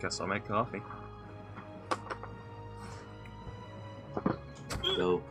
Guess I'll make coffee. Go.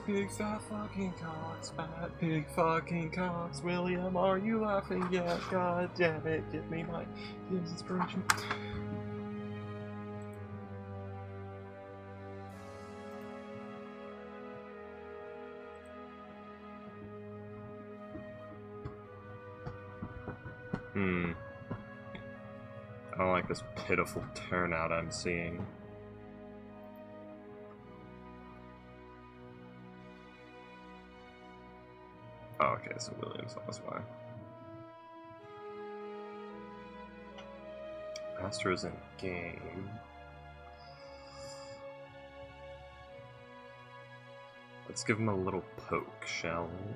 Big fat fucking cocks, fat big fucking cocks. William, are you laughing yet? God damn it, give me inspiration. I don't like this pitiful turnout I'm seeing. Oh, okay, so William's on his way. Master is in game. Let's give him a little poke, shall we?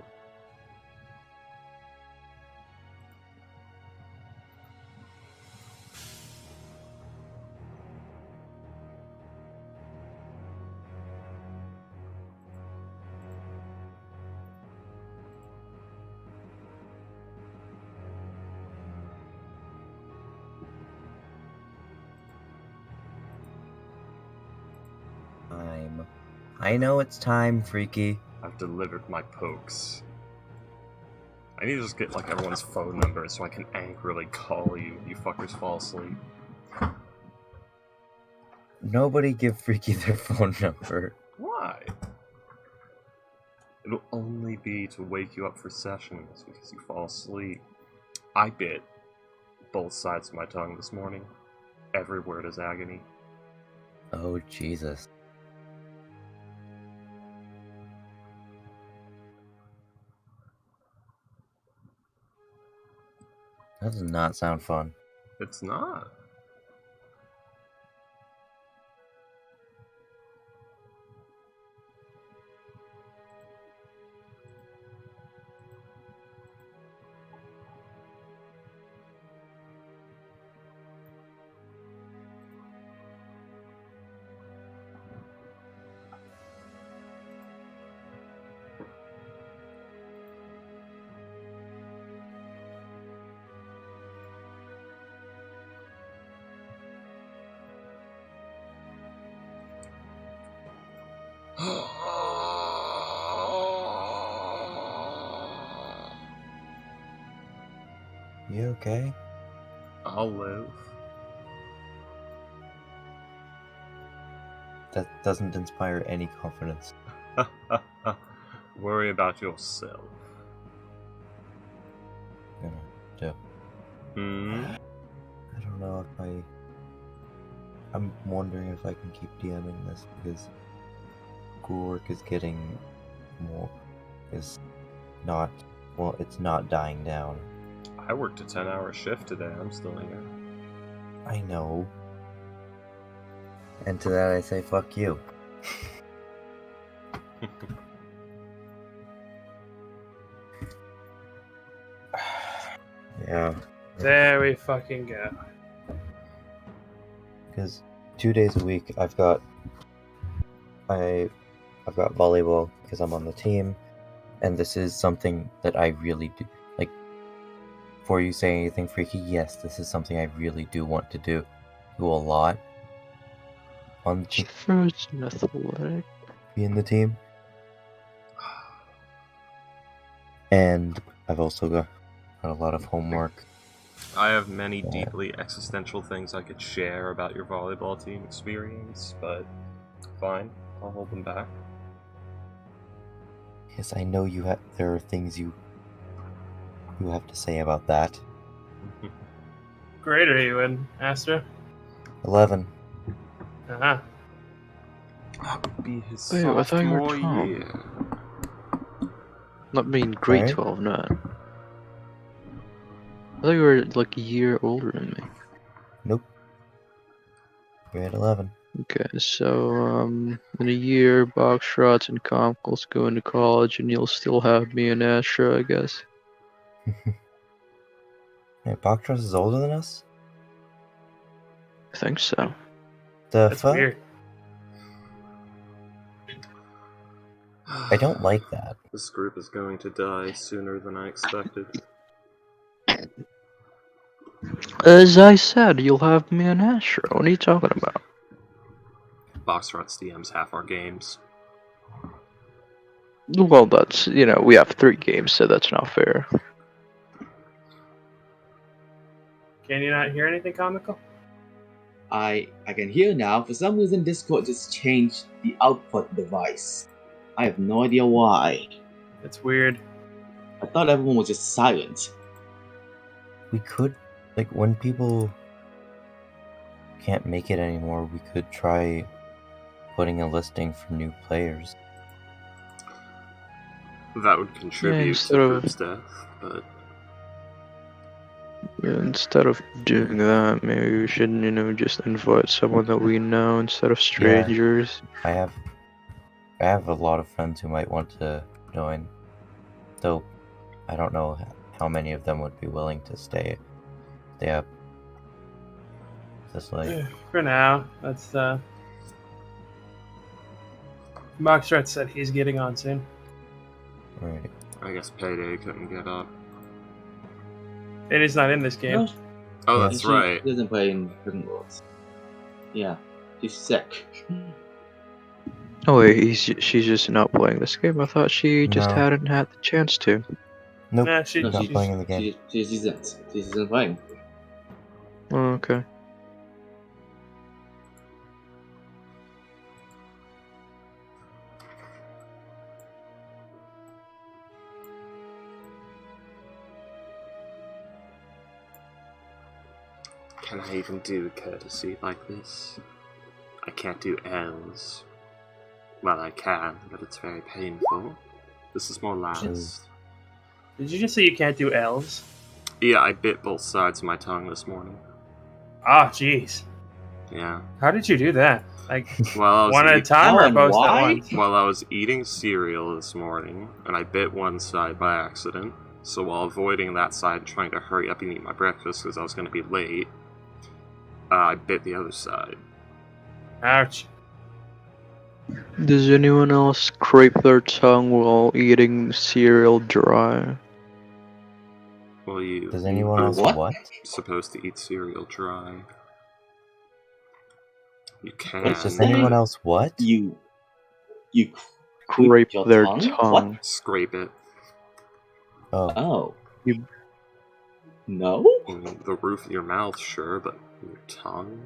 I know it's time, Freaky. I've delivered my pokes. I need to just get like everyone's phone number so I can angrily call you when you fuckers fall asleep. Nobody give Freaky their phone number. Why? It'll only be to wake you up for sessions because you fall asleep. I bit both sides of my tongue this morning. Every word is agony. Oh, Jesus. That does not sound fun. It's not. You okay? I'll live. That doesn't inspire any confidence. Worry about yourself. I'm gonna do. I don't know if I'm wondering if I can keep DMing this because schoolwork is getting more. It's not dying down. I worked a 10-hour shift today. I'm still here. I know. And to that I say, fuck you. Yeah. There we fucking go. Because 2 days a week I've got volleyball because I'm on the team, and this is something that I really do. Like, before you say anything, Freaky, yes, this is something I really do want to do a lot. On the team. First athletic. Be in the team. And I've also got a lot of homework. I have many deeply existential things I could share about your volleyball team experience, but fine, I'll hold them back. Yes, I know there are things you have to say about that. Grade are you in, Astra? 11. Uh-huh. That would be his Wait, I thought you were sophomore 12. year. Not being grade Right? 12, no. I thought you were like a year older than me. Nope. Grade 11. Okay, so in a year, Boxrots and Comicals go into college, and you'll still have me and Astra, I guess. Hey, Bactros is older than us? I think so. The That's fuck? weird. I don't like that. This group is going to die sooner than I expected. As I said, you'll have me and Astra. What are you talking about? Boxrots DMs half our games. Well, that's, we have 3 games, so that's not fair. Can you not hear anything comical? I can hear now. For some reason, Discord just changed the output device. I have no idea why. It's weird. I thought everyone was just silent. We could, like, when people can't make it anymore, we could try putting a listing for new players. That would contribute instead to of- group's death, but Instead of doing that, maybe we should, just invite someone that we know instead of strangers. I have a lot of friends who might want to join, though I don't know how many of them would be willing to stay up this late. For now, that's Moxrat said he's getting on soon. Right. I guess Payday couldn't get up. It is not in this game. No, Oh, Yeah. that's she right. doesn't play in Prison Worlds. Yeah, she's sick. Oh wait, she's just not playing this game. I thought she just No. hadn't had the chance to. Nope, Nah, she, No, not she's, playing in the game. She isn't. She isn't playing. Oh, okay. Can I even do courtesy like this? I can't do L's. Well, I can, but it's very painful. This is more last. Did you just say you can't do L's? Yeah, I bit both sides of my tongue this morning. Ah, jeez. Yeah. How did you do that? Like, Well, I was one at a time Oh, or and both at why? once? While I was eating cereal this morning, and I bit one side by accident, so while avoiding that side and trying to hurry up and eat my breakfast because I was going to be late, I bit the other side. Ouch. Does anyone else scrape their tongue while eating cereal dry? Well, you Does anyone are else What? supposed to eat cereal dry. You can. What's Does the thing? anyone else what? You Scrape your their tongue? tongue. Scrape it. Oh, Oh. You- No? The roof of your mouth, sure, but your tongue?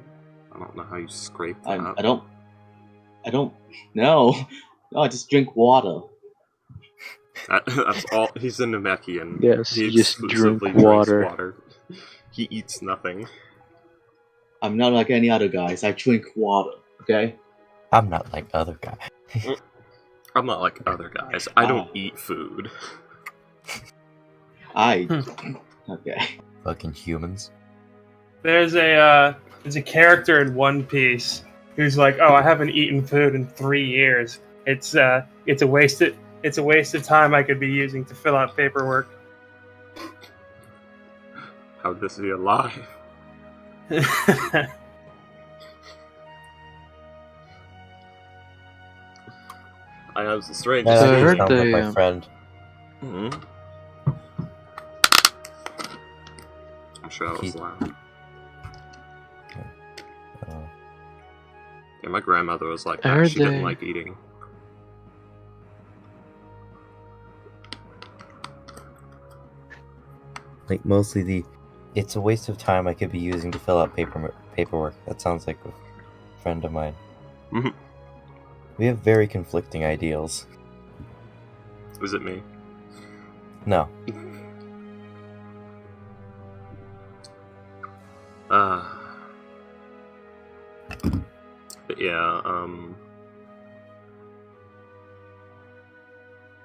I don't know how you scrape that. I don't know. No, I just drink water. That's all. He's a Namekian. Yes, he you just exclusively drink drinks water. He eats nothing. I'm not like any other guys. I drink water, okay? I'm not like other guys. I'm not like other guys. I don't Ah. eat food. I okay. Fucking humans. There's a character in One Piece who's like, "Oh, I haven't eaten food in 3 years. It's a waste of time I could be using to fill out paperwork." How is he alive? I have the strangest That I actually heard sounds like they, my friend. Mhm. I'm sure that was loud. Uh, Yeah, my grandmother was like I that. heard She didn't they- like eating. like mostly it's a waste of time I could be using to fill out paperwork. That sounds like a friend of mine. Mhm. We have very conflicting ideals. Was it me? No, But yeah,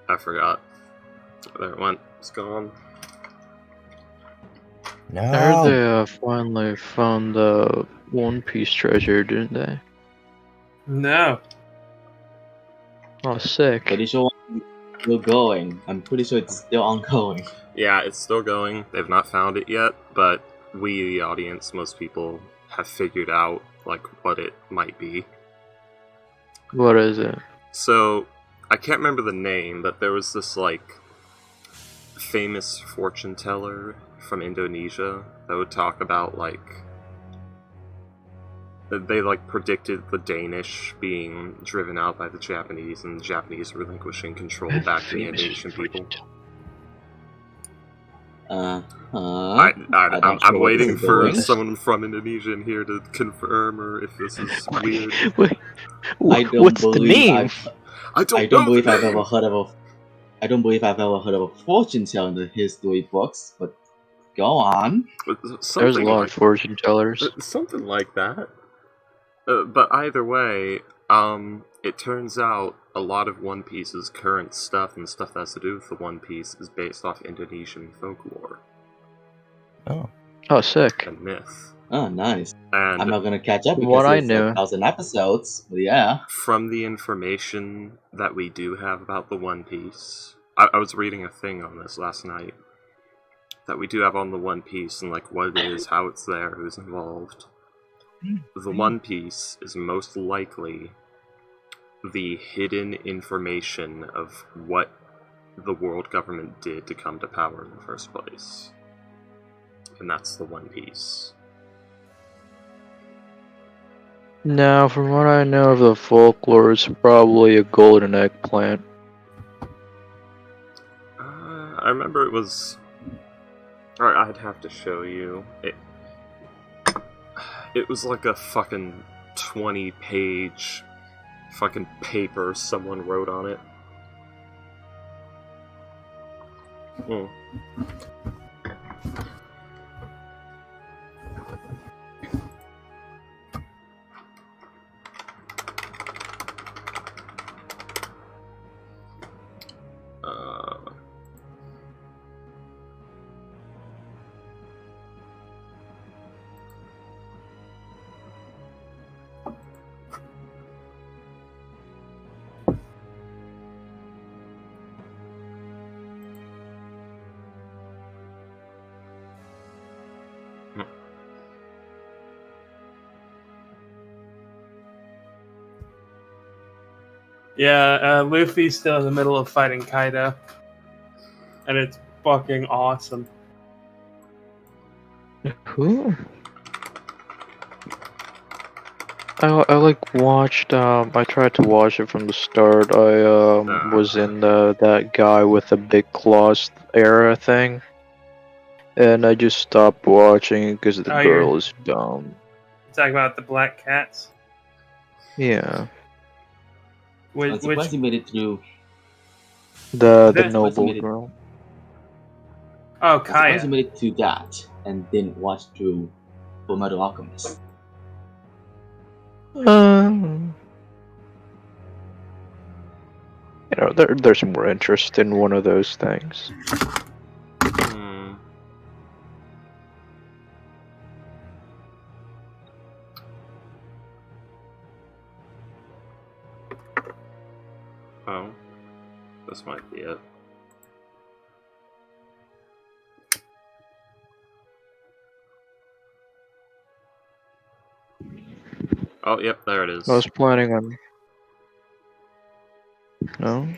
I forgot. There it went. It's gone. no. I heard they finally found the One Piece treasure, didn't they? No. Oh, sick. Pretty sure it's still going. I'm pretty sure it's still ongoing. Yeah, it's still going. They've not found it yet, but we, the audience, most people have figured out like what it might be. What is it? So, I can't remember the name, but there was this like famous fortune teller from Indonesia that would talk about like they like predicted the Danish being driven out by the Japanese, and the Japanese relinquishing control back to the Indonesian people. I'm I'm waiting for someone from Indonesia in here to confirm, or if this is weird. Wait, I don't what's the believe name? I don't believe know I've the ever name! heard of a. I don't believe I've ever heard of a fortune teller in the history books, but go on. There's a Something lot like of fortune tellers. something like that. But either way, it turns out a lot of One Piece's current stuff and stuff that has to do with the One Piece is based off Indonesian folklore Oh, sick. and myth. Oh, nice. And I'm not gonna catch up From because what I it's like knew. 1,000 episodes, but yeah. from the information that we do have about the One Piece, I was reading a thing on this last night that we do have on the One Piece and like what it is, how it's there, who's involved. The One Piece is most likely the hidden information of what the world government did to come to power in the first place. And that's the One Piece. Now, from what I know of the folklore, it's probably a golden eggplant. I remember it was... Alright, I'd have to show you. It was like a fucking 20-page fucking paper someone wrote on it. Yeah, Luffy's still in the middle of fighting Kaido. And it's fucking awesome. Who? I like watched, I tried to watch it from the start. I was in that guy with the big claws era thing. And I just stopped watching because the girl is dumb. Talking about the black cats? Yeah. I'm surprised you made it through. The That's noble girl. Oh, I'm surprised you Kaya. made it through that and didn't watch through Fullmetal Alchemist. You know, there's more interest in one of those things. Oh, this might be it. Oh, yep, there it is. I was planning on... No?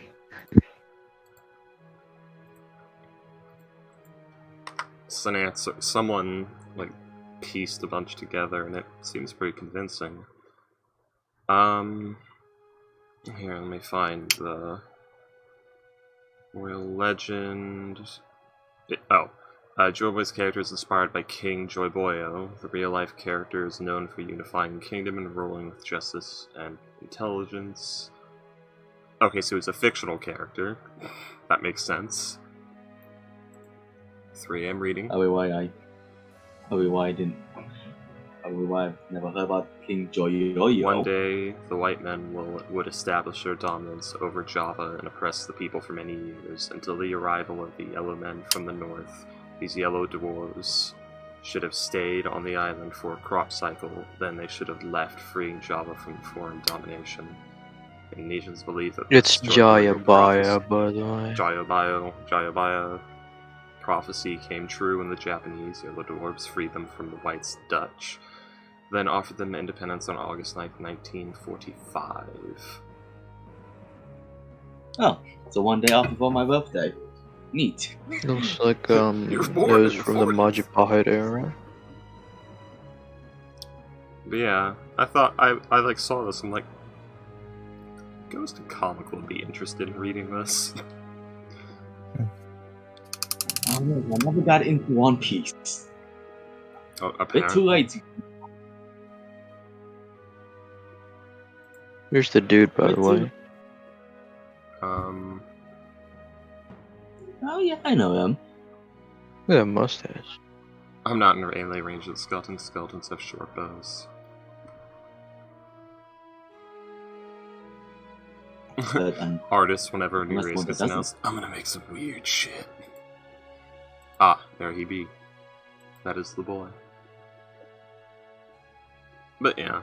It's an answer. Someone, like, pieced a bunch together, and it seems pretty convincing. Here, let me find the Royal Legend. Joy Boy's character is inspired by King Joyboyo. The real-life character is known for unifying the kingdom and ruling with justice and intelligence. Okay, so he's a fictional character. That makes sense. 3 I'm reading. Why I've never heard about King Joyoyo. One day, the white men would establish their dominance over Java and oppress the people for many years, until the arrival of the yellow men from the north. These yellow dwarves should have stayed on the island for a crop cycle, then they should have left, freeing Java from foreign domination. Indonesians believe that It's Jayabaya, by the way. Jayabaya prophecy came true when the Japanese yellow dwarves freed them from the whites Dutch, then offered them independence on August 9th, 1945. Oh, so one day off before my birthday. Neat. Looks like it born was in the from the 40s. Majapahit era. But yeah, I thought I like saw this. I'm like, Ghost and Comic will be interested in reading this. I don't know, I never got into One Piece. Oh, Bit too apparently. late. Here's the dude, by Bit the too- way. Oh yeah, I know him. Look at that mustache. I'm not in melee range of the skeletons. Skeletons have short bows. But Artists, whenever a new Unless race one gets doesn't. announced, I'm gonna make some weird shit. Ah, there he be. That is the boy. But yeah.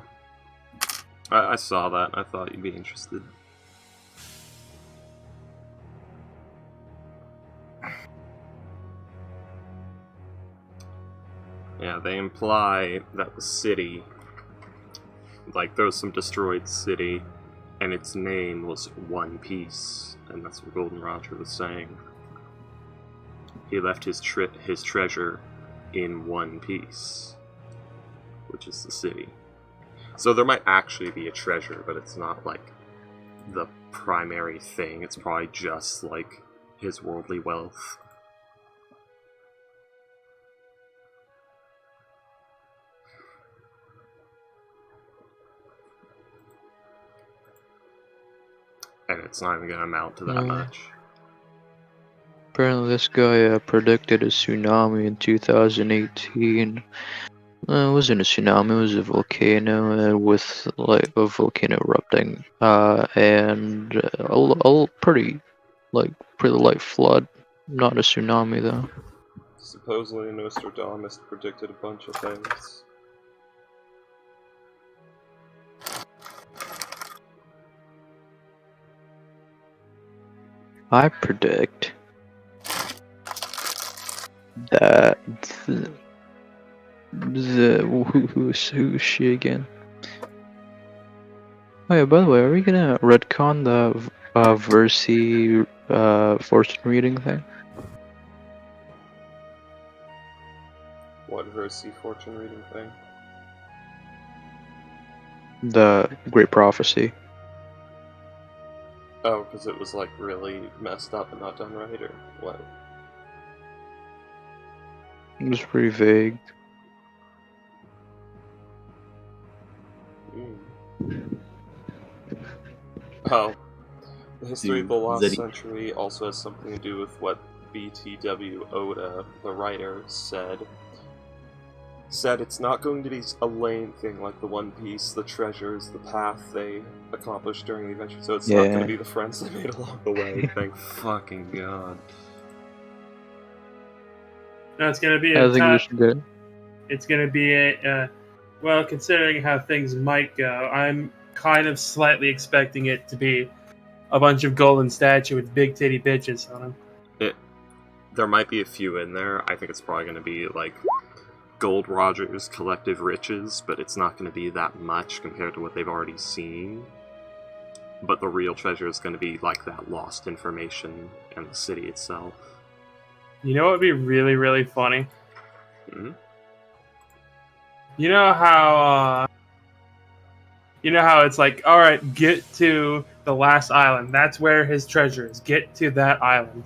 I saw that, I thought you'd be interested. Yeah, they imply that the city, like there's some destroyed city, and its name was One Piece, and that's what Golden Roger was saying. He left his treasure in One Piece, which is the city. So there might actually be a treasure, but it's not like the primary thing. It's probably just like his worldly wealth. And it's not even going to amount to that much. Apparently, this guy predicted a tsunami in 2018. It wasn't a tsunami; it was a volcano with like a volcano erupting, and a pretty light flood. Not a tsunami though. Supposedly, Nostradamus predicted a bunch of things. I predict that who's she again? Oh yeah, by the way, are we gonna retcon the Versi fortune reading thing? What Versi fortune reading thing? The Great Prophecy. Oh, because it was like really messed up and not done right, or what? It was pretty vague. Oh. The history of the lost Zeddy. century also has something to do with what BTW Oda, the writer, said. Said it's not going to be a lame thing like the One Piece, the treasures, the path they accomplished during the adventure, so it's not going to be the friends they made along the way, thank fucking god. No, it's gonna be I think we should get. It's gonna be a well, considering how things might go, I'm kind of slightly expecting it to be a bunch of golden statue with big titty bitches on them. There might be a few in there. I think it's probably going to be like Gold Roger's collective riches, but it's not going to be that much compared to what they've already seen. But the real treasure is going to be like that lost information and the city itself. You know what would be really, really funny? Mm-hmm. You know how it's like, all right, get to the last island. That's where his treasure is. Get to that island.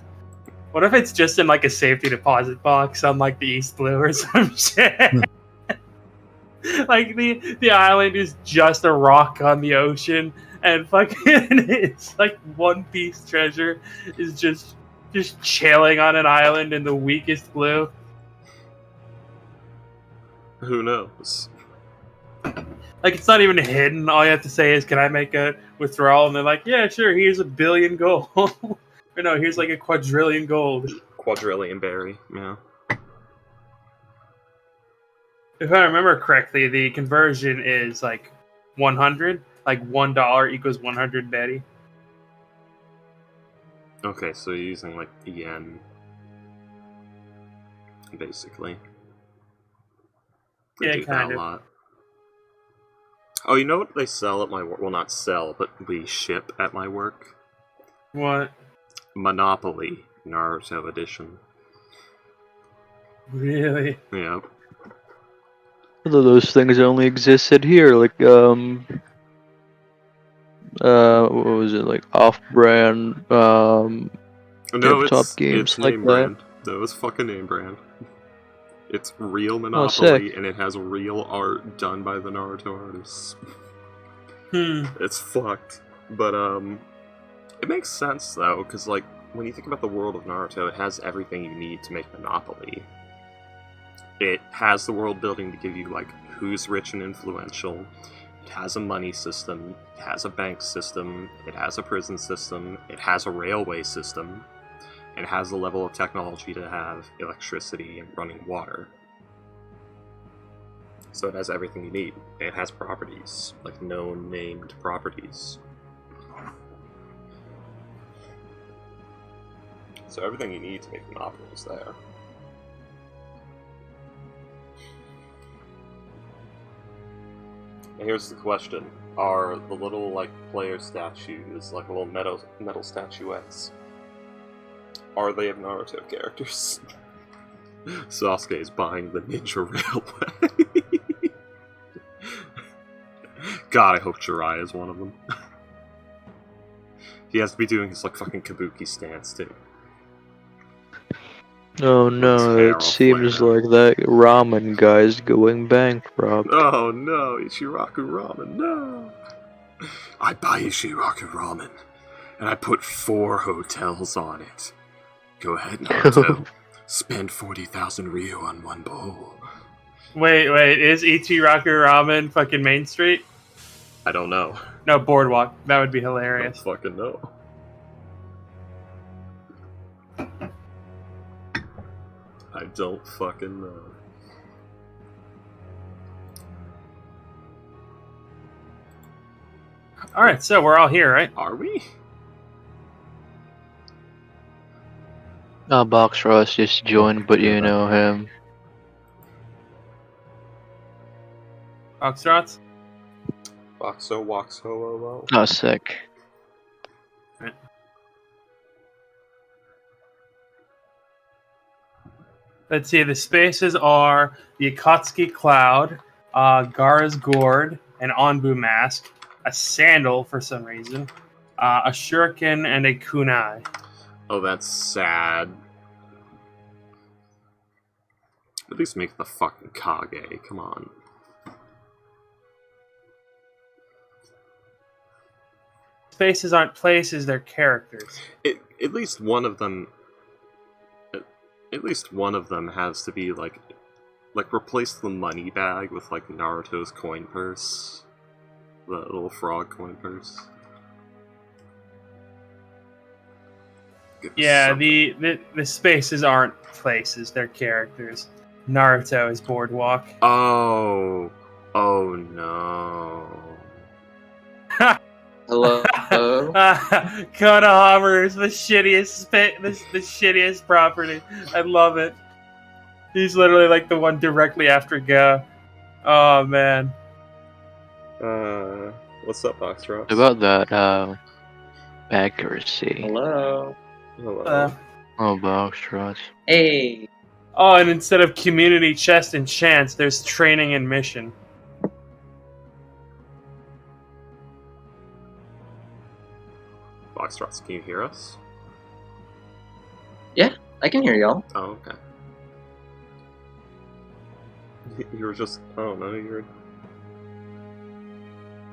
What if it's just in like a safety deposit box on like the East Blue or some shit? Like the island is just a rock on the ocean, and fucking it's like One Piece treasure is just chilling on an island in the weakest blue. Who knows? Like, it's not even hidden. All you have to say is, can I make a withdrawal? And they're like, yeah, sure, here's $1 billion gold. Or no, here's like a quadrillion gold. Quadrillion berry, yeah. If I remember correctly, the conversion is like 100. Like $1 equals 100 Betty. Okay, so you're using like yen. Basically. They Yeah, do kind that of. a lot. Oh, you know what they sell at my work? Well, not sell, but we ship at my work? What? Monopoly Naruto edition. Really? Yeah. Those things only existed here, like what was it, like off-brand No, tabletop games it's like name that. brand. No, it's fucking name brand. It's real Oh, sick. Monopoly, and it has real art done by the Naruto artists. Hmm. It's fucked. But, it makes sense, though, because, like, when you think about the world of Naruto, it has everything you need to make Monopoly. It has the world building to give you, like, who's rich and influential. It has a money system. It has a bank system. It has a prison system. It has a railway system. And it has the level of technology to have electricity and running water. So it has everything you need. And it has properties, like known named properties. So everything you need to make Monopoly is there. And here's the question. Are the little, like, player statues, like little metal statuettes, are they of Naruto characters? Sasuke is buying the Ninja Railway. God, I hope Jiraiya is one of them. He has to be doing his, like, fucking kabuki stance, too. Oh With his no, hair it all seems flared like that ramen guy's going bankrupt. Oh no, Ichiraku Ramen, no! I buy Ichiraku Ramen, and I put 4 hotels on it. Go ahead, Naruto. Spend 40,000 Ryu on one bowl. Wait, is Ichiraku Ramen fucking Main Street? I don't know. No, Boardwalk. That would be I don't hilarious. fucking know. I don't fucking know. Alright, so we're all here, right? Are we? Box Ross just joined, but you know him. Foxtrots? Waxo, Waxo, oh, Oh, sick. Let's see, the spaces are the Akatsuki Cloud, Gara's Gourd, an Anbu Mask, a Sandal for some reason, a Shuriken, and a Kunai. Oh, that's sad. At least make the fucking Kage, come on. Spaces aren't places, they're characters. At least one of them... At least one of them has to be, like, replace the money bag with, like, Naruto's coin purse. The little frog coin purse. Give Yeah, something. the spaces aren't places, they're characters. Naruto is Boardwalk. Oh. Oh no. Hello. Konohamaru is the shittiest the shittiest property. I love it. He's literally like the one directly after Go. Oh man. What's up, Boxross? What about that, accuracy? Hello. Hello. Oh, Box Ross. Hey. Oh, and instead of community, chest, and chance, there's training and mission. Boxross, can you hear us? I can hear y'all. Oh, okay. You were just... Oh, no, you're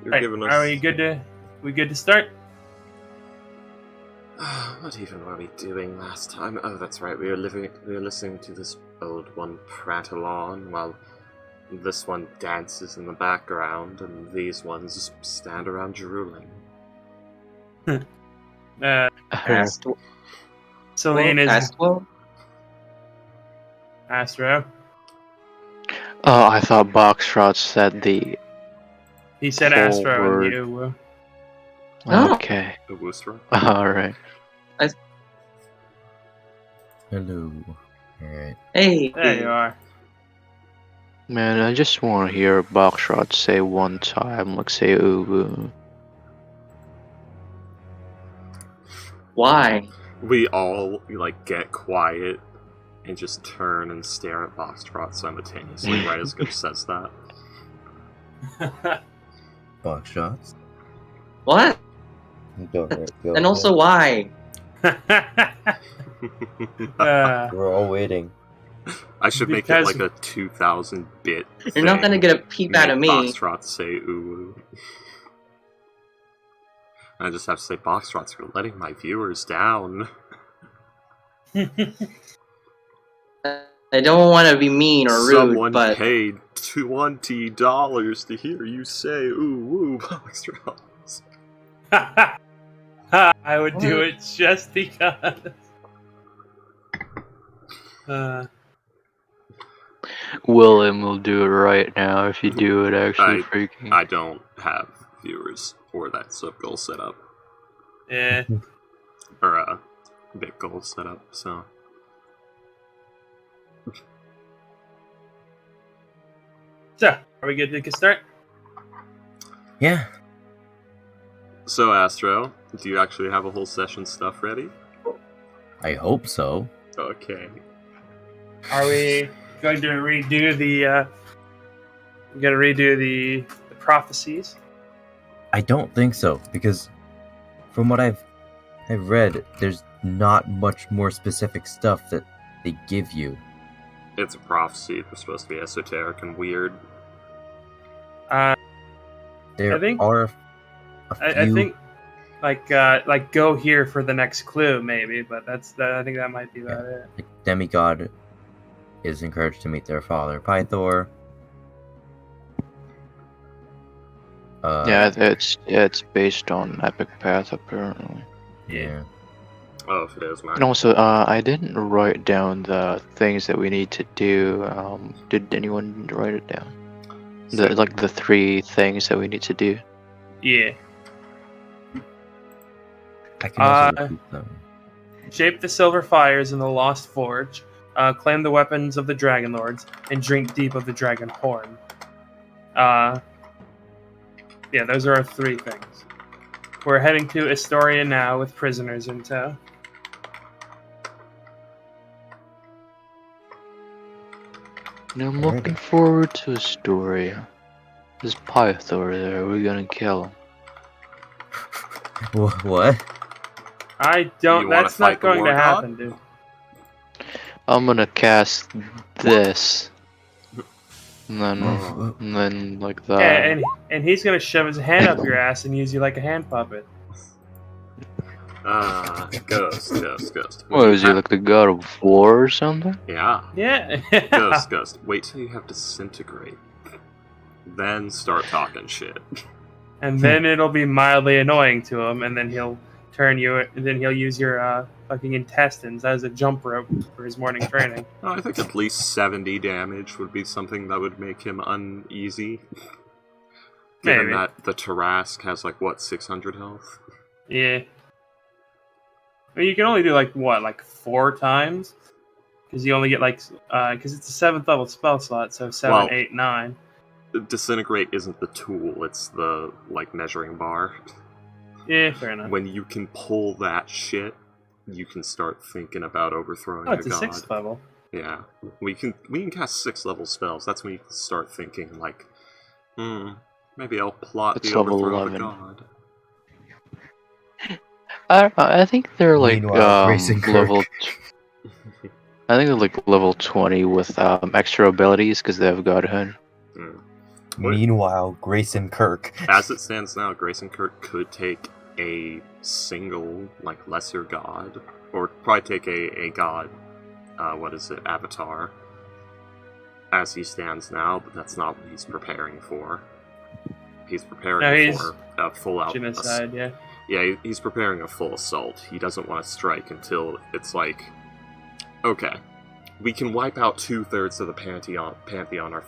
Right, giving us... are we good to start? What even were we doing last time? Oh, that's right. We were listening to this old one prattle on while this one dances in the background and these ones stand around drooling. Celine is Astro? Astro. Oh, I thought Box Ross said the. He said Whole Astro word. and you. Oh. Okay. The Woostra? Alright. Hello. Alright. Hey. There you are. Man, I just want to hear Box Ross say one time, like say ooh. Why? We all, like, get quiet and just turn and stare at Foxtrot simultaneously right as Ghost says that. Box shots. What? Go And also, why? We're all waiting. I should make it Because- like a 2000-bit You're not gonna get a peep out of me. Foxtrot say ooh. I just have to say, Foxtrots, you're letting my viewers down. I don't want to be mean or rude, Someone but paid $20 to hear you say ooh, Foxtrots. I would do it just because. Willem will do it right now if you do it actually freaking. I don't have viewers or that sub-goal set up. Yeah. Or a bit goal set up, so... So, are we good to get start? Yeah. So, Astro, do you actually have a whole session stuff ready? I hope so. Okay. Are we going to redo the prophecies? I don't think so, because from what I've read, there's not much more specific stuff that they give you. It's a prophecy. They're supposed to be esoteric and weird. There I think- are a few. I think like go here for the next clue maybe, but I think that might be about it. Like, demigod is encouraged to meet their father, Pythor. Yeah, it's based on Epic Path apparently. Yeah. Oh, if it is, man. And also, I didn't write down the things that we need to do. Did anyone write it down? The 3 things that we need to do. Yeah. I can also repeat them. Shape the silver fires in the Lost Forge, claim the weapons of the Dragon Lords, and drink deep of the Dragon Horn. Yeah, those are our 3 things. We're heading to Astoria now with prisoners in tow. And I'm looking forward to Astoria. There's Pythor there, we're gonna kill him. What? I don't. You wanna That's fight not the going War to God? happen, dude. I'm gonna cast this. And Oh. then like that. Yeah, and he's gonna shove his hand up your ass and use you like a hand puppet. Ghost. What is he, like the god of war or something? Yeah. Yeah. Ghost. Wait till you have Disintegrate. Then start talking shit. And then it'll be mildly annoying to him, and then he'll turn you, and then he'll use your fucking intestines as a jump rope for his morning training. Oh, I think at least 70 damage would be something that would make him uneasy. Given Maybe. that the Tarask has, 600 health? Yeah. I mean, you can only do, 4 times? Because you only get, because it's a 7th level spell slot, so 7, Well- 8, 9. Disintegrate isn't the tool, it's the, measuring bar. Yeah, fair enough. When you can pull that shit, you can start thinking about overthrowing Oh, it's a god. 6th level. Yeah. We can cast 6th-level spells. That's when you can start thinking, maybe I'll plot It's the level overthrow of a 11. god. I don't know, I think they're Meanwhile, Grayson Kirk. level. I think they're level 20 with extra abilities because they have Godhood. Mm. Meanwhile, Grayson Kirk. As it stands now, Grayson Kirk could take a single, lesser god, or probably take a god, avatar, as he stands now, but that's not what he's preparing for. He's preparing for a full-out... Genocide, yeah. Yeah, he's preparing a full assault. He doesn't want to strike until it's okay, we can wipe out 2/3 of the Pantheon our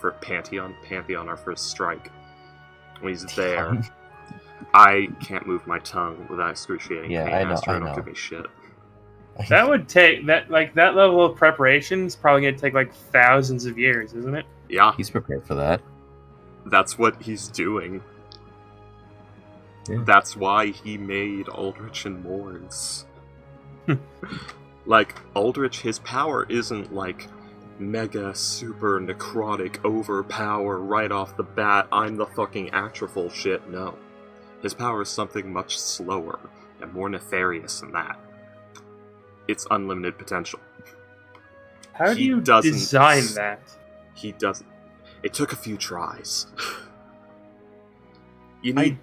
first strike. When he's there, I can't move my tongue without excruciating Yeah, pain. I know, Astro, I don't know. give me shit. That would take, that level of preparation is probably going to take, thousands of years, isn't it? Yeah, He's prepared for that. that's what he's doing. Yeah. That's why he made Aldrich and Mords. Like, Aldrich, his power isn't like mega super necrotic overpower right off the bat, I'm the fucking Atrophyl shit. No. His power is something much slower and more nefarious than that. It's unlimited potential. How do He you doesn't design that? He doesn't. It took a few tries. You I need.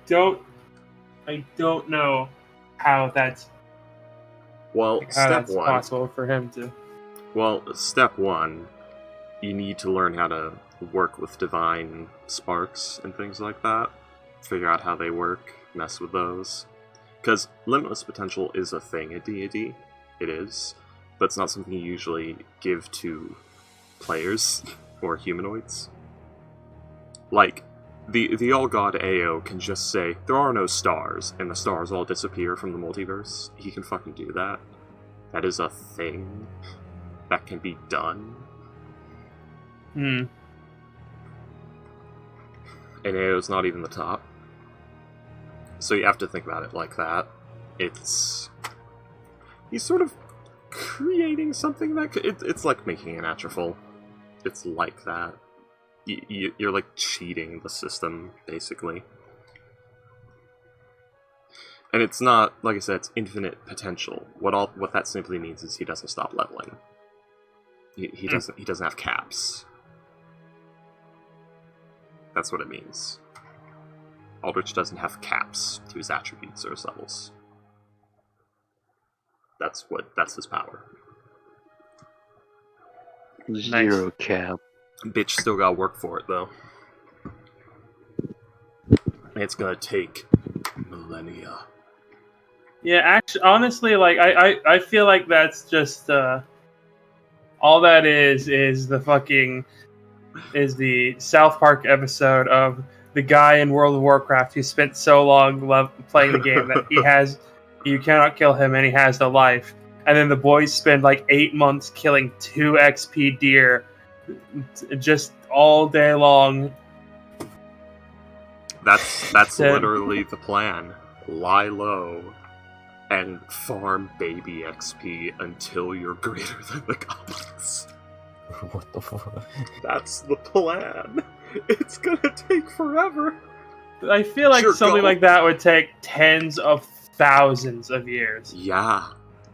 don't know how that's Well, step one. possible for him to. Well, step one, you need to learn how to work with divine sparks and things like that. Figure out how they work, mess with those. Because limitless potential is a thing at D&D. It is. But it's not something you usually give to players or humanoids. Like, the All-God AO can just say, there are no stars, and the stars all disappear from the multiverse. He can fucking do that. That is a thing that can be done. Hmm. And AO's not even the top. So you have to think about it like that. He's sort of creating something that it's like making an Atrophyl. It's like that. You're like cheating the system, basically. And it's not, like I said, it's infinite potential. What that simply means is he doesn't stop leveling. He doesn't have caps. That's what it means. Aldrich doesn't have caps to his attributes or his levels. That's his power. Zero cap. Bitch still gotta work for it, though. It's gonna take millennia. Yeah, actually, honestly, like I feel like that's just all that is the South Park episode of the guy in World of Warcraft who spent so long playing the game that you cannot kill him and he has the life, and then the boys spend like 8 months killing 2 XP deer just all day long. That's literally the plan. Lie low and farm baby XP until you're greater than the goblins. What the fuck? That's the plan. It's gonna take forever. I feel like something Jergal. like that would take tens of thousands of years. Yeah.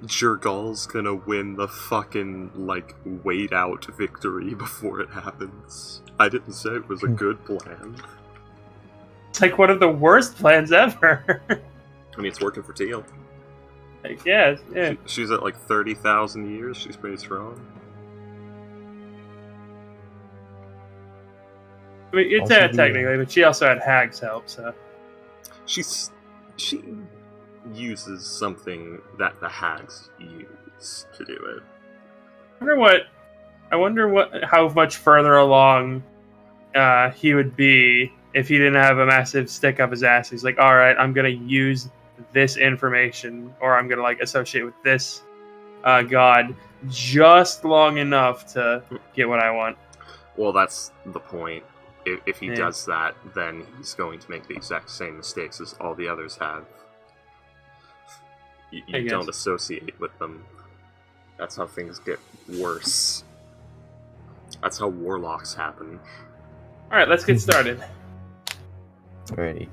Jergal's gonna win the fucking, like, wait out victory before it happens. I didn't say it was a good plan. It's like one of the worst plans ever. I mean, it's working for Teal. Like, yeah. She's at like 30,000 years. She's pretty strong. I mean, it's technically, but she also had Hag's help, so. She uses something that the hags use to do it. I wonder how much further along he would be if he didn't have a massive stick up his ass. He's like, all right, I'm gonna use this information, or I'm gonna like associate with this god just long enough to get what I want. Well, that's the point. If he does that, then he's going to make the exact same mistakes as all the others have. You don't associate with them. That's how things get worse. That's how warlocks happen. Alright, let's get started. Alrighty.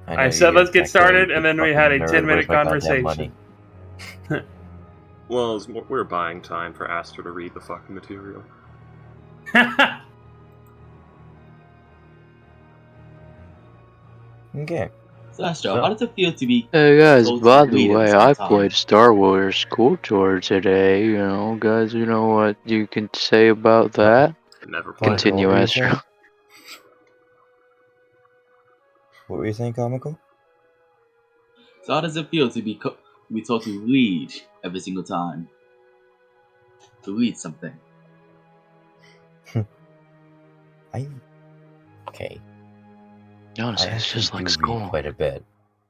I said let's get started, and then we had a 10-minute conversation. Well, we're buying time for Astor to read the fucking material. Okay. So, Astro, how does it feel to be... Hey guys, told to by the read at way, same I time? played Star Wars Cool Tour today, you know, guys, you know what you can say about that? Never played. Continue, what were you Astro. saying? What were you saying, Comical? So how does it feel to be told to read every single time? To read something. Okay. Honestly, I it's just actually like do school. read quite a bit.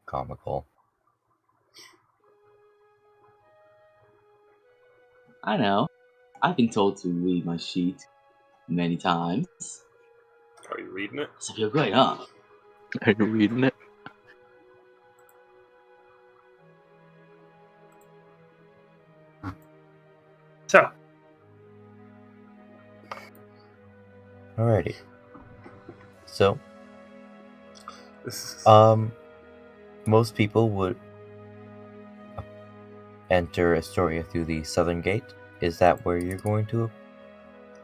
Comical. I know. I've been told to read my sheet many times. Are you reading it? So feel great, huh? Are you reading it? So, Alrighty. So, This is- most people would enter Astoria through the southern gate. Is that where you're going to I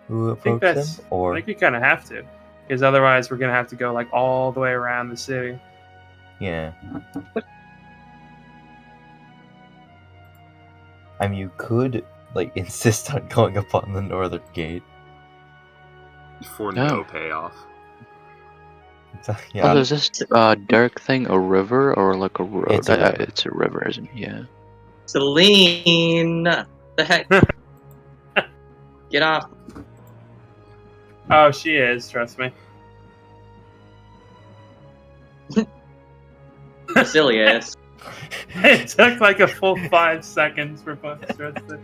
think approach them? that's. Or I think we kind of have to, because otherwise we're gonna have to go like all the way around the city. yeah. I mean, you could like insist on going upon the northern gate. for No. no payoff. Yeah. Oh, is this dark thing a river or like a road? It's a river. It's a river, isn't it? Yeah. Celine! The heck? Get off. Oh, she is. Trust me. Basilius. It took like a full 5 seconds for Buster to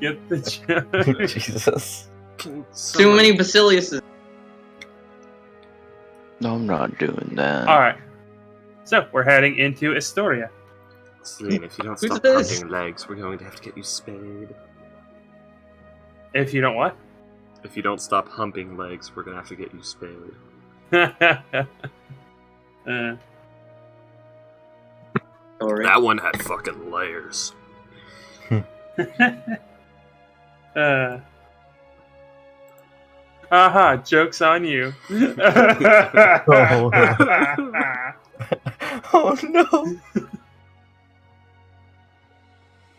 get the joke. Jesus. Can Too someone- many Basiliuses. No, I'm not doing that. All right. So we're heading into Astoria. Celine, if you don't Who's stop this? hunting legs, we're going to have to get you spayed. If you don't what? If you don't stop humping legs, we're going to have to get you spayed. Sorry. That one had fucking layers. Joke's on you. Oh no!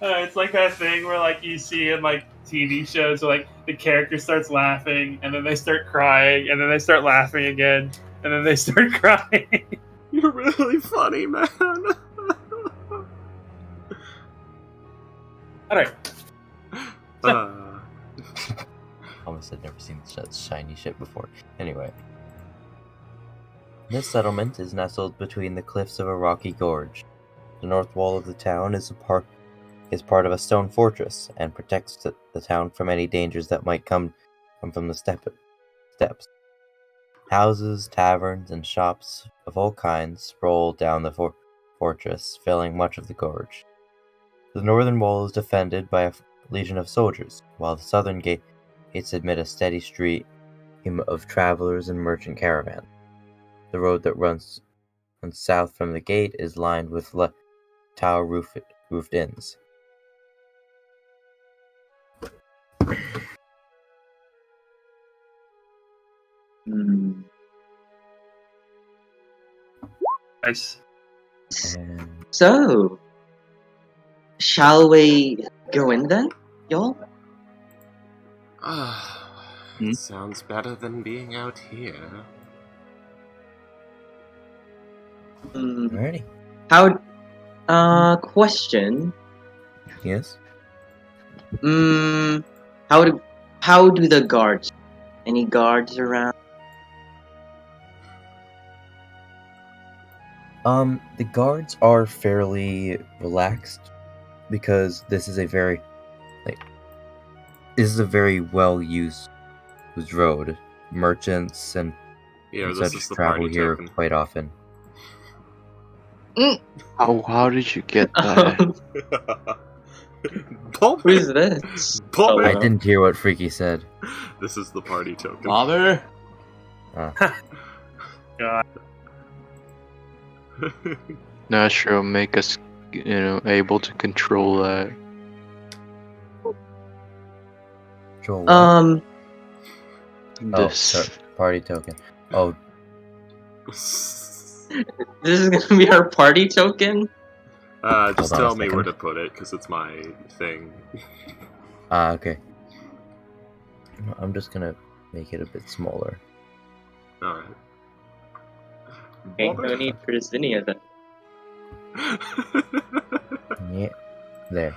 It's like that thing where like you see in like TV shows where like the character starts laughing and then they start crying and then they start laughing again and then they start crying. You're really funny, man. Alright. Almost had never seen such shiny shit before. Anyway. This settlement is nestled between the cliffs of a rocky gorge. The north wall of the town is part of a stone fortress and protects the town from any dangers that might come from the steps. Houses, taverns, and shops of all kinds sprawl down the fortress, filling much of the gorge. The northern wall is defended by a legion of soldiers, while the southern gates admit a steady stream of travelers and merchant caravans. The road that runs south from the gate is lined with tower roofed inns. Hmm. Nice. And So, shall we go in then, y'all? Hmm? Sounds better than being out here. Hmm. alrighty. Question. Yes. How do the guards? Any guards around? The guards are fairly relaxed because this is a very well used road. Merchants and Yeah, this such is the travel party here token. quite often. How did you get that? Bobby! Who's this? Bobby! I didn't hear what Freaky said. This is the party token. Bobber! God. Nashro, make us, able to control that. Joel, what? Um. This. sorry, party token. Oh, This is gonna be our party token. Just Hold on a tell me where second. to put it, because it's my thing. okay. I'm just gonna make it a bit smaller. Alright. Okay, no need for Zinnia then. Yeah. There.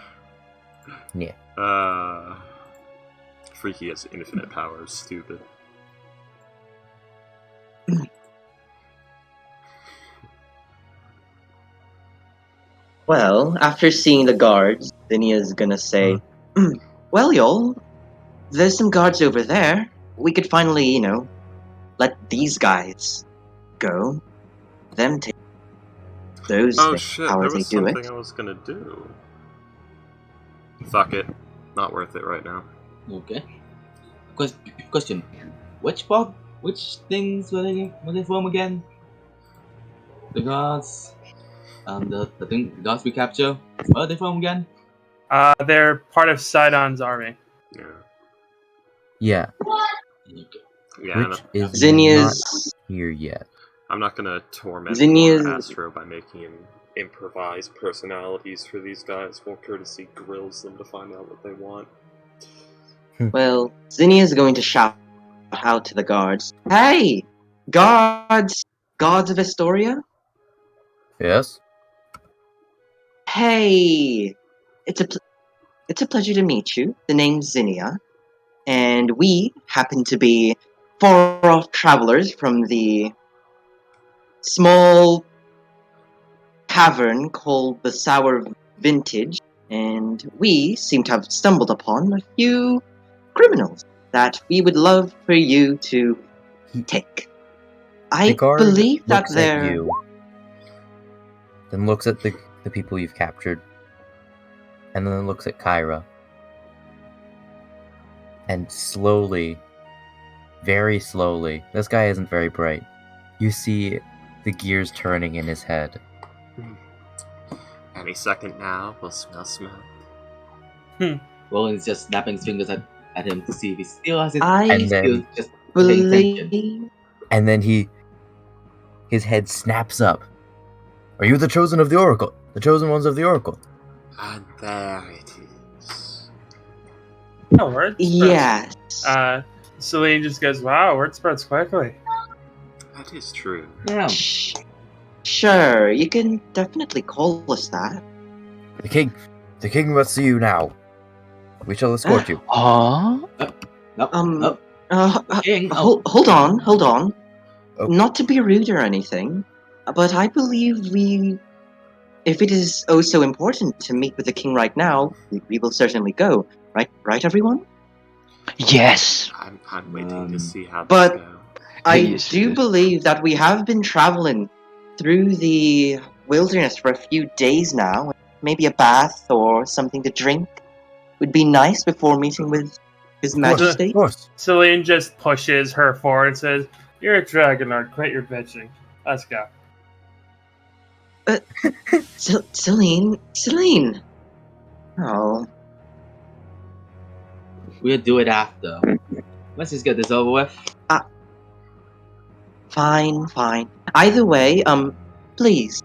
Yeah. Freaky has infinite powers, stupid. Well, after seeing the guards, Zinnia's gonna say, "Well, y'all, there's some guards over there. We could finally, let these guys go. Them take those Oh things, shit, how there they was do something it." I was gonna do. Fuck it. Not worth it right now. Okay. Question. Which things were they from again? The guards. The guards we capture. Where are they from again? They're part of Sidon's army. Yeah. Yeah, Okay. Yeah. which is Zinnia's not here yet. I'm not gonna torment Zinnia's- poor Astro by making him improvise personalities for these guys. More courtesy grills them to find out what they want. Well, Zinnia's going to shout out to the guards. Hey! Guards! Guards of Astoria? Yes? Hey! It's a pleasure to meet you. The name's Zinnia. And we happen to be far-off travelers from the small tavern called the Sour Vintage. And we seem to have stumbled upon a few criminals that we would love for you to take. The I guard believe that looks at they're... you, then looks at the people you've captured, and then looks at Kyra. And slowly, very slowly, this guy isn't very bright, you see the gears turning in his head. Any second now, we'll smell smoke. Roland's just snapping his fingers at him to see if he still has his I And then- still just paying attention. believe... And then his head snaps up. Are you the chosen of the Oracle? The chosen ones of the Oracle? And there it is. Oh, word spreads. Yes. Celine just goes, "Wow, word spreads quickly." That is true. Yeah. Sure, you can definitely call us that. The king must see you now. We shall escort you. Huh? Nope. King. Hold on. Oh. Not to be rude or anything, but I believe if it is oh so important to meet with the king right now, we will certainly go. Right, everyone? Yes. I'm waiting to see how but- this goes. I Yes, do yes. believe that we have been traveling through the wilderness for a few days now. Maybe a bath or something to drink would be nice before meeting with His Majesty. Of course. Celine just pushes her forward and says, "You're a dragon lord. Quit your bitching. Let's go." Celine. Oh, We'll do it after. Let's just get this over with. fine. Either way, please,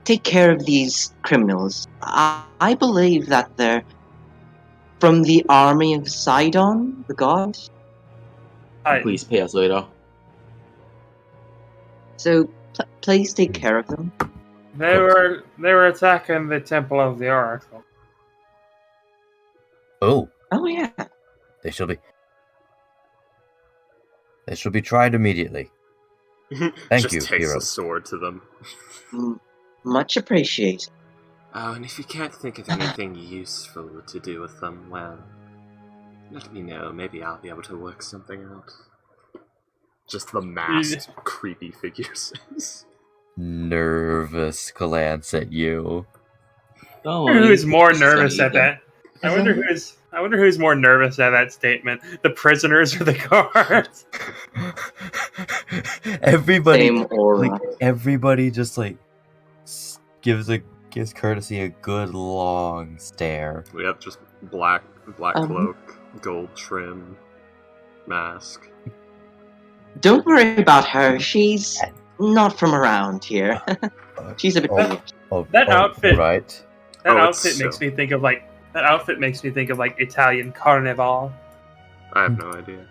take care of these criminals. I believe that they're from the army of Sidon, the gods. Hi. Please pay us later. So please take care of them. They were attacking the Temple of the Oracle. Oh, Oh yeah. they shall be tried immediately. Thank Just you, takes hero. a sword to them. Much appreciated. Oh, and if you can't think of anything useful to do with them, well, let me know. Maybe I'll be able to work something out. Just the masked, creepy figures. Nervous glance at you. Don't I wonder worry, who's more it's just nervous gonna at eat them. that? I wonder who's more nervous at that statement. The prisoners or the guards? Everybody, Same aura. like, everybody just like gives courtesy a good long stare. We have just black Um. cloak, gold trim, mask. Don't worry about her. She's not from around here. She's a bit Oh. weird. Oh, That outfit- right? That Oh, it's outfit makes so- me think of like Italian carnival. I have no idea.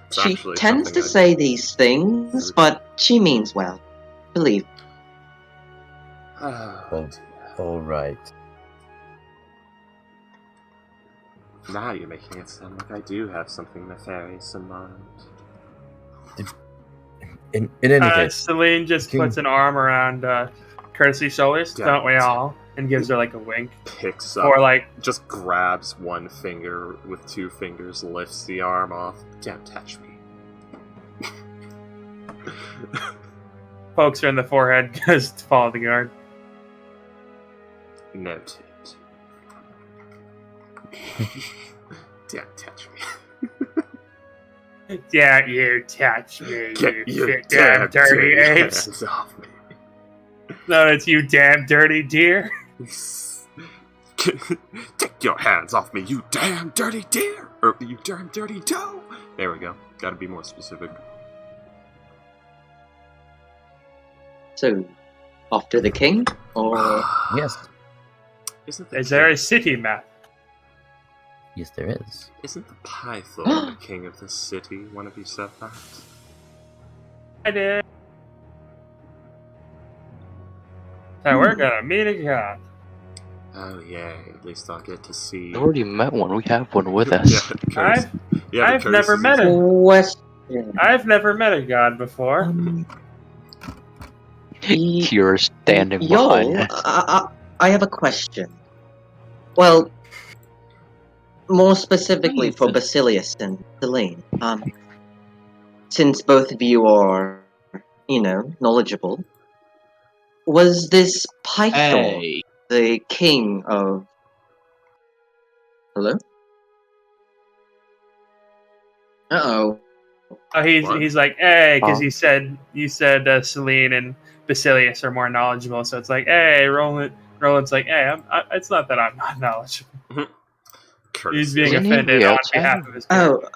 It's She actually tends to something say these things, but she means well. Believe. Oh, All right. now you're making it sound like I do have something nefarious in mind. In any case, Celine just King- puts an arm around Courtesy's shoulders, Yeah. don't we all? And gives her like a wink. Picks up, Or like, just grabs one finger with two fingers, lifts the arm off. Don't touch me. pokes her in the forehead, goes to follow the guard. Noted. Don't touch me. Don't you touch me, Get you your damn dirty apes. hands off me. No, it's you damn dirty deer. Take your hands off me, you damn dirty deer! Or you damn dirty doe! There we go. Gotta be more specific. So, off to the king? Or. Yes. Isn't the Is there a king- city map? Yes, there is. Isn't the Python the king of this city? One of you said that? I did. So we're gonna meet again. Oh yeah, at least I'll get to see. We already met one. We have one with us. I've never met a Question. I've never met a god before. You're standing Y'all, behind us. I have a question. Well, more specifically for Basilius and Selene. Since both of you are, knowledgeable, was this Python Hey. the king of... Hello? Uh-oh. Oh, What? he's like, hey, because Huh? you said Celine and Basilius are more knowledgeable, so it's like, hey, Roland's like, hey, it's not that I'm not knowledgeable. He's being Isn't he offended the on outsider? behalf of his character.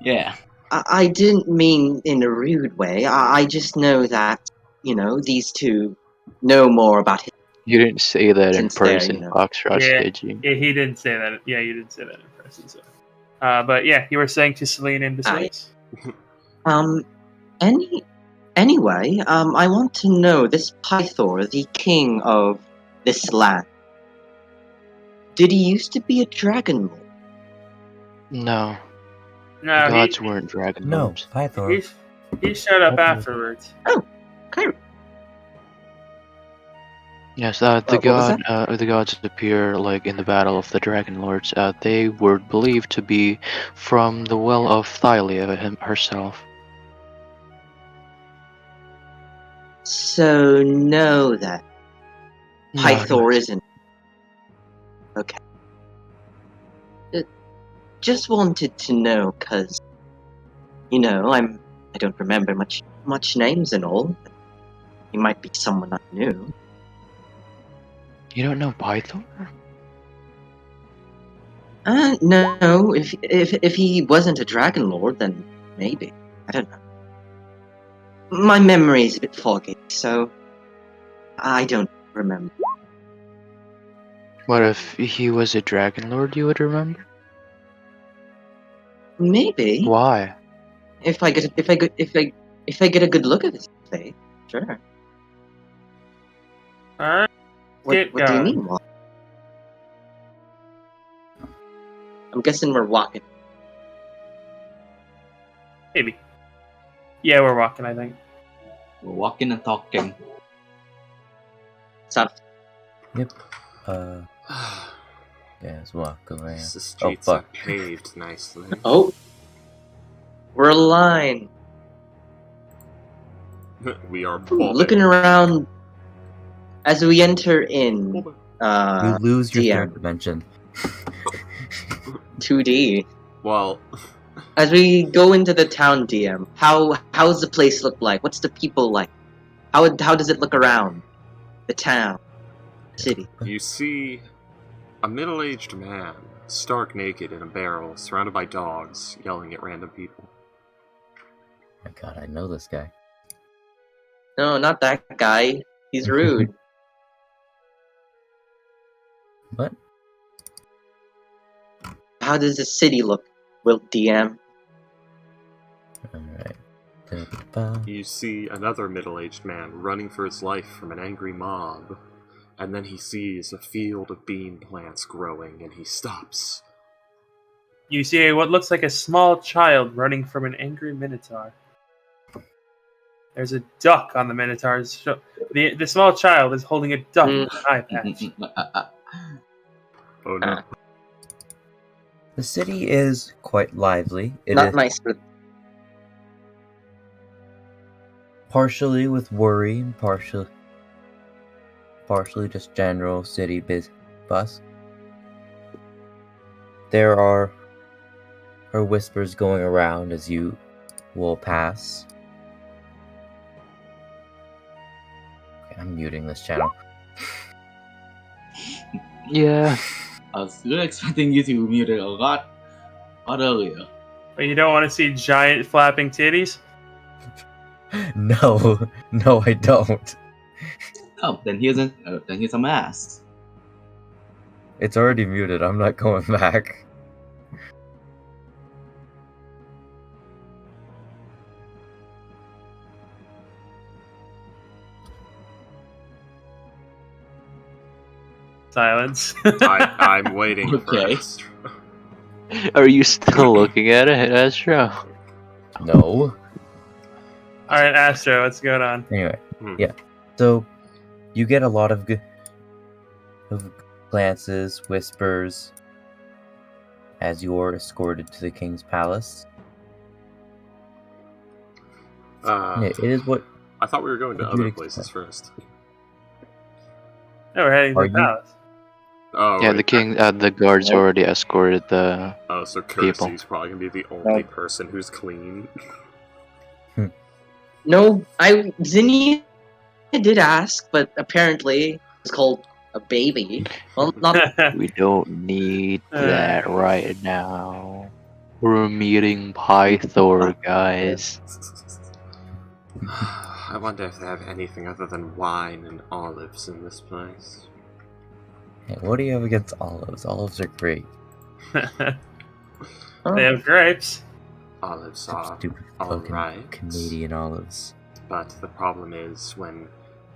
Yeah. I didn't mean in a rude way. I just know that, these two know more about him You didn't say that in since they're, person, Foxrush, Yeah. did you? Yeah, he didn't say that. Yeah, you didn't say that in person. So. But yeah, you were saying to Celine and Basilius. Anyway, I want to know, this Pythor, the king of this land, did he used to be a dragon lord? No. No, The gods weren't dragon No, lords. Pythor. he showed up Ultimate. afterwards. Okay. Yes, what was the gods appear like in the battle of the dragon lords. They were believed to be from the well of Thylia herself. So, know that No, Pythor isn't. Okay. Just wanted to know, cause, I don't remember much names and all. He might be someone I knew. You don't know Pythor? No. If he wasn't a dragon lord, then maybe. I don't know. My memory's a bit foggy, so I don't remember. What if he was a dragon lord? You would remember? Maybe Why? if I get a good look at his face, sure. All right. What Get do you going. mean? Walk? I'm guessing we're walking. Maybe. Yeah, we're walking. I think. We're walking and talking. Sound. Yep. Let's walk around. The Oh, streets are fuck. paved nicely. Oh, we're aligned. We are bobbing. Looking around as we enter in. You lose your DM. third dimension. 2D. Well, As we go into the town, DM, how's the place look like? What's the people like? How does it look around the town, city? you see a middle-aged man, stark naked in a barrel, surrounded by dogs, yelling at random people. My god, I know this guy. No, not that guy. He's rude. What? How does the city look, Will DM? Alright. You see another middle-aged man running for his life from an angry mob, and then he sees a field of bean plants growing, and he stops. You see what looks like a small child running from an angry minotaur. There's a duck on the minotaur's the small child is holding a duck with an eye patch. Oh no. The city is quite lively. It Not is nice for partially with worry and partially just general city bus. There are whispers going around as you will pass. Okay, I'm muting this channel. Yeah. I was really expecting you to mute it a lot earlier. But you don't want to see giant flapping titties? No, no, I don't. Oh, then here's some ass. It's already muted. I'm not going back. Silence. I'm waiting Okay. for Astro. Are you still looking at it, Astro? No. Alright, Astro, what's going on? Anyway, Hmm. yeah. So you get a lot of glances, whispers, as you are escorted to the king's palace. It is what I thought we were going to What other you'd places expect. first. No, we're heading to Are the you- palace. Oh, Yeah, right. the king, the guards Right. already escorted the. Oh, so people. Kirsty's probably gonna be the only person who's clean. No, Zinnia did ask, but apparently it's called a baby. Well, not. We don't need that right now. We're meeting Pythor, guys. I wonder if they have anything other than wine and olives in this place. Hey, what do you have against olives? Olives are great. They have grapes. Olives are Stupid all fucking right. Canadian olives. But the problem is when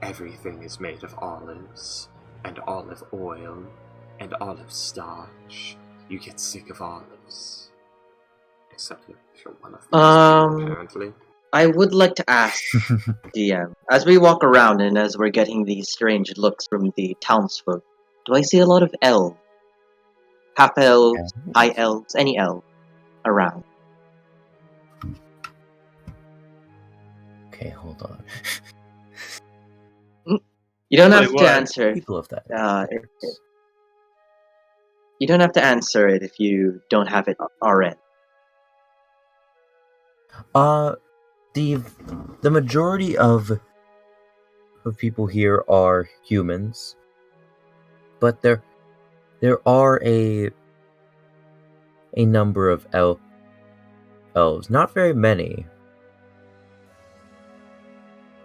everything is made of olives, and olive oil, and olive starch, you get sick of olives. Except if you're one of these people, apparently. I would like to ask DM, as we walk around and as we're getting these strange looks from the townsfolk, do I see a lot of elves? Half elves, high elves, any elves around? Okay, hold on. You don't Wait, have what? to answer. People of that. You don't have to answer it if you don't have it already. The majority of people here are humans, but there are a number of elves. Not very many,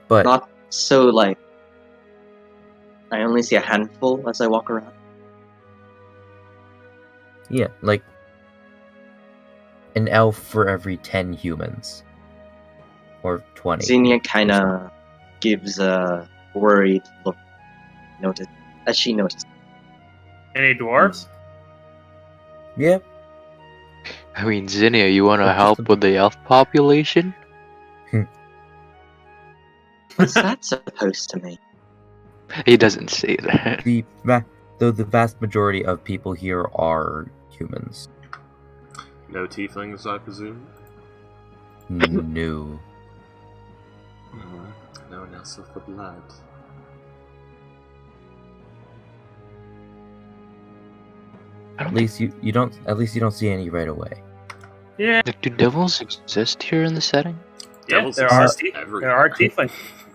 but Not so like. I only see a handful as I walk around. yeah, like an elf for every 10 humans. Or 20. Xenia kind of gives a worried look. As she noticed. Any dwarves? Yeah. I mean, Zinnia, you want to Just help a- with the elf population? What's that supposed to mean? He doesn't say that. Though the vast majority of people here are humans. No tieflings, I presume? No. No one else of the blood. I don't At least you don't see any right away. Yeah. think, do devils exist here in the setting? Yeah, Devils there are, exist there everywhere. are tieflings.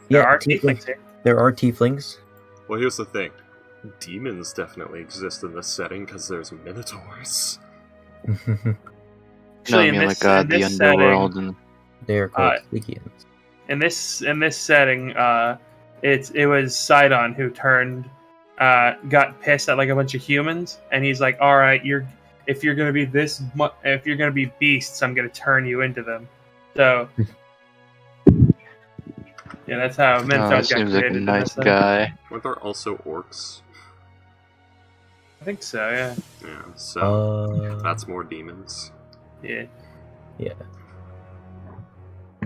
There Yeah, are tieflings here. There are tieflings. Well, here's the thing. Demons definitely exist in this setting because there's minotaurs. No, Actually, I mean like the underworld and. They are called Stygians. In this setting, it was Sidon who got pissed at like a bunch of humans, and he's like, "All right, if you're gonna be if you're gonna be beasts, I'm gonna turn you into them." So, yeah, that's how Oh, Menthos that got seems like a created in nice this thing. guy. Weren't there also orcs? I think so. Yeah. Yeah, so that's more demons. Yeah. Yeah.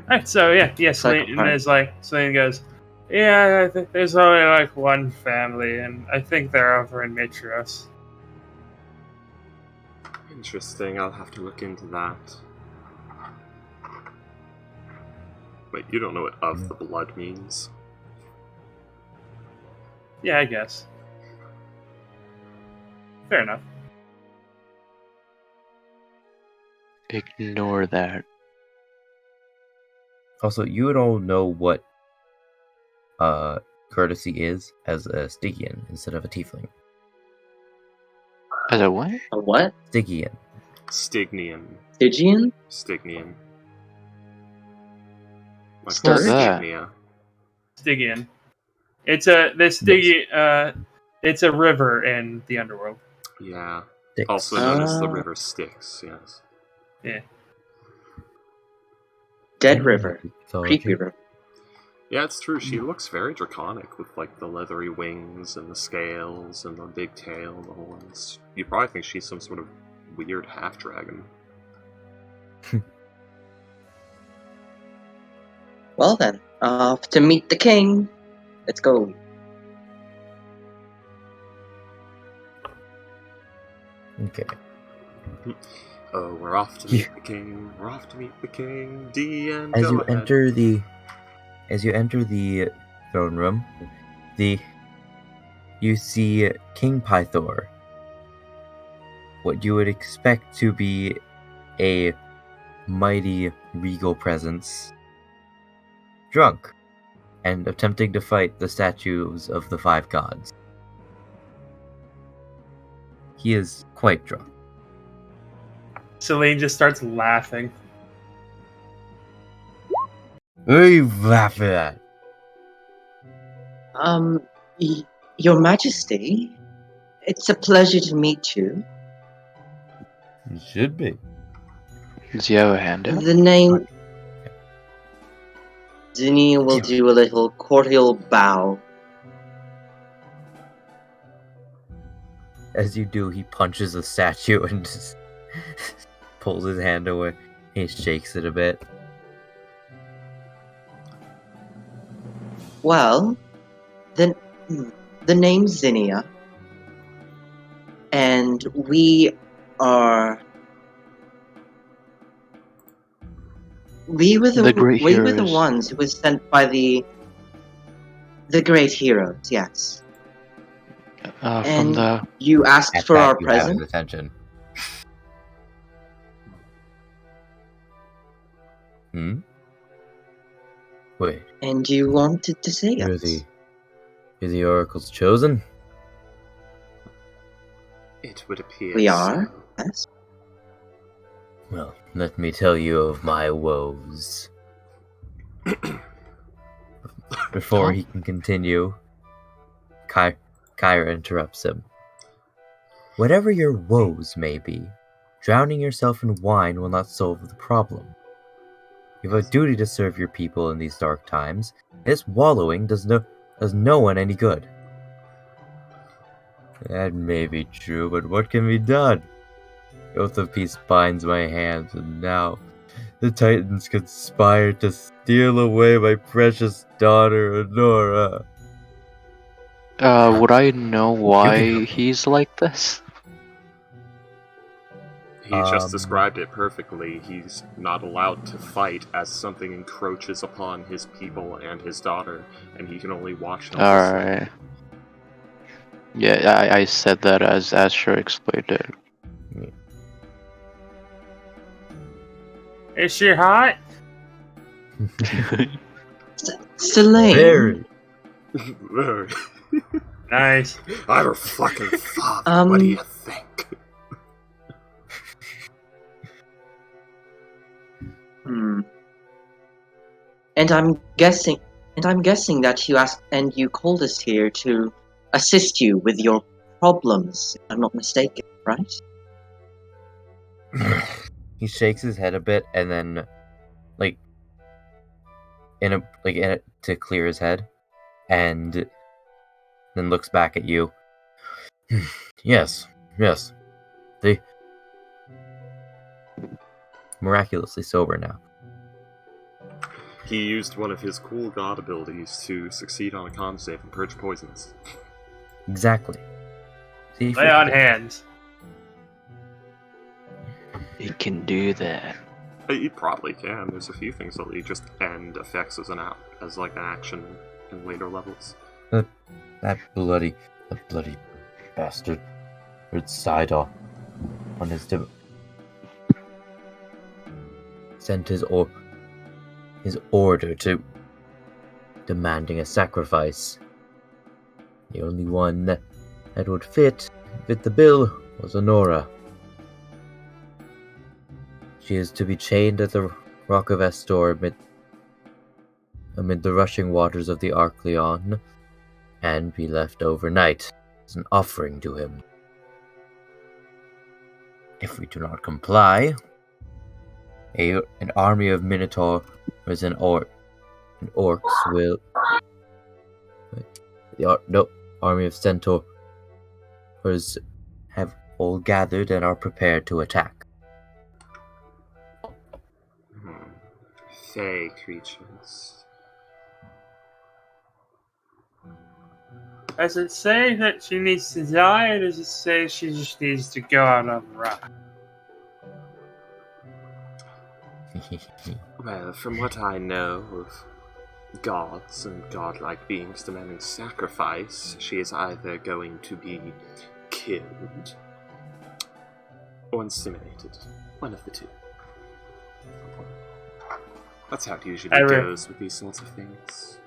Alright, so yeah, Celine goes, yeah, I think there's only like one family, and I think they're over in Mitros. Interesting, I'll have to look into that. Wait, you don't know what of the blood means? Yeah, I guess. Fair enough. Ignore that. Also, you would all know what courtesy is as a Stygian instead of a tiefling. As a what? A what? Stygian. Stygian. Stygian? Stygian. Like Start? Stygia. Stygian. It's a it's a river in the underworld. Yeah. Styx. Also known as the Ah. river Styx, yes. Yeah. Dead River. Creek Mythology. River. Yeah, it's true. She looks very draconic with like the leathery wings and the scales and the big tail and the horns. You probably think she's some sort of weird half dragon. Well then, off to meet the king. Let's go. Okay. Oh, we're off to meet the king. We're off to meet the king. D&D. As you enter the throne room, you see King Pythor. What you would expect to be a mighty regal presence, drunk, and attempting to fight the statues of the 5 gods. He is quite drunk. Celine just starts laughing. What are you laughing at? Your Majesty, it's a pleasure to meet you. You should be. Does he have a handout? The name... Zinnia will do a little cordial bow. As you do, he punches a statue and just pulls his hand away. He shakes it a bit. Well, the name's Zinnia, and we were The great we were the heroes. ones who was sent by the great heroes. Yes, From And- the you asked At for that, our you have his present. attention. Wait, And you wanted to say you're us. the Oracle's chosen? It would appear We so. are? Yes. Well, let me tell you of my woes. Before he can continue, Kyra interrupts him. Whatever your woes may be, drowning yourself in wine will not solve the problem. You have a duty to serve your people in these dark times. This wallowing does no one any good. That may be true, but what can be done? The oath of peace binds my hands, and now the Titans conspire to steal away my precious daughter, Honora. would I know why he's like this? He just Um, described it perfectly. He's not allowed to fight as something encroaches upon his people and his daughter, and he can only watch helplessly. Alright. Yeah, I said that as Asher explained it. Is she hot? Selene. Very. Nice. I'm her fucking father. What do you think? And I'm guessing that you asked and you called us here to assist you with your problems, if I'm not mistaken, right? He shakes his head a bit, and then, to clear his head, and then looks back at you. Yes. They miraculously sober now. He used one of his cool god abilities to succeed on a con save and purge poisons. Exactly. See, Lay on hands. He can do that. He probably can. There's a few things that you just end effects as an action in later levels. That bloody bastard would side off on his sent his order to demanding a sacrifice. The only one that would fit the bill was Honora. She is to be chained at the Rock of Estor amid the rushing waters of the Arcleon, and be left overnight as an offering to him. If we do not comply, an army of Minotaurs and orcs will... army of Centaurs have all gathered and are prepared to attack. Fey creatures. Does it say that she needs to die, or does it say she just needs to go out on the rock? Well, from what I know of gods and godlike beings demanding sacrifice, she is either going to be killed or inseminated. One of the two. That's how it usually goes with these sorts of things.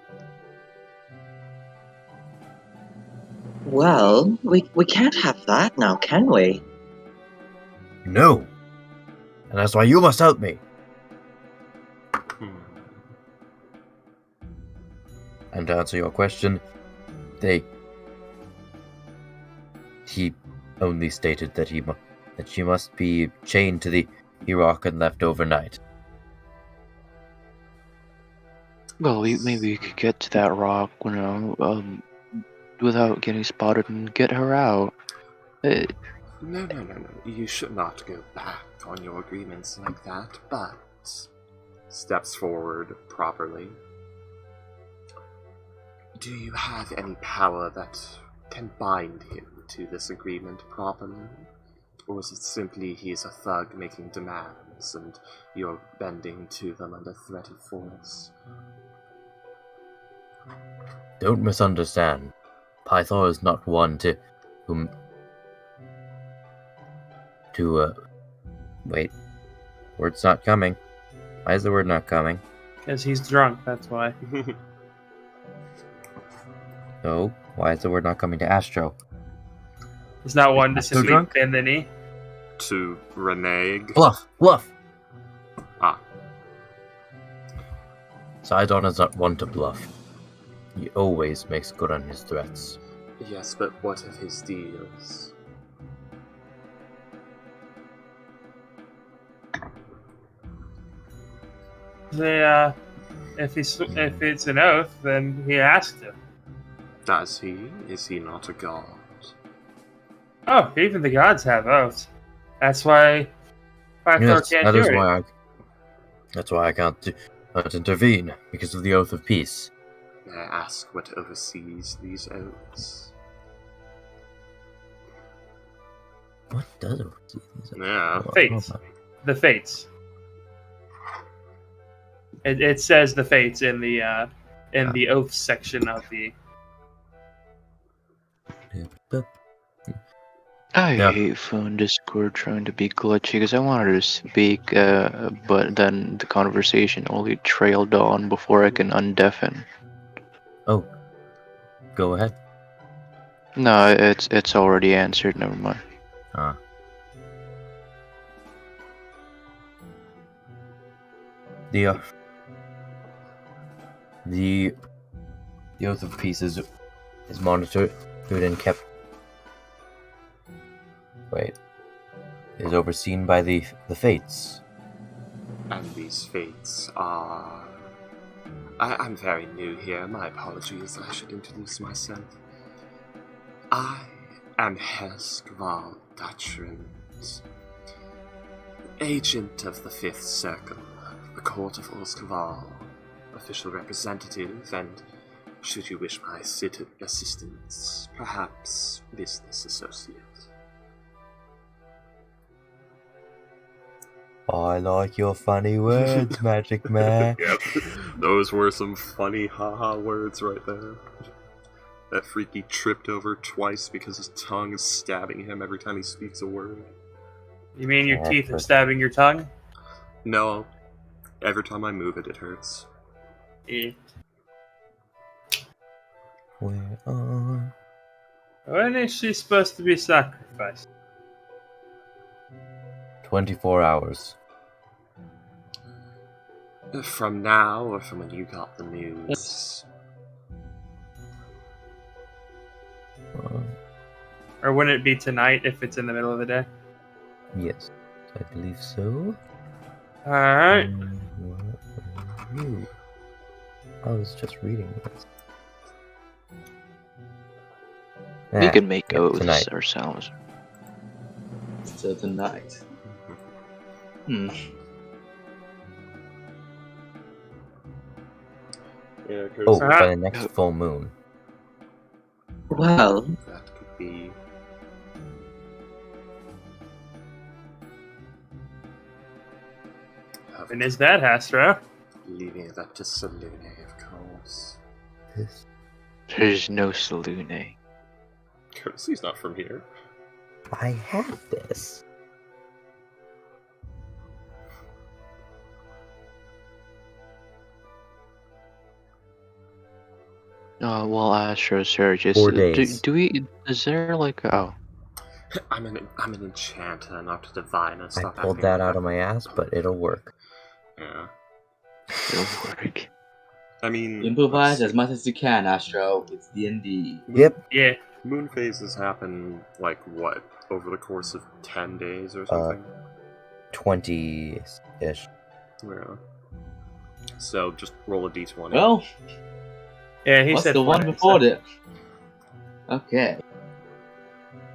Well, we can't have that now, can we? No! And that's why you must help me! And to answer your question, he only stated that she must be chained to the rock and left overnight. Well, maybe we could get to that rock, without getting spotted and get her out. No. You should not go back on your agreements like that, but... Steps forward properly. Do you have any power that can bind him to this agreement properly? Or is it simply he's a thug making demands and you're bending to them under threat of force? Don't misunderstand. Pythor is not one to wait. Word's not coming. Why is the word not coming? Because he's drunk, that's why. No, why is the word not coming to Astro? He's not one to Still simply drunk? bend the knee. To renege? Bluff! Ah. Sidon is not one to bluff. He always makes good on his threats. Yes, but what of his deals? If it's an oath, then he has to. Does he? Is he not a god? Oh, even the gods have oaths. That's why Pythor can't do it. That's why I can't intervene, because of the oath of peace. May I ask what oversees these oaths? What does oversee these oaths? Yeah. Fates. The fates. It says the fates in the oath section of the. I hate phone Discord trying to be glitchy because I wanted to speak, but then the conversation only trailed on before I can undeafen. Oh, go ahead. No, it's already answered. Never mind. The oath of peace is monitored and kept. Is overseen by the fates. And these fates are... I'm very new here, my apologies, I should introduce myself. I am Heskval Dutchrand, agent of the Fifth Circle, the Court of Oskval, official representative, and, should you wish my assistance, perhaps business associate. I like your funny words, Magic Man. Yep, those were some funny haha words right there. That freaky tripped over twice because his tongue is stabbing him every time he speaks a word. You mean your Yeah, teeth are but- stabbing your tongue? No, every time I move it, it hurts. Yeah. Where are... When is she supposed to be sacrificed? 24 hours. From now, or from when you got the news? Or wouldn't it be tonight if it's in the middle of the day? Yes, I believe so. Alright. Where are you? I was just reading this. We Ah, can make yeah, oaths tonight. ourselves. So tonight. Hmm. Yeah, Oh, because by the next full moon. Well, that could be. And is that Astro? Leaving it up to Salune, of course. This. There's no Salune. Courtesy's not from here. I have this. Well, Astro, sir, just 4 days. do we? Is there like I'm an enchanter, not a diviner. I Stop pulled acting that like out of my ass, but it'll work. Yeah. it'll work? I mean, Improvise as much as you can, Astro. It's D&D. Yep. Yeah. Moon phases happen, like, what? Over the course of 10 days or something? 20-ish. Yeah. So, just roll a d20. Well, Yeah, he what's said the one 4 days, before so- that? Okay.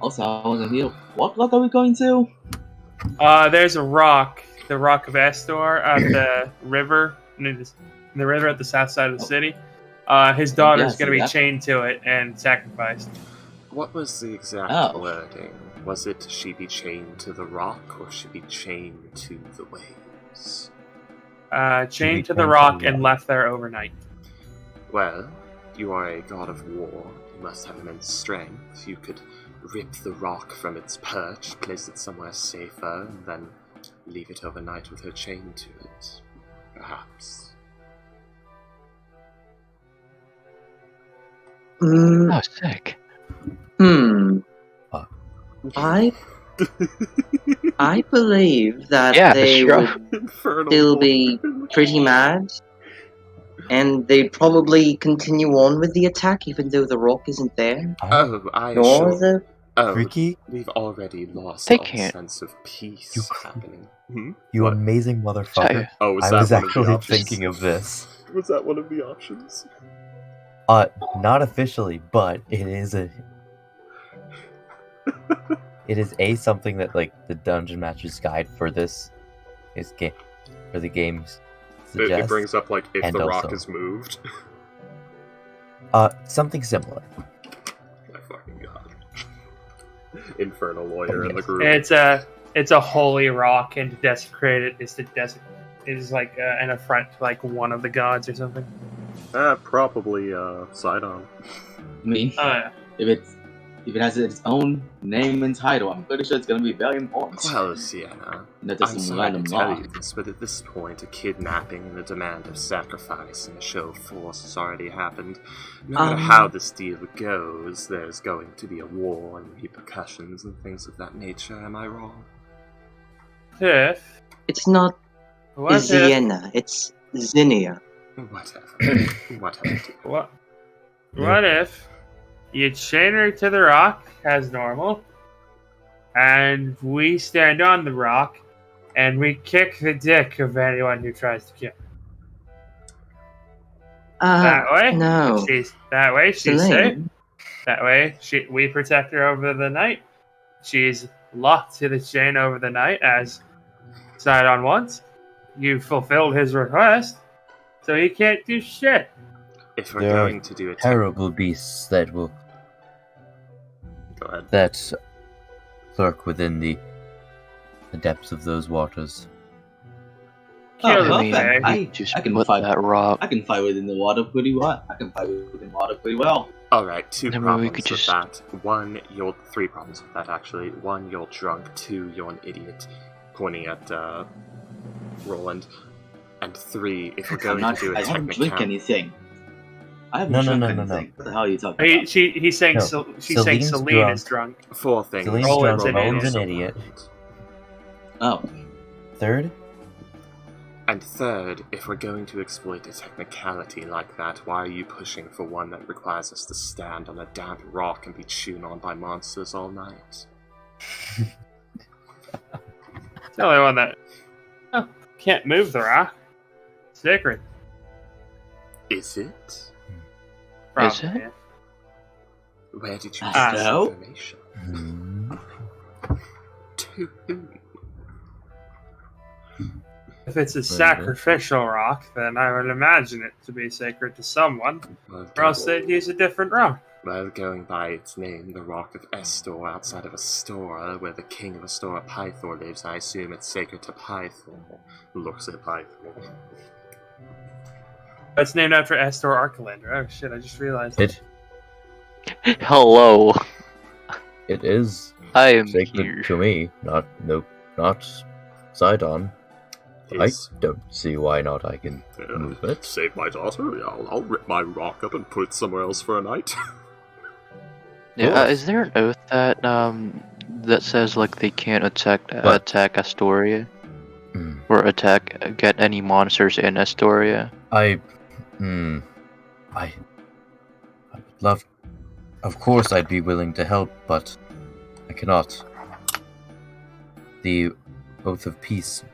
Also, I wasn't here. What block are we going to? There's a rock, the Rock of Astor, at the river, in the river at the south side of the city. His daughter's I going to see be that. chained to it and sacrificed. What was the exact Oh. wording? Was it she be chained to the rock, or she be chained to the waves? Chained to the chained rock to the and rock. left there overnight. Well, you are a god of war. You must have immense strength. You could rip the rock from its perch, place it somewhere safer, and then leave it overnight with her chained to it. Perhaps. mm, Oh, sick. I believe that Yeah, they sure. would Infernal still be Lord. pretty mad, and they'd probably continue on with the attack even though the rock isn't there. Oh, I Nor assure. the Oh, Freaky, we've already lost They all can't. sense of peace You- happening. Hmm? you What? amazing motherfucker. Oh, was I that was one of the actually options? thinking of this. Was that one of the options? Not officially, but it is a. It is something that like the Dungeon Master's Guide for this is game for the games It suggests. brings up, like, if and the rock also- is moved. Something similar. My fucking god. Infernal lawyer in the group. It's a holy rock, and to desecrate it is is like an affront to like one of the gods or something. Probably, Sidon. I mean, if it has its own name and title, I'm pretty sure it's going to be very important. Well, Sienna, Not I'm just some sorry to random tell you rock. this, but at this point, a kidnapping and a demand of sacrifice and a show of force has already happened. No matter how this deal goes, there's going to be a war and repercussions and things of that nature, am I wrong? If It's not what if Sienna, it's Zinnia. Whatever. Whatever. what if you chain her to the rock as normal, and we stand on the rock, and we kick the dick of anyone who tries to kill her. That way, No. she's safe. Selene. That way, we protect her over the night. She's locked to the chain over the night, as Sidon wants. You fulfilled his request, so he can't do shit. If we're There are going to do it, Terrible beasts that will go ahead. that lurk within the depths of those waters. Oh, Kill I the mean, perfect. pig. just I can put fight that rock. I can fight within the water pretty well. I can fight within water pretty well. Alright, two Then we problems could with just- that. Three problems with that, actually. One, you're drunk. Two, you're an idiot. Pointing at, Roland. And three, if we're I'm going not. to do a I haven't drink technicality... anything. I haven't No, no, drunk no, no, anything. no. What the hell are you talking about? He's saying No, she's saying Celine's Celine is drunk. drunk. Four things. Celine's Roland's drunk, an Roland's an idiot. idiot. Oh, Third, And third, if we're going to exploit a technicality like that, why are you pushing for one that requires us to stand on a damp rock and be chewed on by monsters all night? It's the only one that can't move the rock. Sacred. Is it? Probably. it? Where did you I get don't this know. information? hmm, To whom? If it's a sacrificial rock, then I would imagine it to be sacred to someone, or else they'd use a different rock. Well, going by its name, the Rock of Estor, outside of Astora, where the king of Astora Pythor lives, I assume it's sacred to Pythor. Looks at Pythor. It's named after Estor Archelander. Oh shit, I just realized. it Hello, it is I am sacred here. to me. Not Sidon. I Is- don't see why not. I can move it. Save my daughter? Yeah, I'll rip my rock up and put it somewhere else for a night. Yeah, is there an oath that that says like they can't attack Astoria Hmm. or get any monsters in Astoria? I would love. Of course, I'd be willing to help, but I cannot. The oath of peace.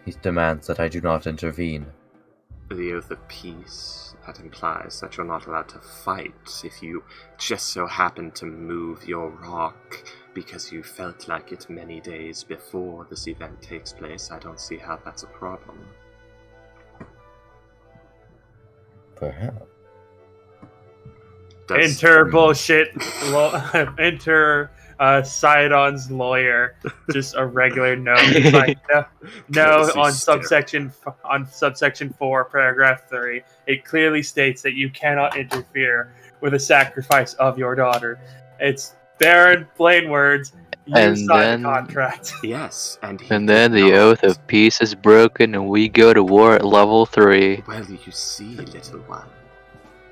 He demands that I do not intervene. The Oath of Peace, that implies that you're not allowed to fight if you just so happen to move your rock because you felt like it many days before this event takes place. I don't see how that's a problem. Perhaps. Enter bullshit. Enter Sidon's lawyer. Just a regular no. It's like, no Courtesy on stare. subsection 4, paragraph 3. It clearly states that you cannot interfere with a sacrifice of your daughter. It's there in plain words. You And sign then- the contract. Yes, and he And then did the not. oath of peace is broken, and we go to war at level 3. Well, you see, little one,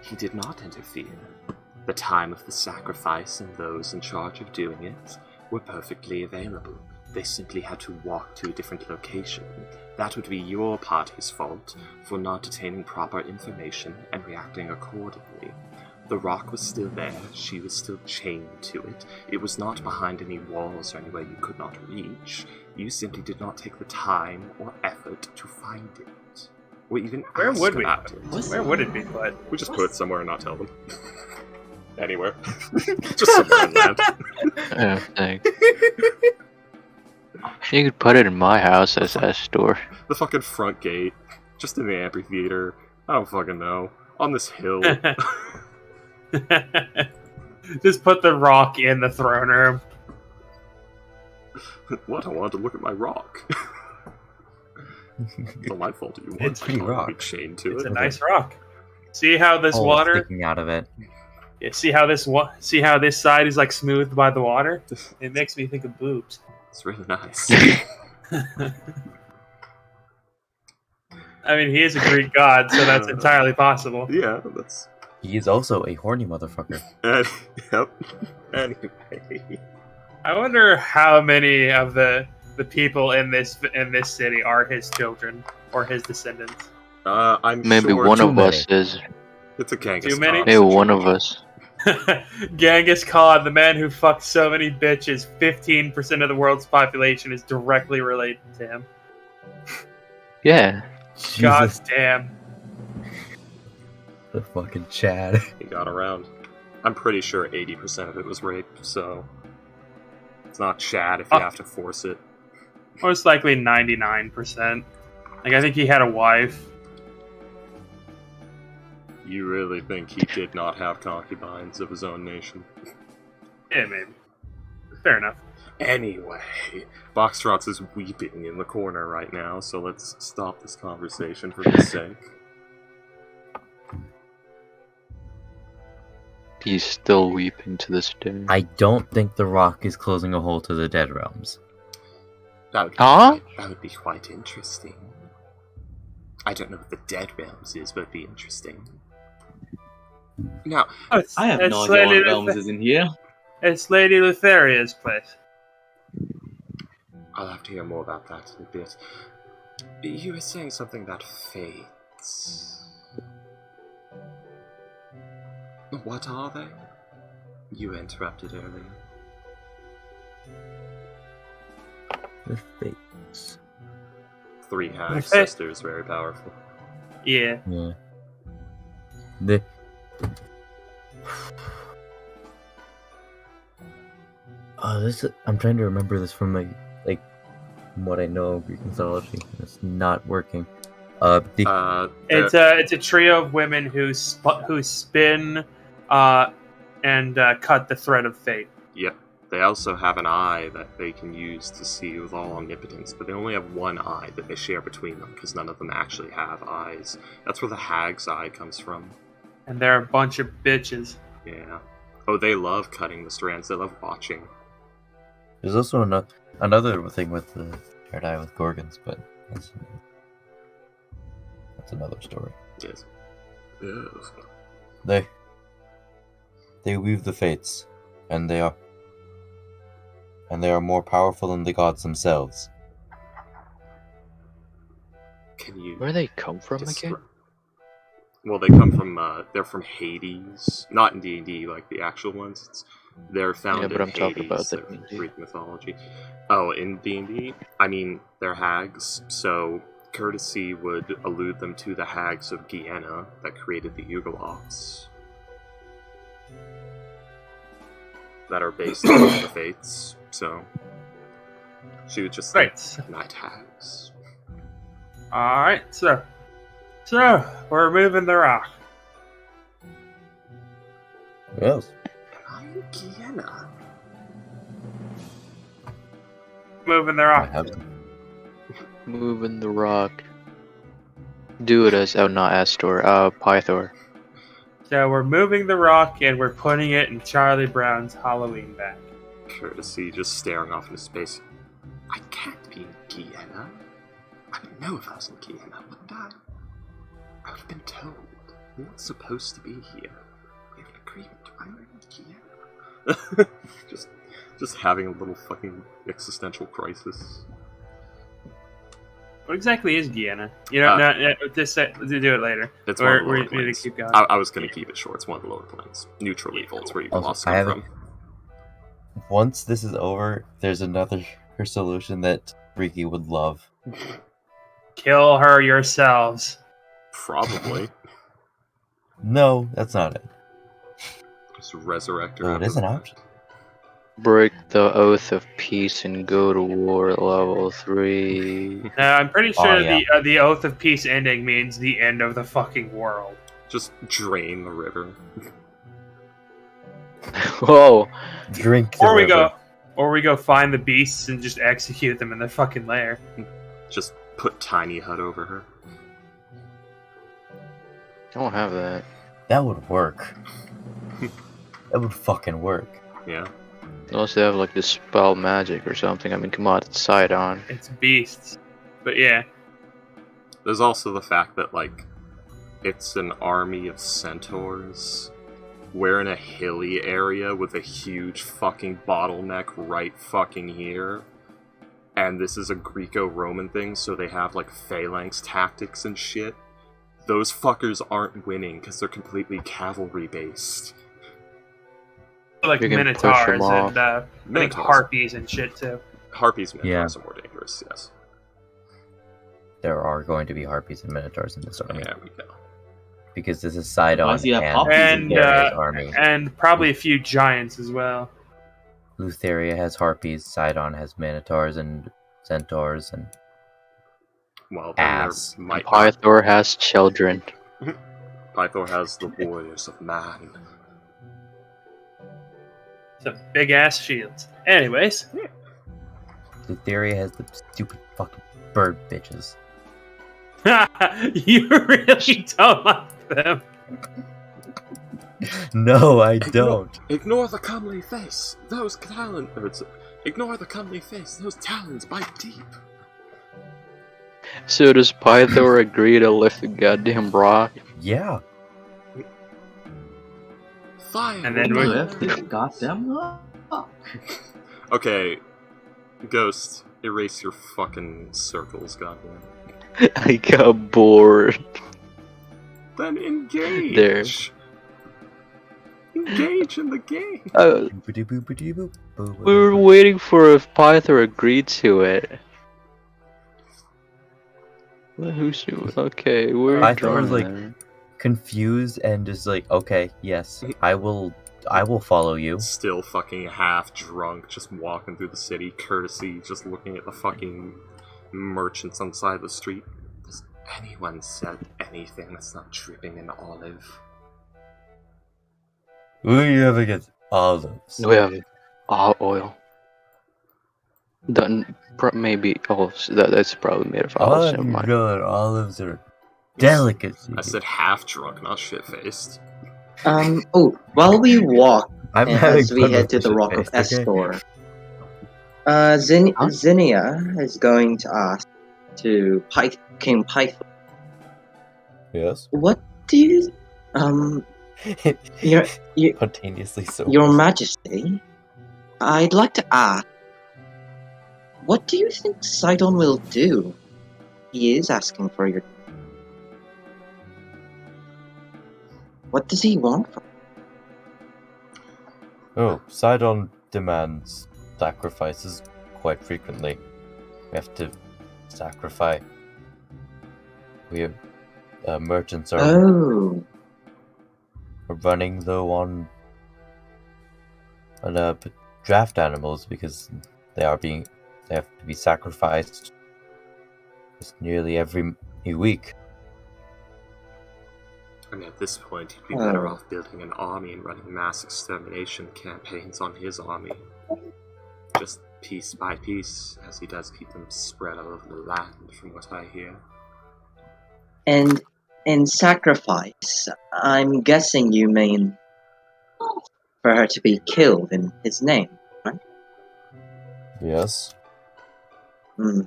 he did not interfere. The time of the sacrifice and those in charge of doing it were perfectly available. They simply had to walk to a different location. That would be your party's fault for not attaining proper information and reacting accordingly. The rock was still there, she was still chained to it. It was not behind any walls or anywhere you could not reach. You simply did not take the time or effort to find it. Or even Where ask would we? about it. Where would it be put? We just put it somewhere and not tell them. Anywhere. Just somewhere in land. Oh, thanks. You could put it in my house as a store. The fucking front gate. Just in the amphitheater. I don't fucking know. On this hill. Just put the rock in the throne room. What? I wanted to look at my rock. Delightful. Do you want It's my pretty dog to rock. be chained to It's it? a nice rock. See how this Hole water? sticking out of it. Yeah, see how this side is like smoothed by the water? It makes me think of boobs. It's really nice. I mean, he is a Greek god, so that's entirely possible. Yeah, that's... He is also a horny motherfucker. Yep. Anyway. I wonder how many of the people in this city are his children or his descendants. I'm Maybe sure one too of many. us is. it's a Genghis Too many? Khan Maybe one of situation. us. Genghis Khan, the man who fucked so many bitches, 15% of the world's population is directly related to him. Yeah. God Jesus, damn. the fucking Chad. He got around. I'm pretty sure 80% of it was rape, so... It's not Chad if you have to force it. Most likely 99%. Like, I think he had a wife. You really think he did not have concubines of his own nation? Yeah, maybe. Fair enough. Anyway, Boxtrots is weeping in the corner right now, so let's stop this conversation for his sake. He's still weeping to this day. I don't think the rock is closing a hole to the dead realms. That would be, Huh? that would be quite interesting. I don't know what the Dead Realms is, but it'd be interesting. Now, I have no idea what realms is in here. It's Lady Lutheria's place. I'll have to hear more about that in a bit. You were saying something about fates. What are they? You interrupted earlier. The fates. 3 half Okay. sisters, very powerful. Yeah. Yeah. The. I'm trying to remember this from from what I know of Greek mythology. It's not working. It's a trio of women who spin and cut the thread of fate. Yep. They also have an eye that they can use to see with all omnipotence, but they only have one eye that they share between them because none of them actually have eyes. That's where the hag's eye comes from. And they're a bunch of bitches. Yeah. Oh, they love cutting the strands. They love watching. There's also another thing with the third eye with Gorgons, but that's another story. Yes. Yes. They weave the fates, and they are more powerful than the gods themselves. Can you... Where do they come from descri- again? Well, they come from, they're from Hades. Not in D&D, like the actual ones. They're found Yeah, but in I'm talking about Hades, the they're D&D. Greek mythology. Oh, in D&D? I mean, they're hags, so courtesy would allude them to the hags of Gehenna that created the Yugoloths. That are based on the fates, so... She would just Right. think night hags. Alright, so we're moving the rock. Yes. Am I in Gehenna? Moving the I rock. have Moving the rock. Do it as not Astor. Pythor. So we're moving the rock and we're putting it in Charlie Brown's Halloween bag. Courtesy just staring off into space. I can't be in Gehenna. I would know if I was in Gehenna, wouldn't I? I would have been told. We're not supposed to be here. We have an agreement. Why am I in Gehenna? just having a little fucking existential crisis. What exactly is Gehenna? You know, do it later. It's one of the lower We need to planes. keep going. I was going to keep it short. It's one of the lower planes. Neutral evil. It's where you Also, lost I come haven't- from. Once this is over, there's another solution that Ricky would love. Kill her yourselves. Probably. No, that's not it. Just resurrect her. Well, it after is an the option. fact. Break the oath of peace and go to war at level 3. No, I'm pretty sure Oh, yeah. the Oath of Peace ending means the end of the fucking world. Just drain the river. Whoa! Drink the Or we go find the beasts and just execute them in their fucking lair. Just put Tiny Hut over her. I don't have that. That would work. That would fucking work. Yeah. Unless they have like dispel magic or something. I mean, come on, it's Sidon. It's beasts. But yeah. There's also the fact that, like, it's an army of centaurs. We're in a hilly area with a huge fucking bottleneck right fucking here. And this is a Greco-Roman thing, so they have, like, phalanx tactics and shit. Those fuckers aren't winning because they're completely cavalry-based. Like You can push minotaurs them off. and I think Minotaurs. harpies and shit too. Harpies and Yeah. Minotaurs are more dangerous, yes. There are going to be harpies and minotaurs in this army. There we go. Because this is Sidon Why does he have and harpies in Lutheria's there? army. And probably a few giants as well. Lutheria has harpies, Sidon has minotaurs and centaurs, and Well, then Ass. there might not. Pythor has children. Pythor has the warriors of man. Some big ass shields. Anyways, Lutheria has the stupid fucking bird bitches. you really don't like them. No, I don't. Ignore the comely face. Those talons. Ignore the comely face. Those talons bite deep. So does Pythor agree to lift the goddamn rock? Yeah. Fire. And then will we're- Lift the goddamn rock. Okay, Ghost, erase your fucking circles, goddamn. I got bored. Then engage. There. Engage in the game. We were waiting for if Pythor agreed to it. Well, who's okay? We're Pythor done. was like- then. Confused and just like, okay, yes, I will follow you. Still fucking half drunk, just walking through the city, courtesy, just looking at the fucking merchants on the side of the street. Does anyone sell anything that's not dripping in olive? We ever get olives? We have oil. Done. Maybe olives. That's probably made of olives. Oh Never my mind. god, olives are delicacy. I said half drunk, not shit-faced. While we walk I'm as we fun head with to the shit Rock of faced, okay? Estor, Zinnia is going to ask to King Python, Yes. what do you, your, Spontaneously so. your Majesty, I'd like to ask, what do you think Sidon will do? He is asking for your... What does he want from Oh, Sidon demands sacrifices quite frequently. We have to sacrifice. We have merchants are Oh, running low on draft animals because they have to be sacrificed just nearly every week. I mean, at this point, he'd be better Oh. off building an army and running mass extermination campaigns on his army. Just piece by piece, as he does keep them spread all over the land, from what I hear. and in sacrifice, I'm guessing you mean for her to be killed in his name, right? Yes. Hmm.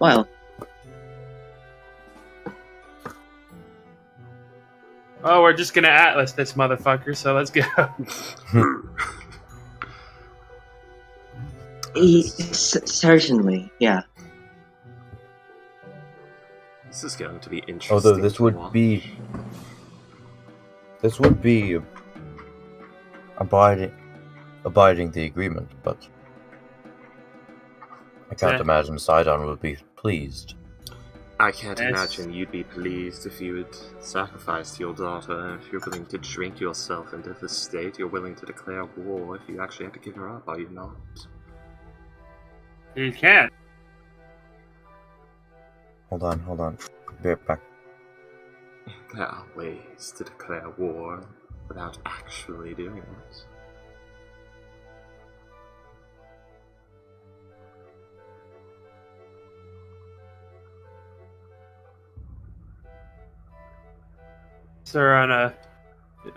Well, Oh, we're just gonna Atlas this motherfucker, so let's go. certainly, yeah. This is going to be interesting. Although this to would watch. be abiding the agreement, but I can't Yeah. imagine Sidon would be pleased. I can't Yes. imagine you'd be pleased if you had sacrificed your daughter. If you're willing to drink yourself into this state, you're willing to declare war if you actually have to give her up, are you not? You can't. Hold on. Be right back. There are ways to declare war without actually doing it.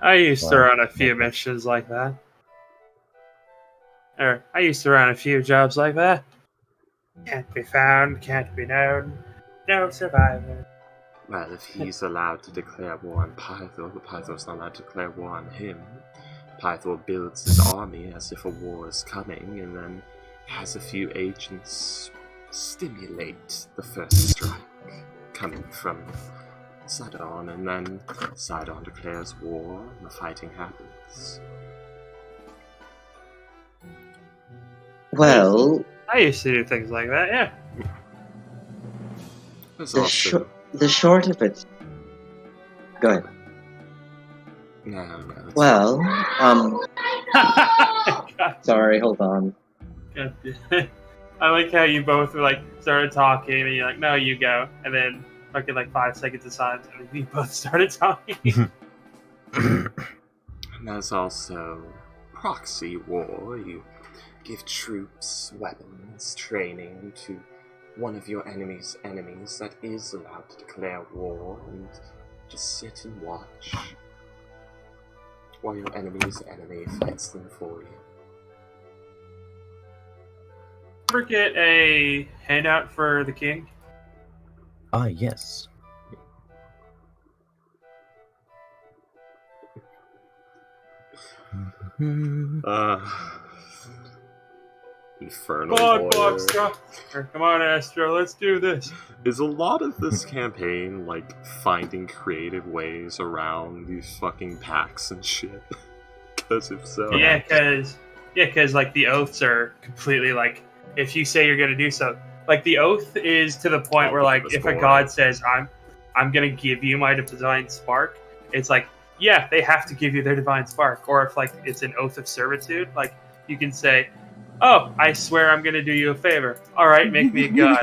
I used to Wow. run a few missions like that. Or, I used to run a few jobs like that. Can't be found, can't be known, no survivor. Well, if he's allowed to declare war on Pythor, but Pythor's not allowed to declare war on him. Pythor builds his army as if a war is coming, and then has a few agents stimulate the first strike coming from Sidon, and then Sidon declares war, and the fighting happens. Well, I used to do things like that, yeah. There's the, also... the short of it. Go ahead. No, it's Well, sorry, hold on. I like how you both were like started talking and you're like, no, you go, and then fucking like 5 seconds of silence and then you both started talking. And there's also proxy war. You give troops weapons, training to one of your enemy's enemies that is allowed to declare war and just sit and watch while your enemy's enemy fights them for you. Ever get a handout for the king? Ah, yes. Infernal Come on, warrior. Bobstra. Or, come on, Astro. Let's do this. Is a lot of this campaign like finding creative ways around these fucking packs and shit? Because if so, Yeah, because like the oaths are completely like, if you say you're gonna do something, like the oath is to the point where like if a god says I'm gonna give you my divine spark, it's like, yeah, they have to give you their divine spark. Or if like it's an oath of servitude, like you can say, oh, I swear I'm gonna do you a favor. All right, make me a god.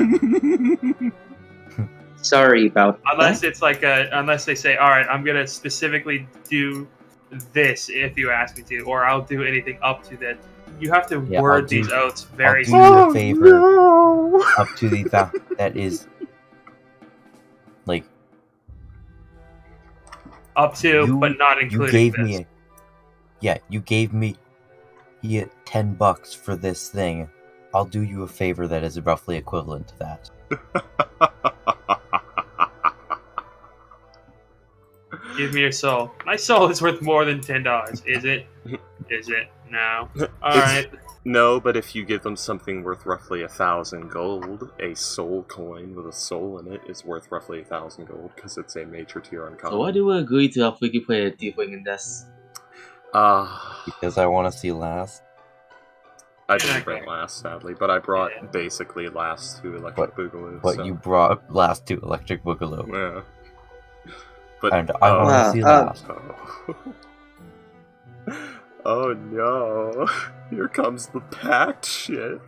Sorry about Unless that. it's like unless they say, all right, I'm gonna specifically do this if you ask me to, or I'll do anything up to that. You have to Yeah, word I'll do- these oaths I'll very do you a favor no! up to the fact that is like up to, but not you including gave this. me you gave me $10 for this thing. I'll do you a favor that is roughly equivalent to that. Give me your soul. My soul is worth more than $10. Is it? Is it? No. All right. No, but if you give them something worth roughly 1,000 gold, a soul coin with a soul in it is worth roughly 1,000 gold because it's a major tier uncommon. So why do we agree to have Freaky play a Tiefling in this? Because I want to see last. I didn't bring last, sadly, but I brought basically last to Electric Boogaloo. But so. you brought last to Electric Boogaloo. Yeah. But, And I want to see last. Oh no. Here comes the packed shit.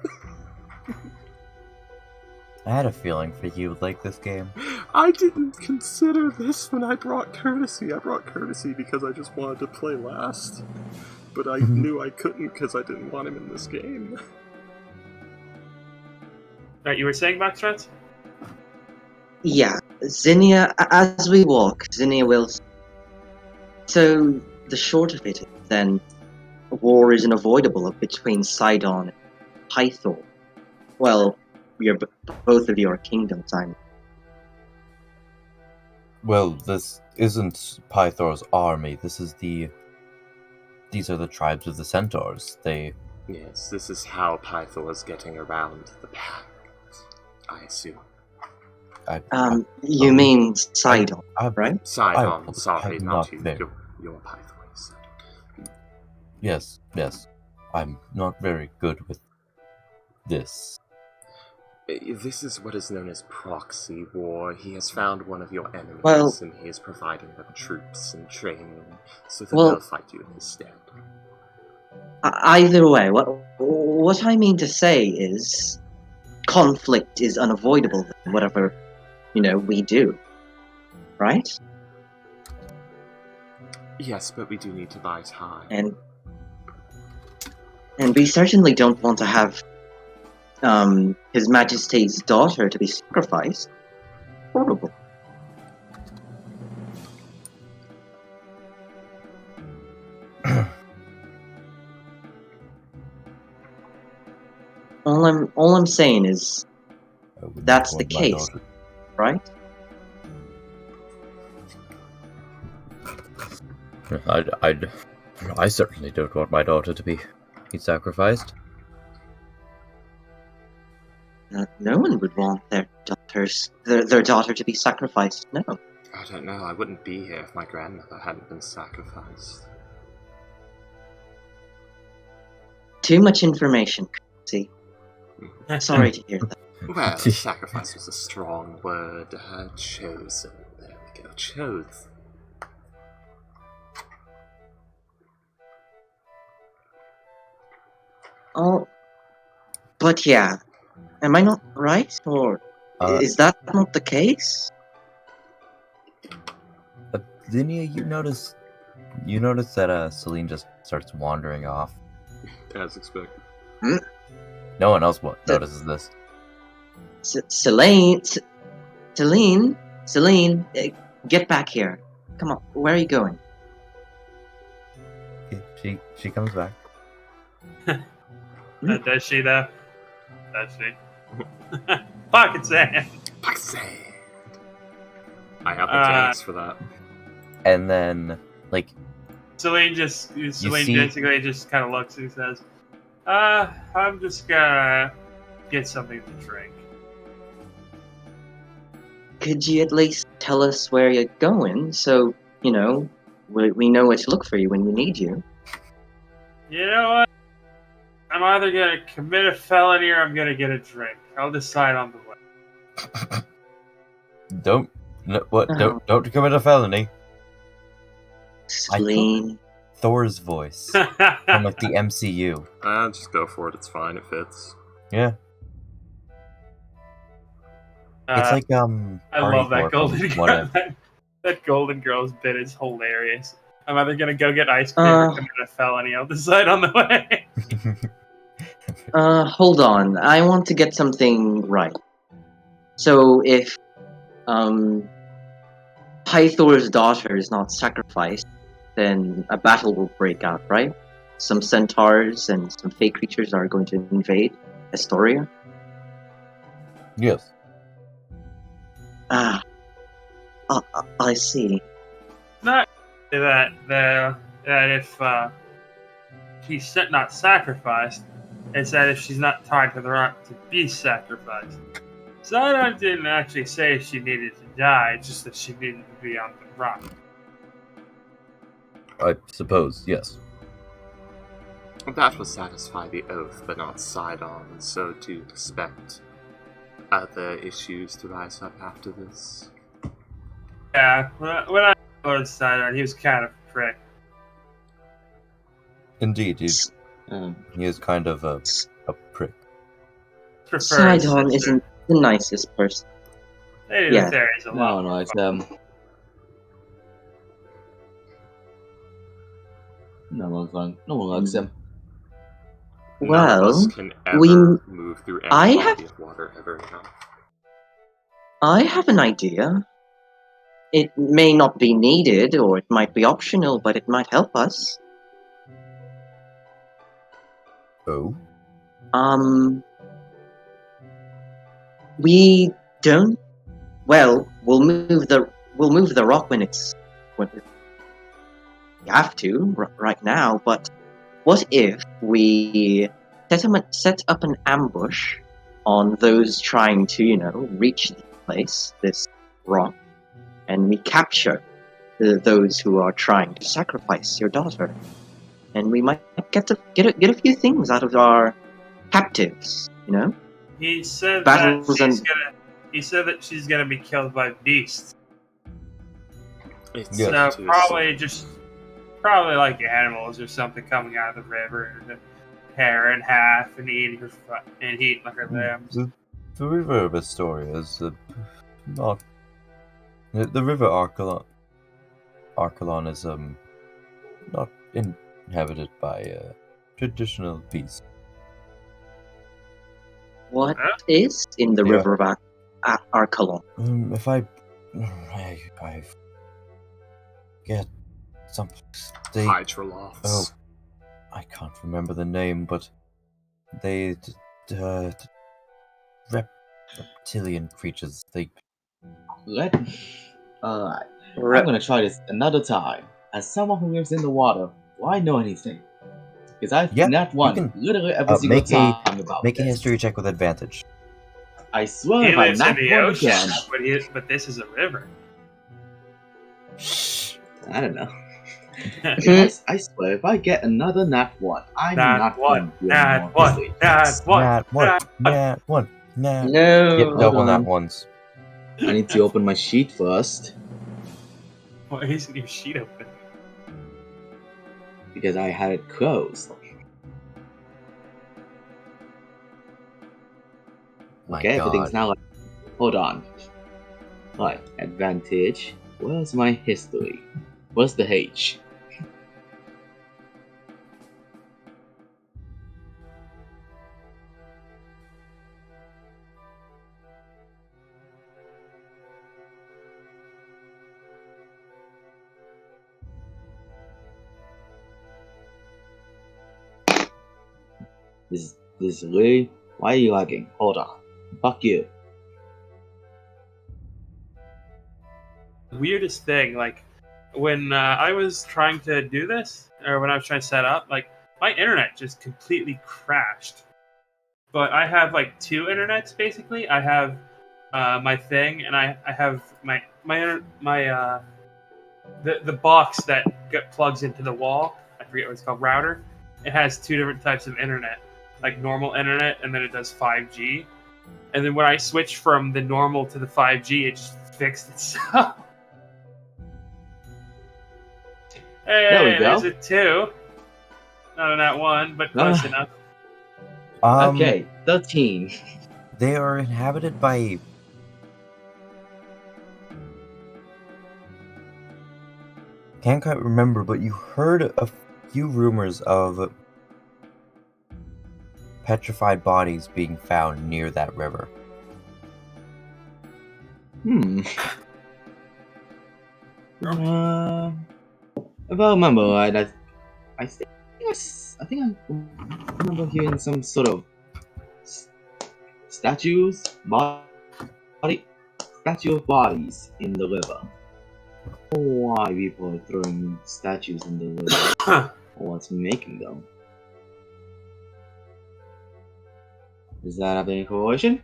I had a feeling for you would like this game. I didn't consider this when I brought Courtesy. I brought Courtesy because I just wanted to play last. But I knew I couldn't because I didn't want him in this game. Right, you were saying, Backstrats? Yeah, Zinnia, as we walk, Zinnia will... So, the short of it is then, war is unavoidable between Sidon and Pythor. Well, both of your kingdoms, Well, this isn't Pythor's army. These are the tribes of the centaurs. Yes, this is how Pythor is getting around the pact, I assume. you mean Sidon, right? Sidon, sorry, I'm not not you. there. You're Pythor. Yes. I'm not very good with this. This is what is known as proxy war. He has found one of your enemies, Well- and he is providing them troops and training, so that Well- they'll fight you in his stead. Either way, what I mean to say is, conflict is unavoidable in whatever, we do. Right? Yes, but we do need to buy time. And we certainly don't want to have His Majesty's daughter to be sacrificed. Horrible. All I'm saying is I wouldn't that's the want my case, daughter- right? I certainly don't want my daughter to be sacrificed. No one would want their daughter to be sacrificed. No. I don't know, I wouldn't be here if my grandmother hadn't been sacrificed. Too much information. See, sorry to hear that. Well, sacrifice was a strong word. Chosen. There we go. Chose. Oh, but yeah, am I not right, or is that not the case? Zinnia, you notice that Celine just starts wandering off. As expected. No one else notices this. Celine, Celine, get back here. Come on, where are you going? She comes back. Does she though? Does she? Pocket sand. I have mechanics for that. And then, like, Celine basically just kind of looks and says, I'm just gonna get something to drink. Could you at least tell us where you're going so, we know where to look for you when we need you? You know what? I'm either gonna commit a felony or I'm gonna get a drink. I'll decide on the way. don't commit a felony. Celine. Thor's voice from like the MCU. Just go for it. It's fine. It fits. Yeah. It's like I love that Thor golden from What girl. If. That golden girl's bit is hilarious. I'm either gonna go get ice cream or commit a felony. I'll decide on the way. Hold on. I want to get something right. So if Pythor's daughter is not sacrificed, then a battle will break out, right? Some centaurs and some fake creatures are going to invade Astoria. Yes. I see. Not that if she's not sacrificed, it's that if she's not tied to the rock to be sacrificed. Zidon didn't actually say she needed to die, just that she needed to be on the rock. I suppose, yes. That would satisfy the oath, but not Sidon, so to expect other issues to rise up after this. Yeah, when I Lord Sidon, he was kind of a prick. Indeed, he is kind of a prick. Sidon isn't the nicest person. Yeah. A lot. No, it's no one likes him. None of us Well, can ever move through any body of water ever now. I have an idea. It may not be needed, or it might be optional, but it might help us. Oh? We don't. Well, we'll move the rock when we have to right now. But what if we set up an ambush on those trying to, reach the place, this rock, and we capture those who are trying to sacrifice your daughter, and we might get a few things out of our captives, He said Battles He said that she's gonna be killed by beasts. It's So probably like animals or something coming out of the river and tear her in half and eat her limbs. The river of Astoria is not. The river Archelon is not inhabited by traditional beasts. What is in the river of Archelon? If I get some Hydroloths. Oh, I can't remember the name, but they reptilian creatures. I'm gonna try this another time. As someone who lives in the water, do I know anything? Because I've not won literally every single time about Make a history check with advantage. I swear He if I lives in not the won ocean, again. but this is a river. I don't know. I swear if I get another nat one, I'm not one. going to Nat one. No. Yep, double nat ones. I need to open my sheet first. Why isn't your sheet open? Because I had it closed. Okay, everything's now like... Hold on. Right, advantage. Where's my history? Where's the H? This really? Why are you lagging? Hold on. Fuck you. Weirdest thing, like when I was trying to do this, or when I was trying to set up, like my internet just completely crashed. But I have like two internets basically. I have my thing, and I have the box that plugs into the wall. I forget what it's called, router. It has two different types of internet, like normal internet, and then it does 5G. And then when I switched from the normal to the 5G, it just fixed itself. Hey, There we go. there's a 2. Not a nat 1, but close enough. Okay, 13. They are inhabited by. Can't quite remember, but you heard a few rumors of petrified bodies being found near that river. If I remember right, I think I remember hearing some sort of statue of bodies in the river. Why people are throwing statues in the river? Or what's making them? Does that have any correlation?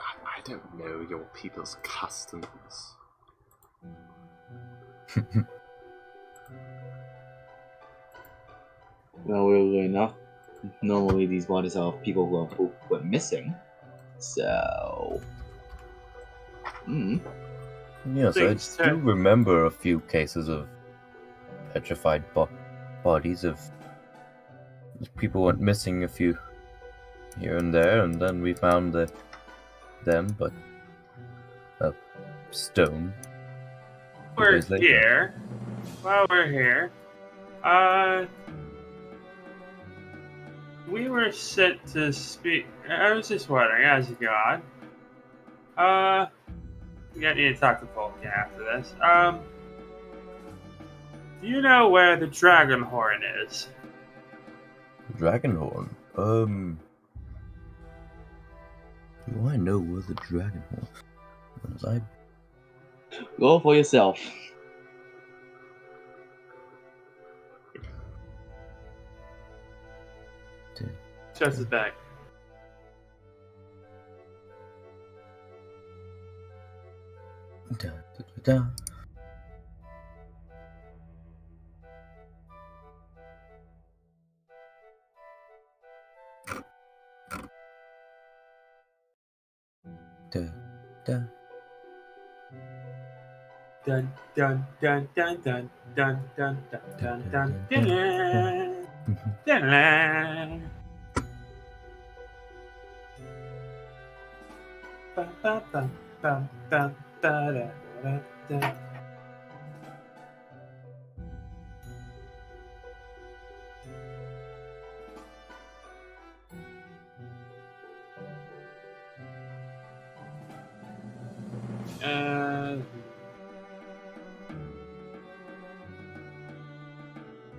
I don't know your people's customs. Well, weirdly enough, normally these bodies are of people who went missing. So, Yes, Things I do too. remember a few cases of petrified bodies of people went missing a few here and there, and then we found them, but a stone. We're days later. here. While we're here, we were sent to speak. I was just wondering, as a god, we got need to talk to Vulcan after this. Do you know where the dragon horn is? Dragonhorn. Do I know where the Dragonhorn is? I go for yourself. Chest is back. da. Da, da. Dun dun dun dun dun dun dun dun dun dun dun dun. Bum bum bum bum bum ba da da da.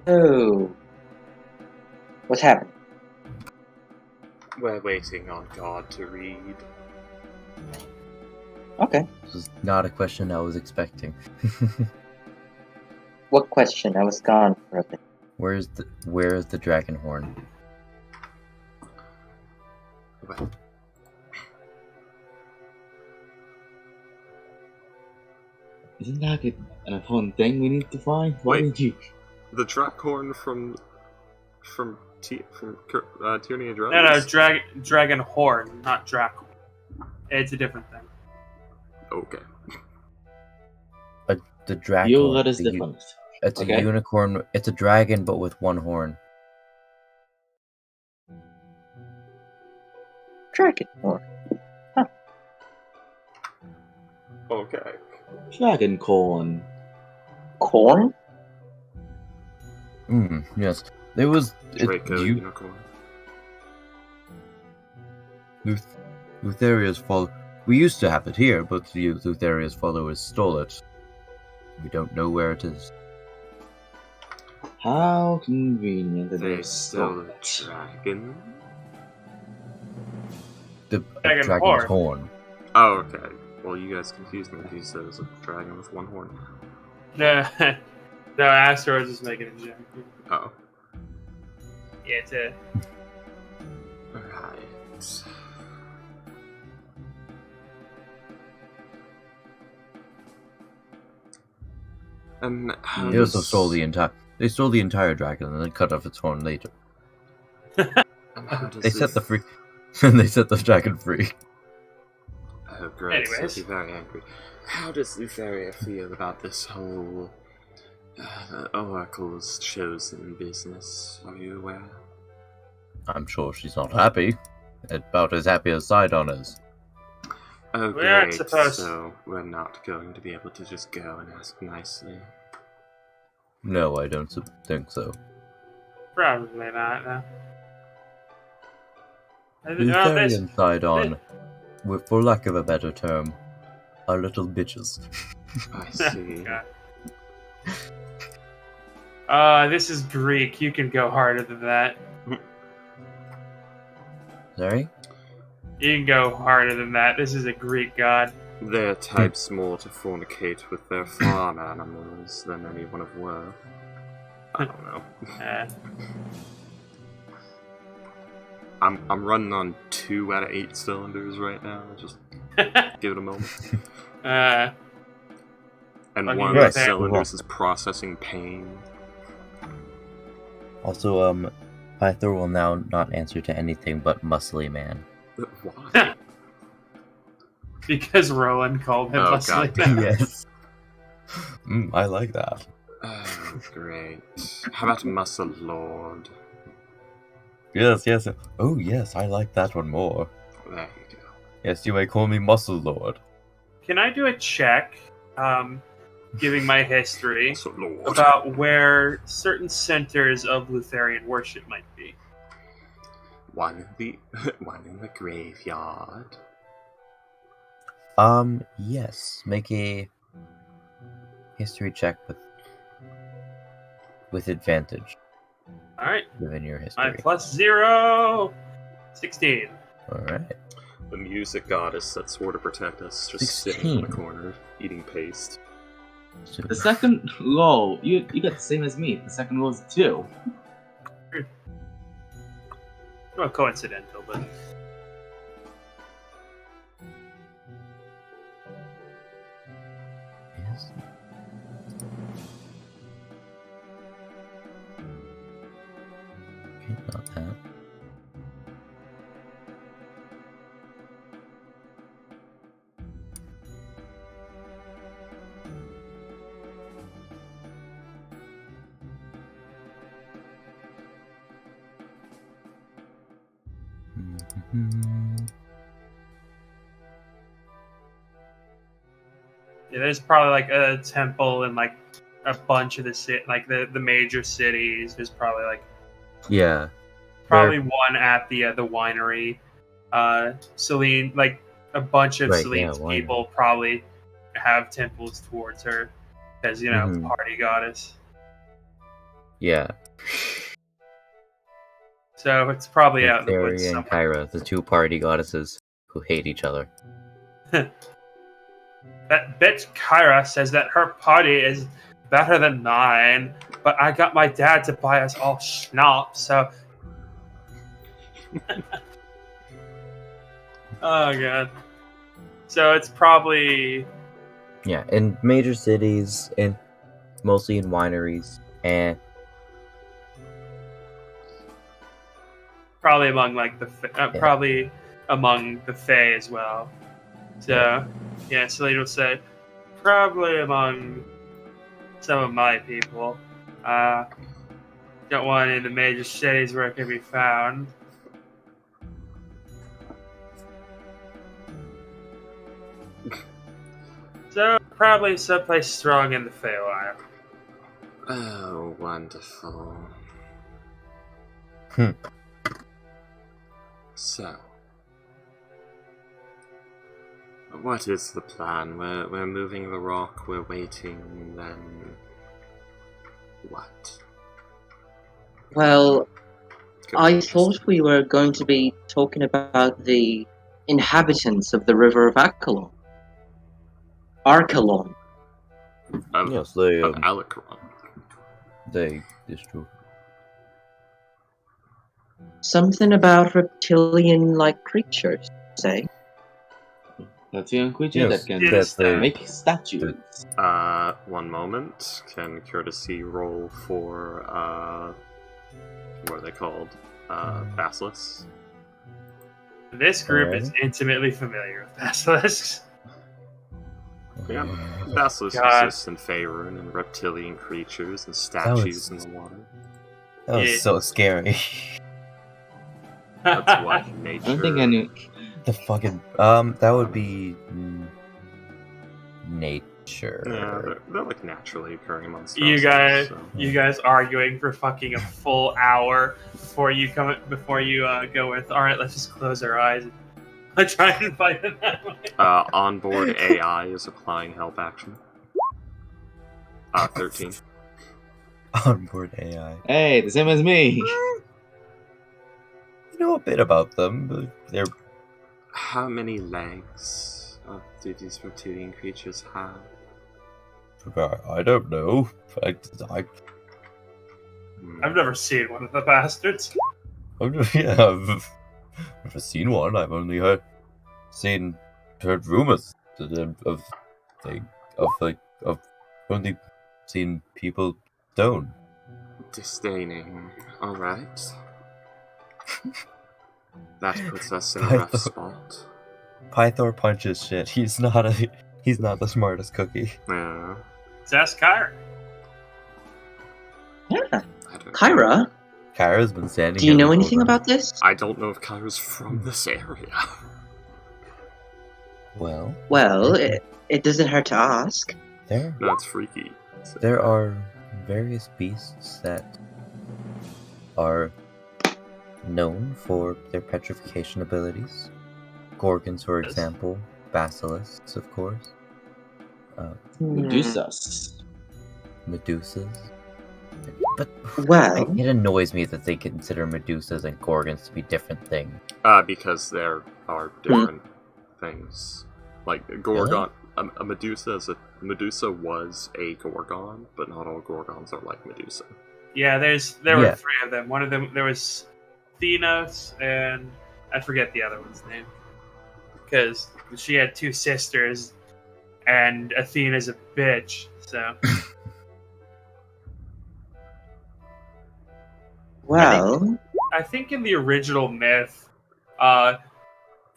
Oh. What's happened? We're waiting on God to read. Okay. This is not a question I was expecting. What question? I was gone for a bit. Where is the Dragonhorn? Well, Isn't that an important thing we need to find? Why Wait. did you? the Draghorn from Tyranny of Dragons? No, dragon horn, not Draco. It's a different thing. Okay. The Dragon. You let us different. It's Okay. a unicorn. It's a dragon, but with one horn. Dragon horn. Okay. Dragon corn. Corn? Yes. There was Draco Unicorn. Lutheria's follow. We used to have it here, but Lutheria's followers stole it. We don't know where it is. How convenient that They they stole stole the it. dragon. The Dragon dragon's horn. horn. Oh, okay. Well, you guys confused me. You said it was a dragon with one horn. No, no, Asteroids is making a joke. Oh. Yeah, it's a. Alright. How They also does- stole the entire. They stole the entire dragon and then cut off its horn later. how does They set this- the free. And they set the dragon free. Oh, great. So Anyways. be very angry. How does Lutheria feel about this whole Oracle's chosen business? Are you aware? I'm sure she's not happy. About as happy as Sidon is. Oh, We aren't great. supposed- So we're not going to be able to just go and ask nicely. No, I don't think so. Probably not, no. Lutheria and Sidon, for lack of a better term, are little bitches. I see. This is Greek. You can go harder than that. Sorry? You can go harder than that. This is a Greek god. Their types more to fornicate with their farm animals than anyone of worth. I don't know. Uh, I'm running on 2 out of 8 cylinders right now. Just give it a moment. uh, And Fucking one of the right. cylinders is processing pain. Also, Pythor will now not answer to anything but muscly man. Why? because Roland called him Oh, Muscly. God. Yes. I like that. Oh, great. How about Muscle Lord? Yes, yes. Oh, yes, I like that one more. There you go. Yes, you may call me Muscle Lord. Can I do a check, giving my history, Muscle Lord. about where certain centers of Lutherian worship might be? One in the graveyard. Yes. Make a history check with advantage, Alright, given your my history. plus 0, 16. Alright. The music goddess that's sworn to protect us, just sitting in the 16. corner, eating paste. So, The second roll, you got the same as me. The second roll is 2. Well, coincidental, but yes. Okay, not that. Mhm. yeah, there's probably like a temple in like a bunch of the major cities. There's probably like Yeah. probably one at the winery. Celine, like a bunch of Right, yeah, Celine's winery. people probably have temples towards her, as Mhm. party goddess. Yeah. So it's probably out in the woods Lutheria and somewhere. Kyra, the two party goddesses who hate each other. That bitch Kyra says that her party is better than mine, but I got my dad to buy us all schnapps, so. Oh god. So it's probably Yeah, in major cities, mostly in wineries, and probably among like probably among the Fae as well. So yeah, Celine will say probably among some of my people. Don't want any of the major cities where it can be found. So probably someplace strong in the Feywild. Oh, wonderful. Hmm. So, what is the plan? We're moving the rock, we're waiting, then what? Well, Could I be thought interesting. we were going to be talking about the inhabitants of the river of Akalon. Arkalon. Of, Yes, they of Alikron. it's true. Something about reptilian-like creatures, say? That's a creature Yes, that can that's they- make statues. One moment. Can courtesy roll for, what are they called? Basilisks? This group is Alright. intimately familiar with basilisks. Yeah. Basilisks God. exist in Faerun and reptilian creatures and statues in the water. That was Yeah. so scary. That's what nature. I don't think I knew. The fucking that would be nature. Yeah, they're like naturally occurring monsters. You guys, So. you guys arguing for fucking a full hour before you go with. All right, let's just close our eyes and try and fight it that way. Onboard AI is applying help action. 13. Onboard AI. Hey, the same as me. You know a bit about them, but they're How many legs do these reptilian creatures have? I don't know. I I've never seen one of the bastards. yeah, I've never seen one. I've only heard rumors of only seen people stone. Disdaining. Alright. That puts us in a rough spot. Pythor punches shit. He's not the smartest cookie. Yeah. Let's ask Kyra. Yeah. I don't know. Kyra, Kyra's been standing. do you here know the whole anything time. about this? I don't know if Kyra's from this area. Well, Well, it doesn't hurt to ask. That's freaky. There are various beasts that are known for their petrification abilities. Gorgons, for example. Basilisks, of course. Medusas. Medusas. But Well, it annoys me that they consider Medusas and Gorgons to be different things. Because there are different things. Like a Gorgon, a Medusa Medusa was a Gorgon, but not all Gorgons are like Medusa. Yeah, there were three of them. One of them, there was Thenos, and I forget the other one's name. Because she had two sisters, and Athena's a bitch, so... well, I think in the original myth,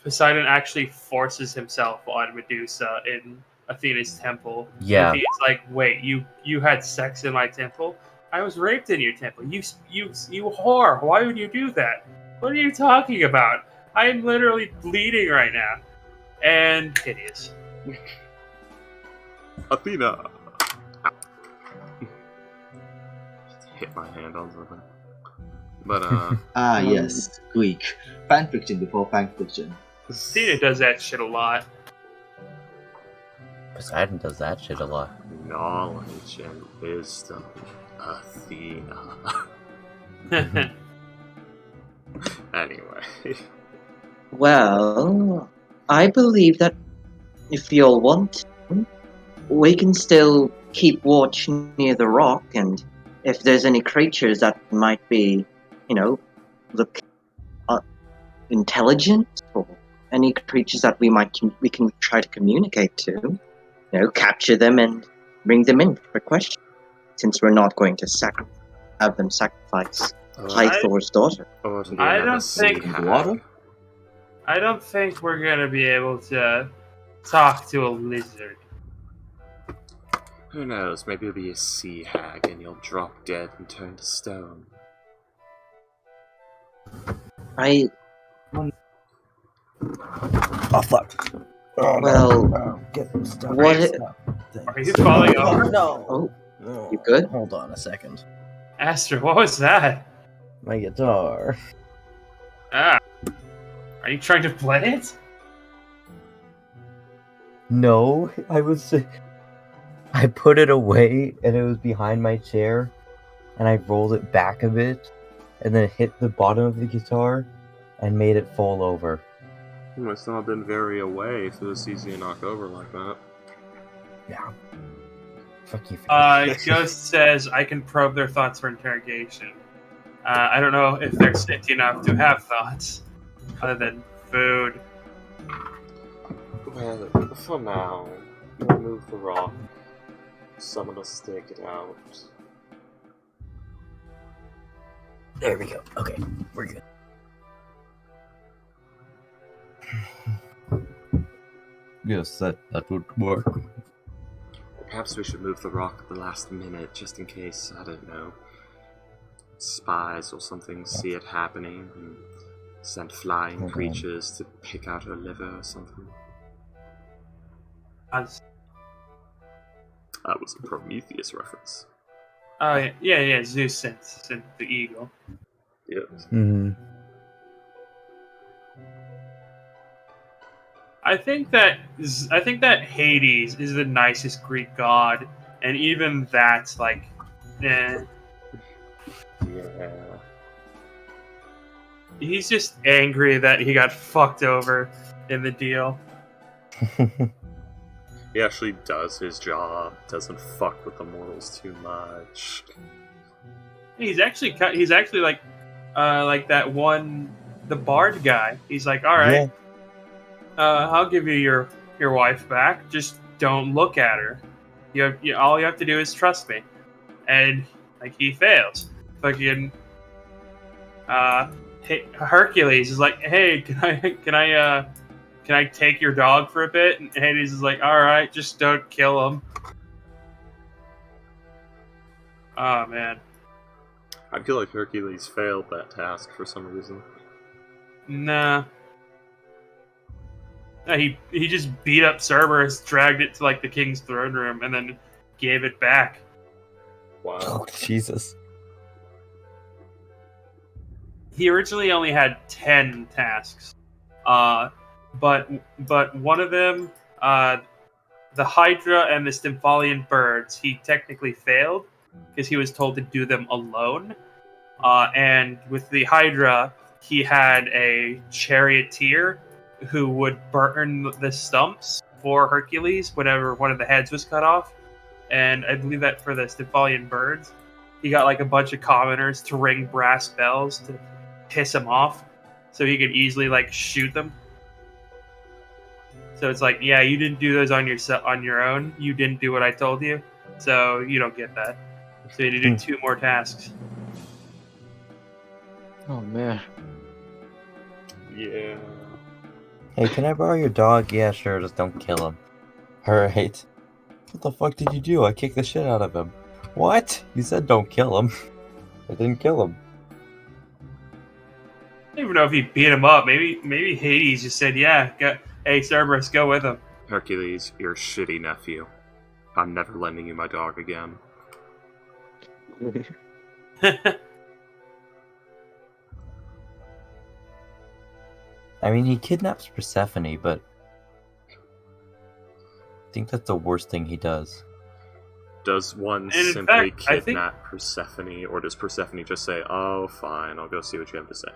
Poseidon actually forces himself on Medusa in Athena's temple. Yeah. And Athena's like, wait, you had sex in my temple? I was raped in your temple. You whore. Why would you do that? What are you talking about? I am literally bleeding right now. And hideous. Athena! Hit my hand on something. But, Yes, Greek. Fanfiction before fanfiction. Athena does that shit a lot. Poseidon does that shit a lot. knowledge and wisdom, Athena. Anyway. well, I believe that if you all want to, we can still keep watch near the rock, and if there's any creatures that might be, look intelligent, or any creatures that we can try to communicate to, capture them and bring them in for question. Since we're not going to have them sacrifice Pythor's daughter. I don't think water. I don't think we're gonna be able to talk to a lizard. Who knows? Maybe it'll be a sea hag and you'll drop dead and turn to stone. Oh fuck! Oh, Well, no. Get stuck. what? Are you falling over? No. Oh, you good? Hold on a second. Aster, what was that? My guitar. Ah. Are you trying to play it? No, I put it away and it was behind my chair, and I rolled it back a bit, and then hit the bottom of the guitar and made it fall over. Must not have been very away if it was easy to knock over like that. Yeah. Fuck you. Ghost says I can probe their thoughts for interrogation. I don't know if they're sentient enough to have thoughts other than food. Well, for now, we'll move the rock. Summon a stick it out. There we go. Okay, we're good. Yes, that would work. Perhaps we should move the rock at the last minute, just in case, I don't know, spies or something see it happening and send flying creatures to pick out her liver or something. That was a Prometheus reference. Oh yeah. Zeus sent the eagle. Yes. Mm-hmm. I think that Hades is the nicest Greek god, and even that's like, eh. Yeah. He's just angry that he got fucked over in the deal. He actually does his job. Doesn't fuck with the mortals too much. He's actually like that one, the bard guy. He's like, all right, I'll give you your wife back. Just don't look at her. All you have to do is trust me. And like he fails. Fucking Hercules is like, hey, can I take your dog for a bit? And Hades is like, all right, just don't kill him. Oh man. I feel like Hercules failed that task for some reason. Nah. He just beat up Cerberus, dragged it to like the king's throne room, and then gave it back. Wow. Oh, Jesus. He originally only had 10 tasks. But one of them, the Hydra and the Stymphalian birds, he technically failed because he was told to do them alone. And with the Hydra, he had a charioteer who would burn the stumps for Hercules whenever one of the heads was cut off. And I believe that for the Stymphalian birds, he got like a bunch of commoners to ring brass bells to piss him off, so he could easily like shoot them. So it's like, yeah, you didn't do those on your own. You didn't do what I told you, so you don't get that. So you had to do 2 more tasks. Oh man. Yeah. Hey, can I borrow your dog? Yeah, sure, just don't kill him. Alright. What the fuck did you do? I kicked the shit out of him. What? You said don't kill him. I didn't kill him. I don't even know if he beat him up. Maybe Hades just said, yeah, hey, Cerberus, go with him. Hercules, you're a shitty nephew. I'm never lending you my dog again. I mean, he kidnaps Persephone, but I think that's the worst thing he does. Does one And in simply fact, I think- kidnap Persephone, or does Persephone just say, oh, fine, I'll go see what you have to say?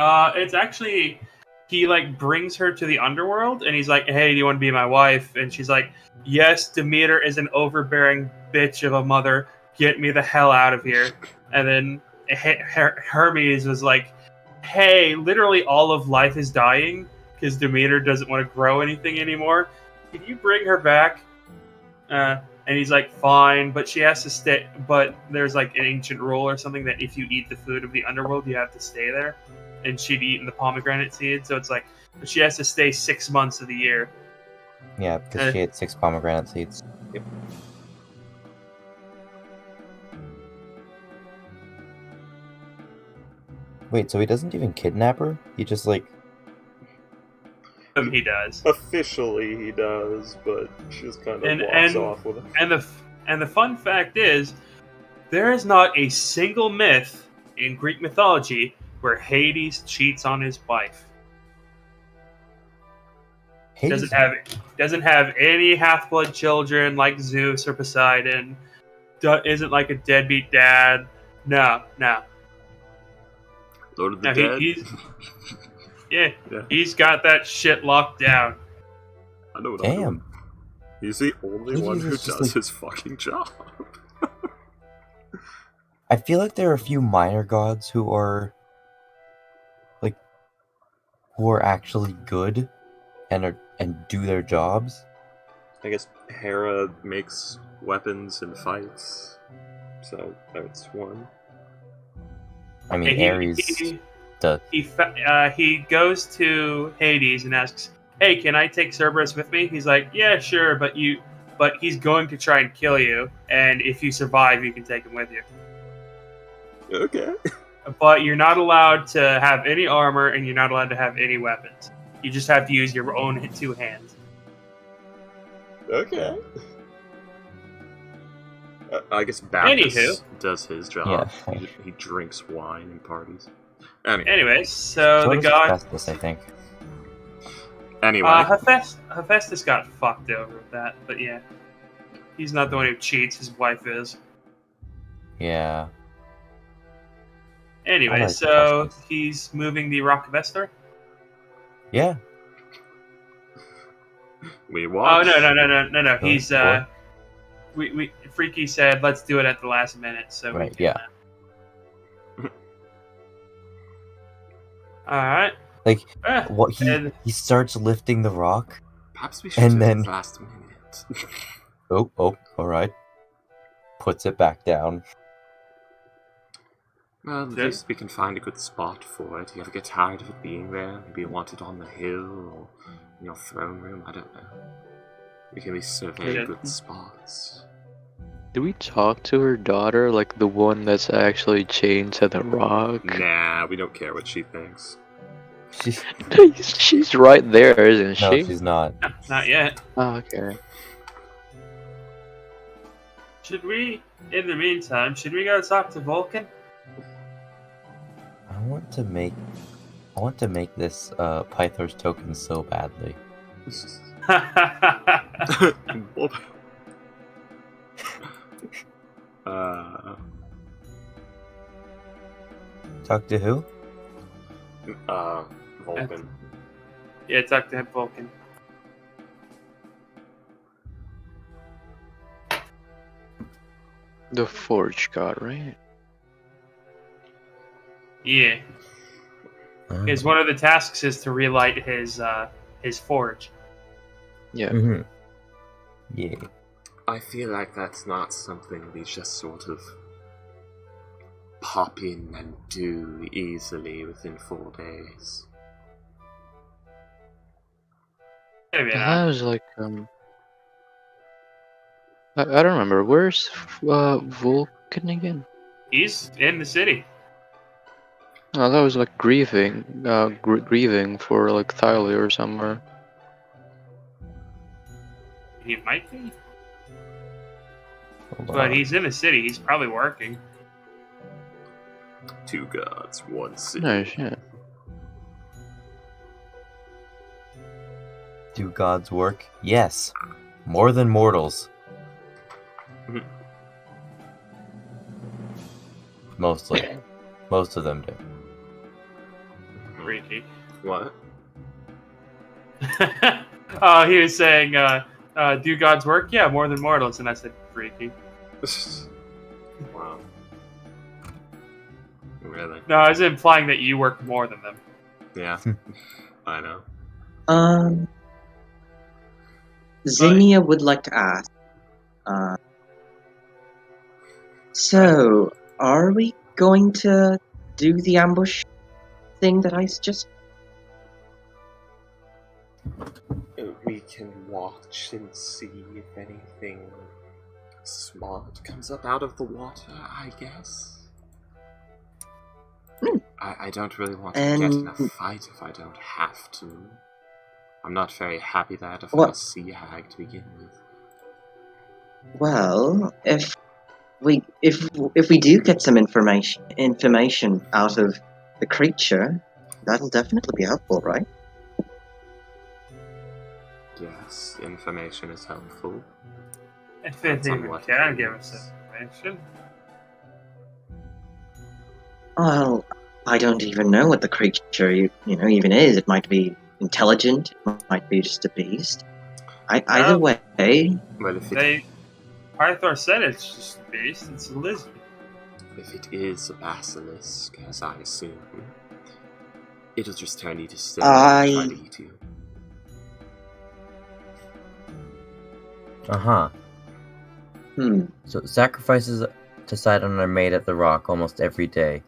It's actually, he like brings her to the underworld, and he's like, hey, do you want to be my wife? And she's like, yes, Demeter is an overbearing bitch of a mother. Get me the hell out of here. And then Hermes was like, hey, literally all of life is dying because Demeter doesn't want to grow anything anymore. Can you bring her back? And he's like, fine, but she has to stay. But there's like an ancient rule or something that if you eat the food of the underworld, you have to stay there. And she'd eaten the pomegranate seed, so it's like, but she has to stay 6 months of the year. Yeah, because she ate 6 pomegranate seeds. Yep. Wait, so he doesn't even kidnap her? He just like... He does. Officially he does, but she just kind of walks off with it. And the fun fact is, there is not a single myth in Greek mythology where Hades cheats on his wife. Hades? Doesn't have any half-blood children like Zeus or Poseidon. Isn't like a deadbeat dad. No. Lord of the No, Dead. Yeah, Yeah. he's got that shit locked down. I know what I'm doing. Damn. He's the only Hades one who is just does like- his fucking job. I feel like there are a few minor gods who are actually good and do their jobs. I guess Hera makes weapons and fights, so that's one. I mean, And Ares does. he goes to Hades and asks, "Hey, can I take Cerberus with me?" He's like, "Yeah, sure, but he's going to try and kill you, and if you survive, you can take him with you. Okay. But you're not allowed to have any armor, and you're not allowed to have any weapons. You just have to use your own two hands." Okay. I guess Bacchus Anywho. does his job. Yeah. He drinks wine in parties. Anyway. Anyways, so So the does god Hephaestus, I think. Anyway. Hephaestus got fucked over with that, but yeah, he's not the one who cheats. His wife is. Yeah. Anyway, I like so Hephaestus. he's moving the Rock of Esther. Yeah. We Oh watch. no! He's What? we Freaky said let's do it at the last minute, so Right, we can, yeah. All right. Like, Ah, what and- he starts lifting the rock. Perhaps we should And do then- it last minute. Oh, alright. Puts it back down. Well, at Okay. least we can find a good spot for it. You ever get tired of it being there? Maybe you want it on the hill or in your throne room? I don't know. We can be surveying Yeah. good spots. Do we talk to her daughter, like the one that's actually chained to the rock? Nah, we don't care what she thinks. She, She's right there, isn't no, she? she's not. No, not yet. Oh, okay. Should we, in the meantime, go talk to Vulcan? I want to make this Pythor's token so badly. Talk to who? Vulcan. Yeah, talk to him, Vulcan. The Forge God, right? Yeah, because one of the tasks is to relight his forge. Yeah. Mm-hmm. Yeah. I feel like that's not something we just sort of pop in and do easily within 4 days. Maybe That not. was like I don't remember. Where's Vulcan again? He's in the city. Oh, that was like grieving, grieving for like Thalia or somewhere. He might be, Hold but on. he's in the city. He's probably working. 2 gods, 1 city. No shit. Do gods work? Yes. More than mortals. Mhm. Mostly. Most of them do. Freaky. What? Oh, he was saying, "Do gods work? Yeah, more than mortals." And I said, "Freaky." Wow. Really? No, I was implying that you work more than them. Yeah. I know. Zinnia would like to ask. So, are we going to do the ambush thing that I just? We can watch and see if anything smart comes up out of the water, I guess. I don't really want to get in a fight if I don't have to. I'm not very happy that I had to fight a sea hag to begin with. Well, if we do get some information out of the creature, that'll definitely be helpful, right? Yes, information is helpful. If it Depends on even what can it give us is. information. Well, I don't even know what the creature, even is. It might be intelligent. It might be just a beast. Either way, Well, if Pythor said it's just a beast. It's a lizard. if it is a basilisk, as I assume, it'll just turn you to stone and try to eat you. Uh-huh. hmm. So sacrifices to Sidon are made at the rock almost every day.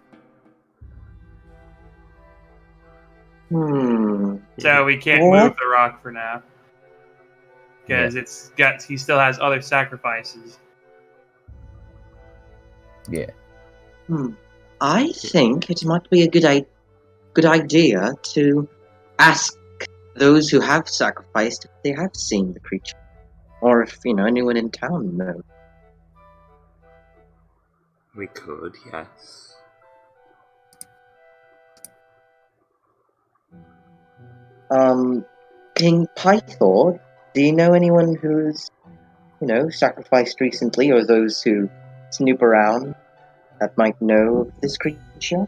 So we can't What? move the rock for now. Because he still has other sacrifices. Yeah. I think it might be a good idea to ask those who have sacrificed if they have seen the creature, or if anyone in town knows. We could, yes. King Pythor, do you know anyone who's sacrificed recently, or those who snoop around that might know of this creature?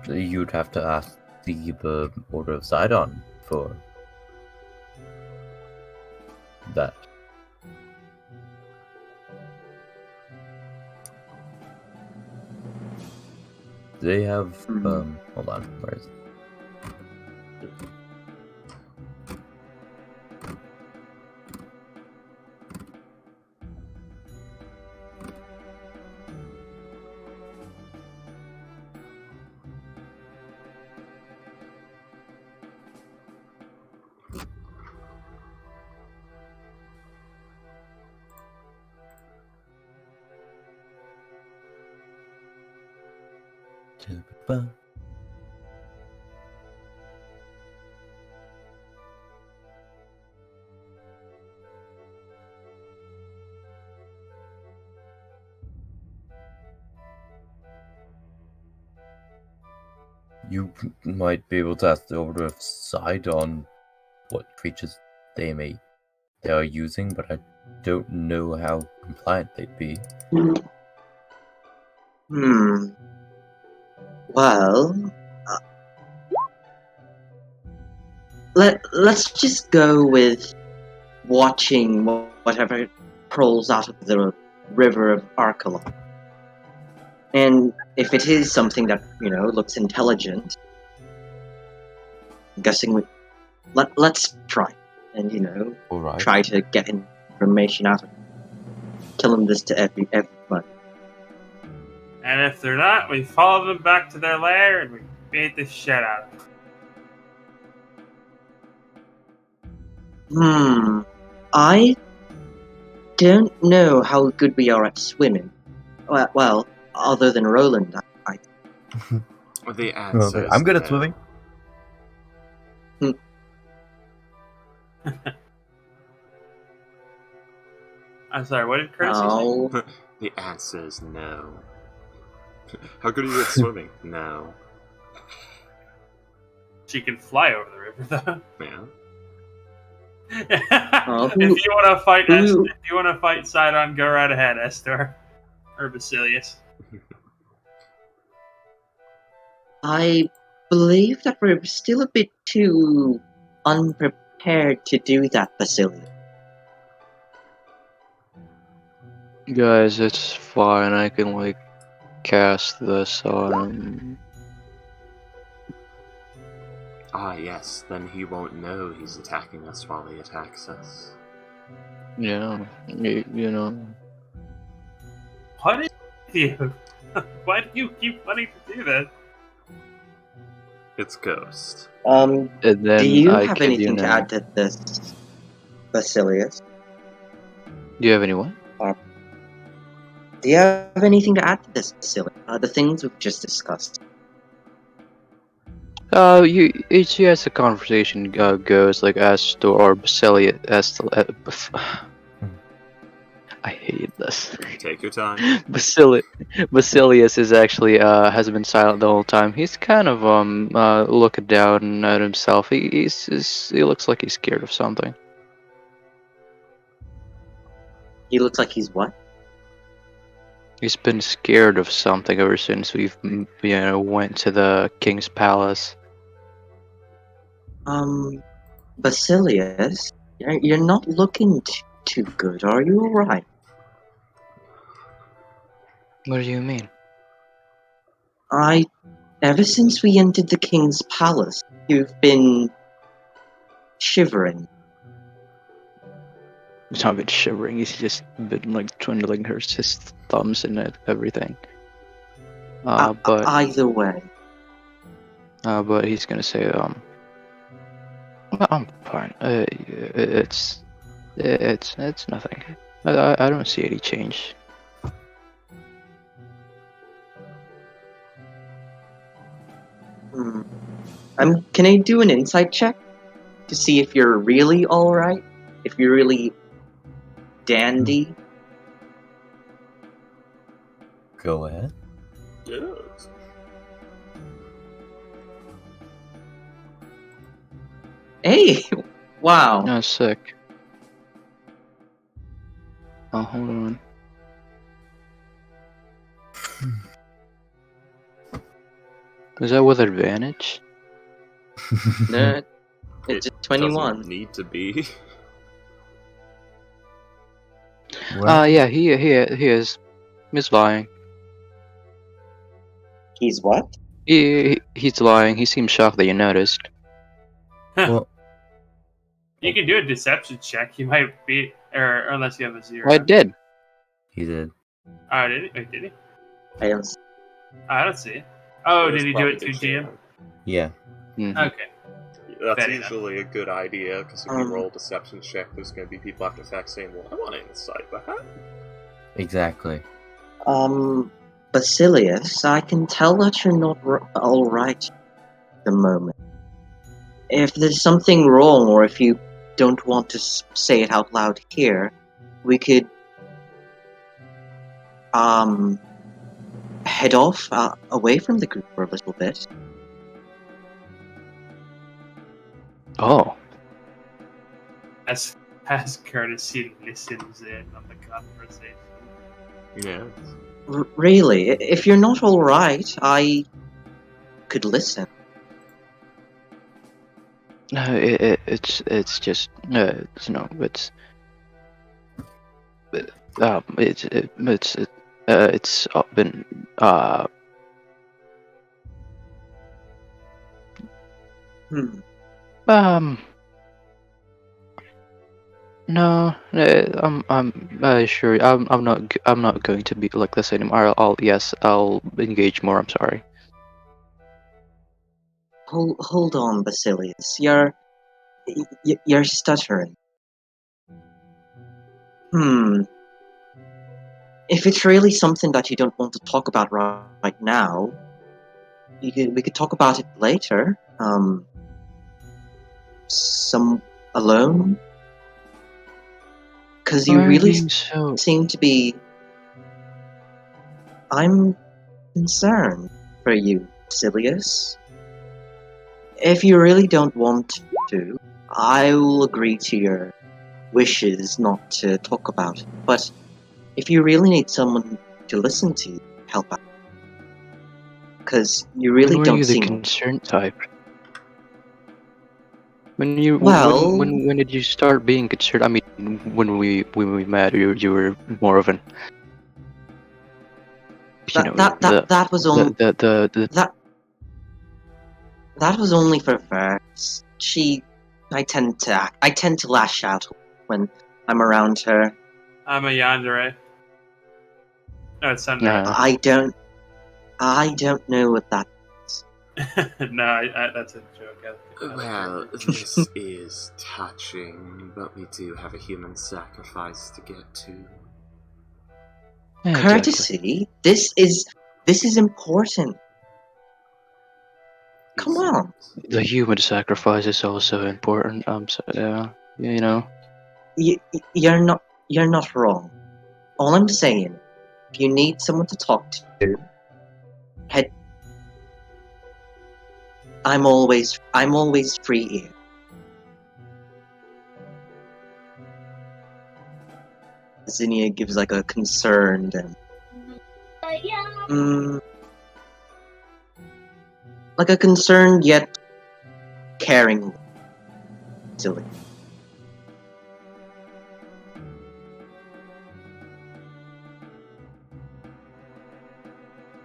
You'd have to ask the Order of Sidon for that. They have hold on, where is it? You might be able to ask the Order of Sidon what creatures they are using, but I don't know how compliant they'd be. Well, let's just go with watching whatever crawls out of the river of Archelon. And if it is something that, looks intelligent, I'm guessing let's try. And, All right. try to get information out of it. Tell them this to everybody. And if they're not, we follow them back to their lair and we beat the shit out of them. I don't know how good we are at swimming. Well, other than Roland, I The answer I'm good at no. swimming. I'm sorry, what did Curtis say? Oh, The answer is no. How good are you at swimming? No. She can fly over the river, though. Yeah. If you want to fight, if you want to fight Sidon, go right ahead, Estor or Basilius. I believe that we're still a bit too unprepared to do that, Basilius. Guys, it's fine. I can cast this on. Ah, yes. Then he won't know he's attacking us while he attacks us. Yeah, you know. What is you? Why do you keep wanting to do that? It's Ghost. And then Do you I have kid anything you to not. add to this, Basilius? Do you have anyone? Do you have anything to add to this, Basilius? The things we've just discussed. It's as the conversation goes, Astor or Basilius, I hate this. Take your time. Basilius is actually has been silent the whole time. He's kind of looking down at himself. He looks like he's scared of something. He looks like he's what? He's been scared of something ever since we've, went to the king's palace. Basilius, you're not looking too good. Are you alright? What do you mean? Ever since we entered the king's palace, you've been shivering. He's not been shivering. He's just been like twiddling his thumbs and everything. But Either way. but he's gonna say, I'm fine. It's nothing. I don't see any change. Can I do an insight check to see if you're really alright? If you're really dandy? Go ahead. Yes. Hey! Wow. No, sick. Oh, hold on. Is that with advantage? No, it's It just 21. doesn't need to be. Yeah, he is. He's lying. He's what? He's lying. He seems shocked that you noticed. Well, You can do a deception check. You might be, or unless you have a 0. I did. he did. Oh, did he? Wait, did he? I don't see. I don't see it. Oh, There's did he do it probably to a GM? chance. Yeah. Mhm. Okay. That's Fair enough. usually a good idea, because if you roll a deception check, there's going to be people after fact saying, well, I want to insight that. Exactly. Basilius, I can tell that you're not alright at the moment. If there's something wrong, or if you don't want to say it out loud here, we could, head off, away from the group for a little bit. Oh. Oh. As courtesy listens in on the conversation. Yeah. Really, if you're not alright, I could listen. No, it's just it's it's been Hmm. no, I'm sure I'm not going to be like this anymore. I'll engage more. I'm sorry. Hold on, Basilius. You're stuttering. If it's really something that you don't want to talk about right now, we could talk about it later. Some alone? Because you Why are you really being so? seem to be... I'm concerned for you, Basilius. If you really don't want to, I will agree to your wishes not to talk about it. But if you really need someone to listen to, help out. Because you really When were don't you the seem... concerned type? When you Well- when did you start being concerned? I mean, when we met, you were more of an That was only... the That was only for Vex. I tend to lash out when I'm around her. I'm a yandere. No, it's Sunday. Yeah. I don't know what that is. No, that's a joke. Well, this is touching, but we do have a human sacrifice to get to. Yeah, exactly. Courtesy? This is important. Come on. The human sacrifice is also important. So yeah, you know. You're not wrong. All I'm saying, if you need someone to talk to, I'm always free here. Zinnia gives like a concerned and like a concerned yet caring silly. So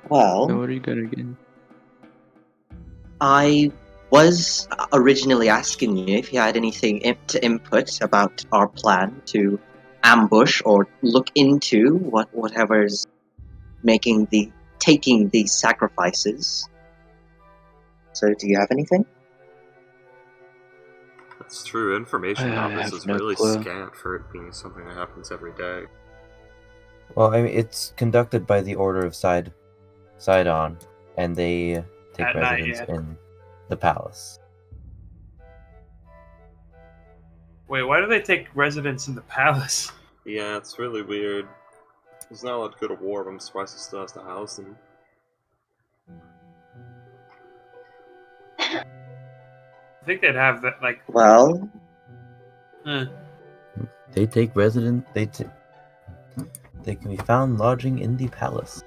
Well, what are you gonna get? I was originally asking you if you had anything to input about our plan to ambush or look into whatever's taking these sacrifices. So, do you have anything? That's true. Information I about this have is no really clue. scant for it being something that happens every day. Well, I mean, it's conducted by the Order of Sidon, and they take At night, residence yeah. in the palace. Wait, why do they take residence in the palace? Yeah, it's really weird. He's not allowed to go to war, but I'm surprised he still has to house them. I think they'd have that, like. Well, They take residence. They can be found lodging in the palace.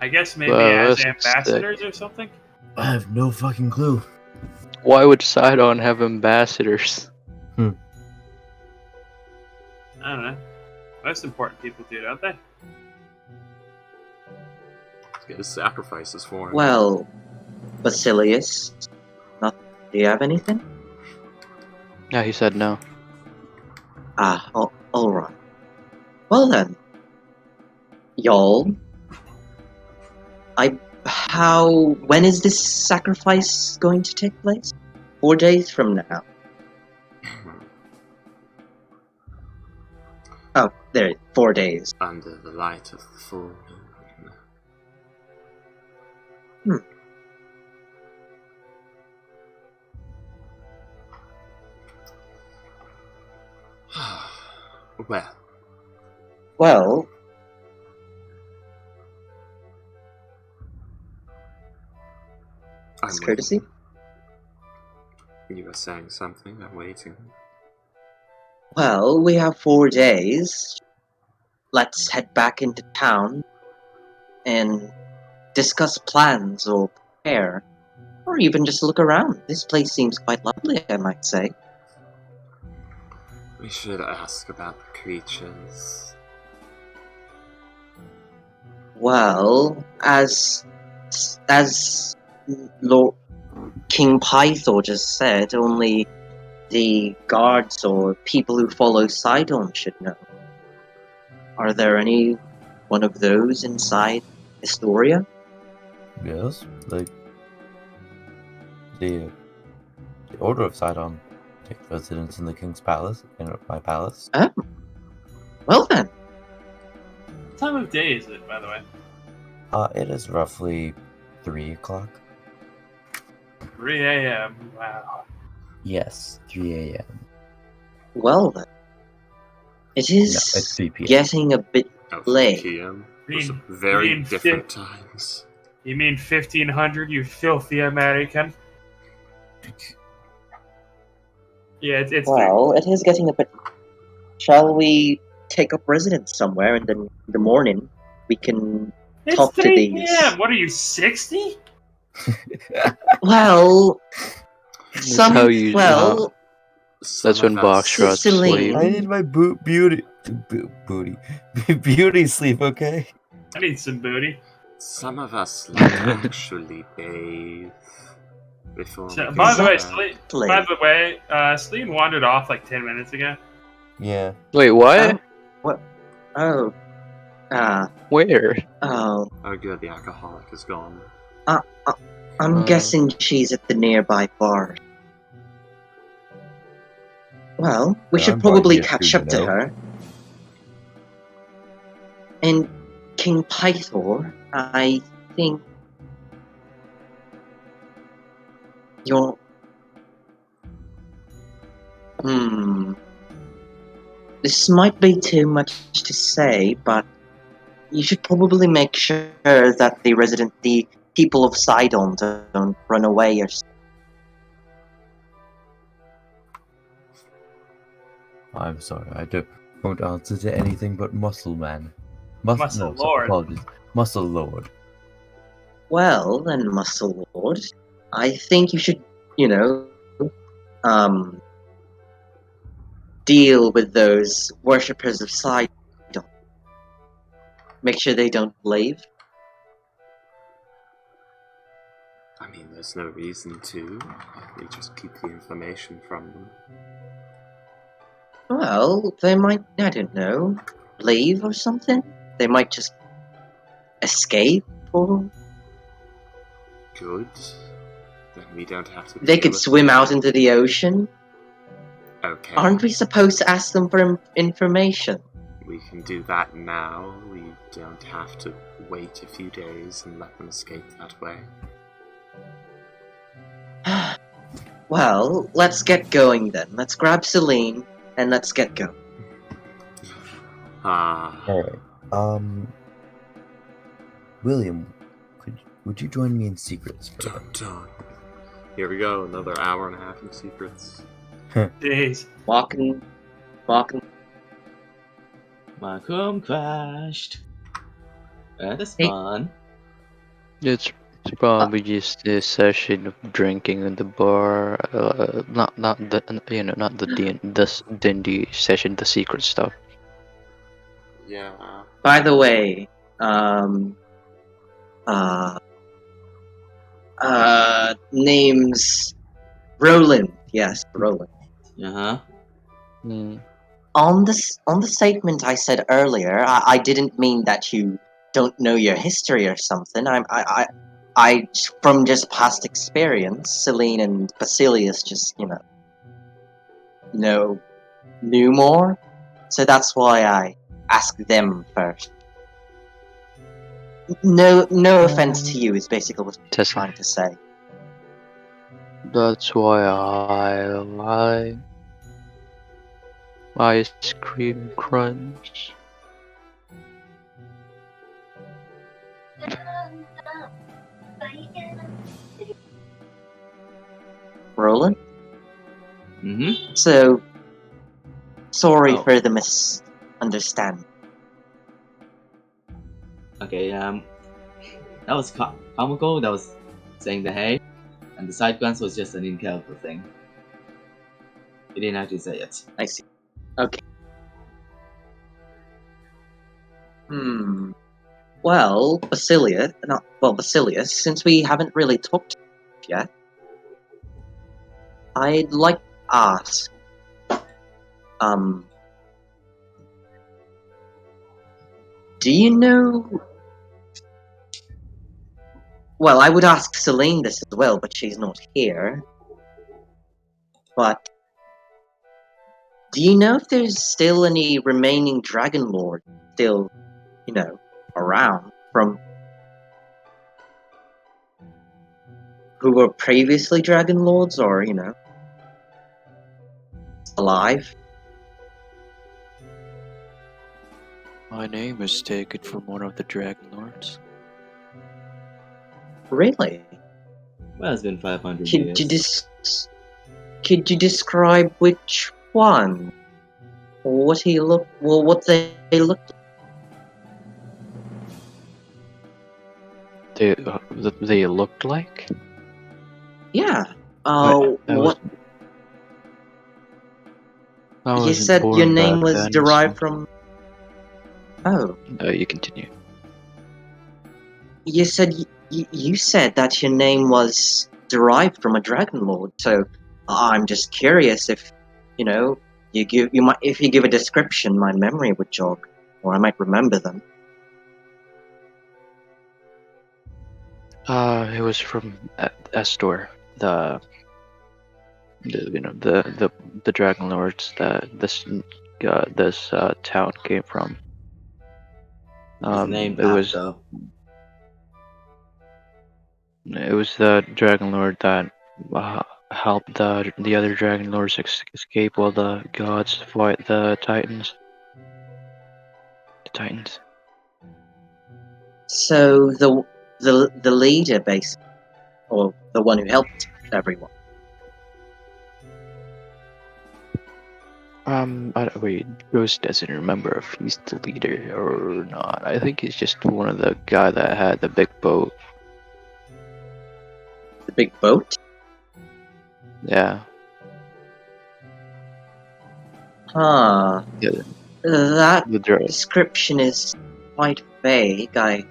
I guess maybe Wow, as that's ambassadors or something? I have no fucking clue. Why would Sidon have ambassadors? I don't know. Most important people do, don't they? Get his sacrifices for him. well, Basilius, do you have anything? Yeah, he said no. All right. Well then, y'all. When is this sacrifice going to take place? 4 days from now. Oh, there, 4 days. Under the light of the full moon. Well, I'm it's courtesy. You were saying something, I'm waiting. Well, we have 4 days. Let's head back into town and discuss plans or prepare. Or even just look around. This place seems quite lovely, I might say. We should ask about the creatures. Well, as Lord King Pythor just said, only the guards or people who follow Sidon should know. Are there any one of those inside Historia? Yes, like the Order of Sidon take residence in the king's palace, in my palace. Oh. Well then. What time of day is it, by the way? It is roughly 3 o'clock. 3 a.m. Wow. Yes, 3 a.m. Well then. It No, is it's 3 p.m. getting a bit Oh, late. PM. You Those mean- are very you mean different times. You mean 1500, you filthy American? Yeah, it's Well, it is getting a bit. Shall we take up residence somewhere, and then in the morning we can it's talk to 3 these? p.m. What are you, 60? Well, some. how you- well, That's when Box drops Celine. sleep. I need my beauty sleep, okay? I need some booty. Some of us like to actually bathe before So, we by go the way, to bed. Celine wandered off like 10 minutes ago. Yeah. Wait, what? Oh. Where? Oh. Oh good, the alcoholic is gone. I'm guessing she's at the nearby bar. Well, we Yeah, should I'm probably probably catch here up too, to you know. her. And King Pythor, I think you're. This might be too much to say, but you should probably make sure that the people of Sidon don't run away or. I'm sorry, I do. Won't answer to anything but Muscle Man. Muscle Lord. Apologies. Muscle Lord. Well, then, Muscle Lord, I think you should, deal with those worshippers of Sidon. Make sure they don't leave. I mean, there's no reason to. We just keep the information from them. Well, they might, I don't know, leave or something. They might just escape, or Good. Then we don't have to. they deal could with swim it. out into the ocean. Okay. Aren't we supposed to ask them for information? We can do that now. We don't have to wait a few days and let them escape that way. Well, let's get going then. Let's grab Celine and let's get going. Alright. William, would you join me in secrets? Dun, dun. Here we go, another hour and a half in secrets. Jeez. Walking. My Chrome crashed. That's Hey. fun. It's probably just a session of drinking in the bar. Not the D&D session, the secret stuff. Yeah. By the way, name's Roland. Yes, Roland. Uh-huh. Hmm. On the statement I said earlier, I didn't mean that you don't know your history or something. I from just past experience, Celine and Basilius just knew more. So that's why I asked them first. No offense to you is basically what I'm Tessa. trying to say. That's why I like ice cream crunch. Roland? Mm-hmm. So, sorry Oh. for the misunderstanding. Okay, that was comical. That was saying the hey, and the side glance was just an in-character thing. He didn't actually say it. I see. Okay. Well, Basilius, since we haven't really talked yet, I'd like to ask, do you know... Well, I would ask Celine this as well, but she's not here. But, do you know if there's still any remaining Dragon Lord still, around from who were previously Dragon Lords or, alive? My name is taken from one of the Dragon Lords. Really? Well, it's been 500 years. Could you describe which one? What they looked They looked like? Yeah. I What? You wasn't said born your name back was then, derived so- from... Oh. You continue. You said you said that your name was derived from a Dragon Lord, so I'm just curious if, if you give a description, my memory would jog, or I might remember them. It was from Estor, the Dragon Lords that this town came from. His name It was the Dragon Lord that helped the other Dragon Lords escape while the gods fight the Titans. The Titans. So the leader, basically, or the one who helped everyone. Wait, Ghost doesn't remember if he's the leader or not. I think he's just one of the guy that had the big boat. The big boat? Yeah. Huh. Yeah. That The dra- description is quite vague. I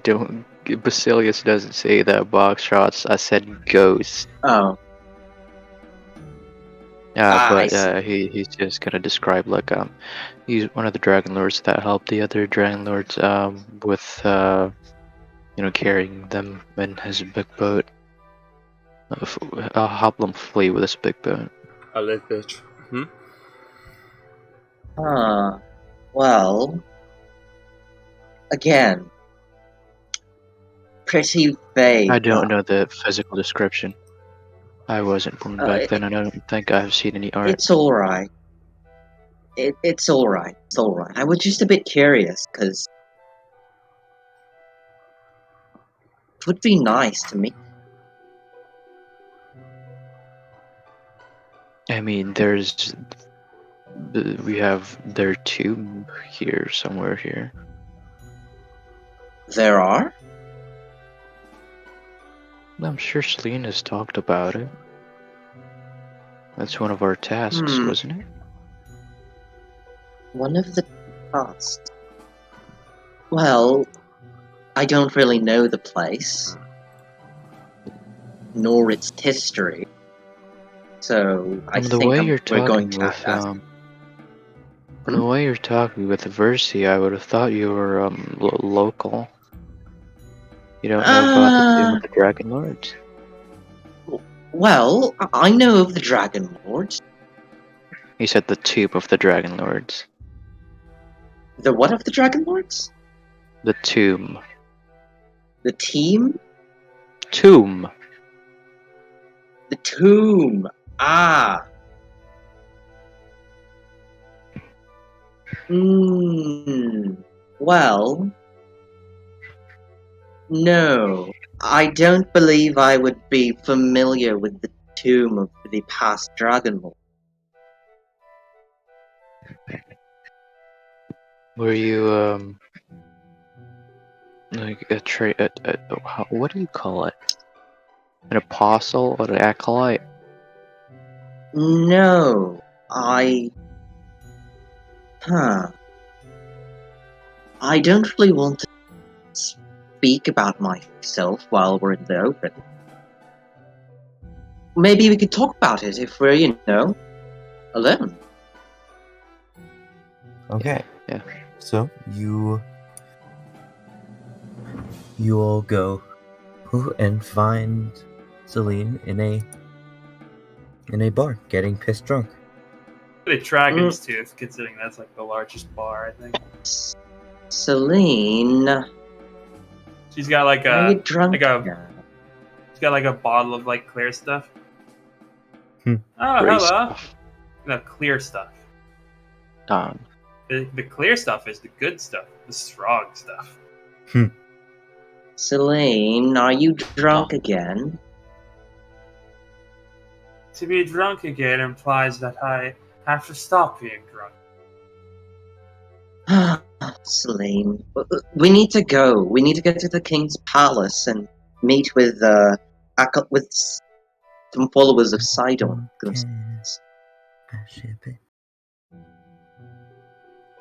don't. Basilius doesn't say that box shots. I said ghost. Oh. I But see. he's just gonna describe like he's one of the dragon lords that helped the other dragon lords with carrying them in his big boat. I'll help them flee with his big boat. A little bit. Huh. Well. Again. Pretty vague. I don't know the physical description. I wasn't born back then, and I don't think I've seen any art. It's alright. It's alright. It's alright. I was just a bit curious, because it would be nice to meet. I mean, we have their tomb here, somewhere here. There are? I'm sure Celine has talked about it. That's one of our tasks, wasn't it? One of the tasks. Well, I don't really know the place, nor its history. So I From the think way you're we're going talking to with ask. from the way you're talking with Versi, I would have thought you were local. You don't know about the Tomb of the Dragon Lords? Well, I know of the Dragon Lords. He said the Tomb of the Dragon Lords. The what of the Dragon Lords? The tomb. The team? Tomb. The tomb. Ah. Well. No. I don't believe I would be familiar with the tomb of the past Dragon Lord. Were you like what do you call it? An apostle or an acolyte? No. I don't really want to speak about myself while we're in the open. Maybe we could talk about it if we're, alone. Okay. Yeah. So you all go and find Celine in a bar, getting pissed drunk. The Dragon's Tooth, considering that's like the largest bar, I think. Celine, She's got like are you drunk? she's got like a bottle of like clear stuff. Hmm. Oh, Gray hello. stuff. No, clear stuff. Um, The clear stuff is the good stuff, the strong stuff. Celine, are you drunk again? To be drunk again implies that I have to stop being drunk. Celine, we need to go. We need to get to the king's palace and meet with some followers of Sidon.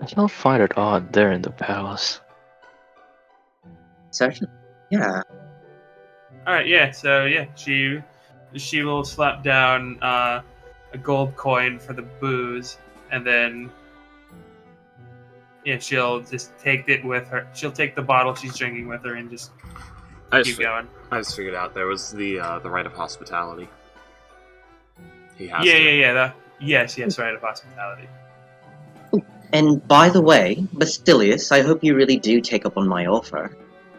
I don't find it odd they're in the palace. Certainly, yeah. All right, yeah. So yeah, she will slap down a gold coin for the booze, and then she'll just take it with her. She'll take the bottle she's drinking with her and just keep going. I just figured out there was the rite of hospitality. He has Yes, rite of hospitality. And by the way, Basilius, I hope you really do take up on my offer.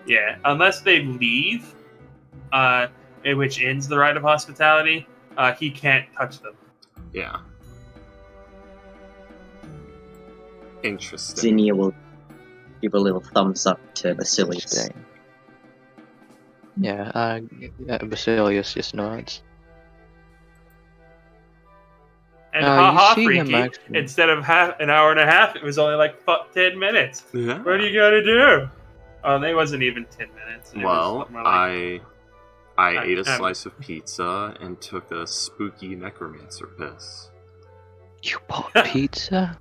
Yeah, unless they leave, which ends the rite of hospitality, he can't touch them. Yeah. Interesting. Zinnia will give a little thumbs up to Basilius. Interesting. Yeah, Basilius just nods. And haha, you see him freaky. actually. Instead of an hour and a half, it was only like 10 minutes. Yeah. What are you gonna do? Oh, it wasn't even 10 minutes. It Well, was more like, I ate a slice of pizza and took a spooky necromancer piss. You bought pizza?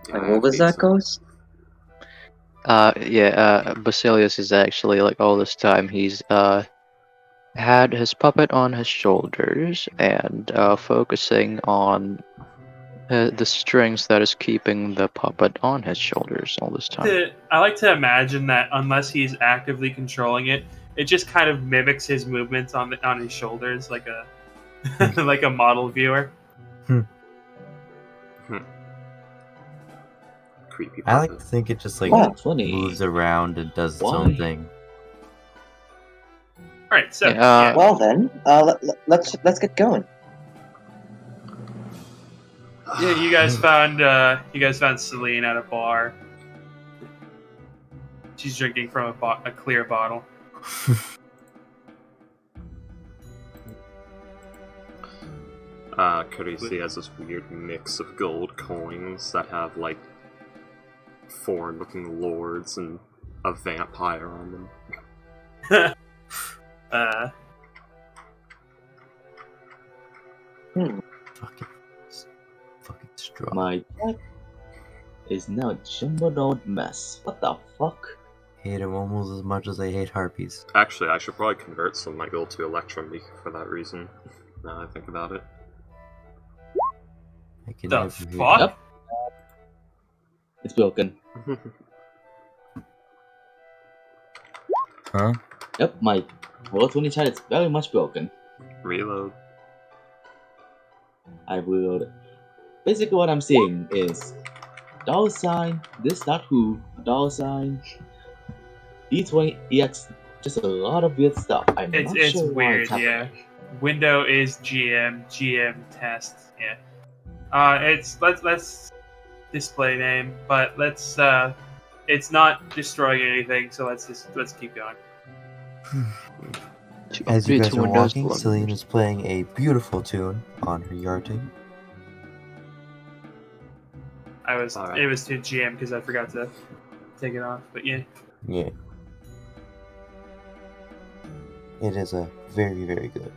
Yeah, And what was that, pizza. Ghost? Basilius is actually like all this time he's had his puppet on his shoulders and focusing on the strings that is keeping the puppet on his shoulders all this time. I like to imagine that unless he's actively controlling it, it just kind of mimics his movements on his shoulders, like a like a model viewer. Creepy I like puppet. to think it just like Oh, funny. moves around and does its Why? own thing. All right, so Yeah, Well then, let's get going. yeah, you guys found Celine at a bar. She's drinking from a clear bottle. Carisi has this weird mix of gold coins that have like foreign-looking lords and a vampire on them. Fucking strong. My deck is now a jumbled old mess. What the fuck? Hate him almost as much as I hate harpies. Actually, I should probably convert some of my gold to Electrum for that reason. Now I think about it. I can The never hate fuck? Yep. It's broken. Huh? Yep, my Roll20 chat is very much broken. Reload. I will. Basically, what I'm seeing is $, this not who, $, D20EX, just a lot of weird stuff. I'm not It's sure why weird, it's happening. yeah. Window is GM test, yeah. Let's display name, but let's it's not destroying anything, so let's keep going. As you Upgrade guys to are Windows walking, 11. Celine is playing a beautiful tune on her yardie. Alright. It was to GM because I forgot to take it off, but yeah. Yeah. It is a very, very good.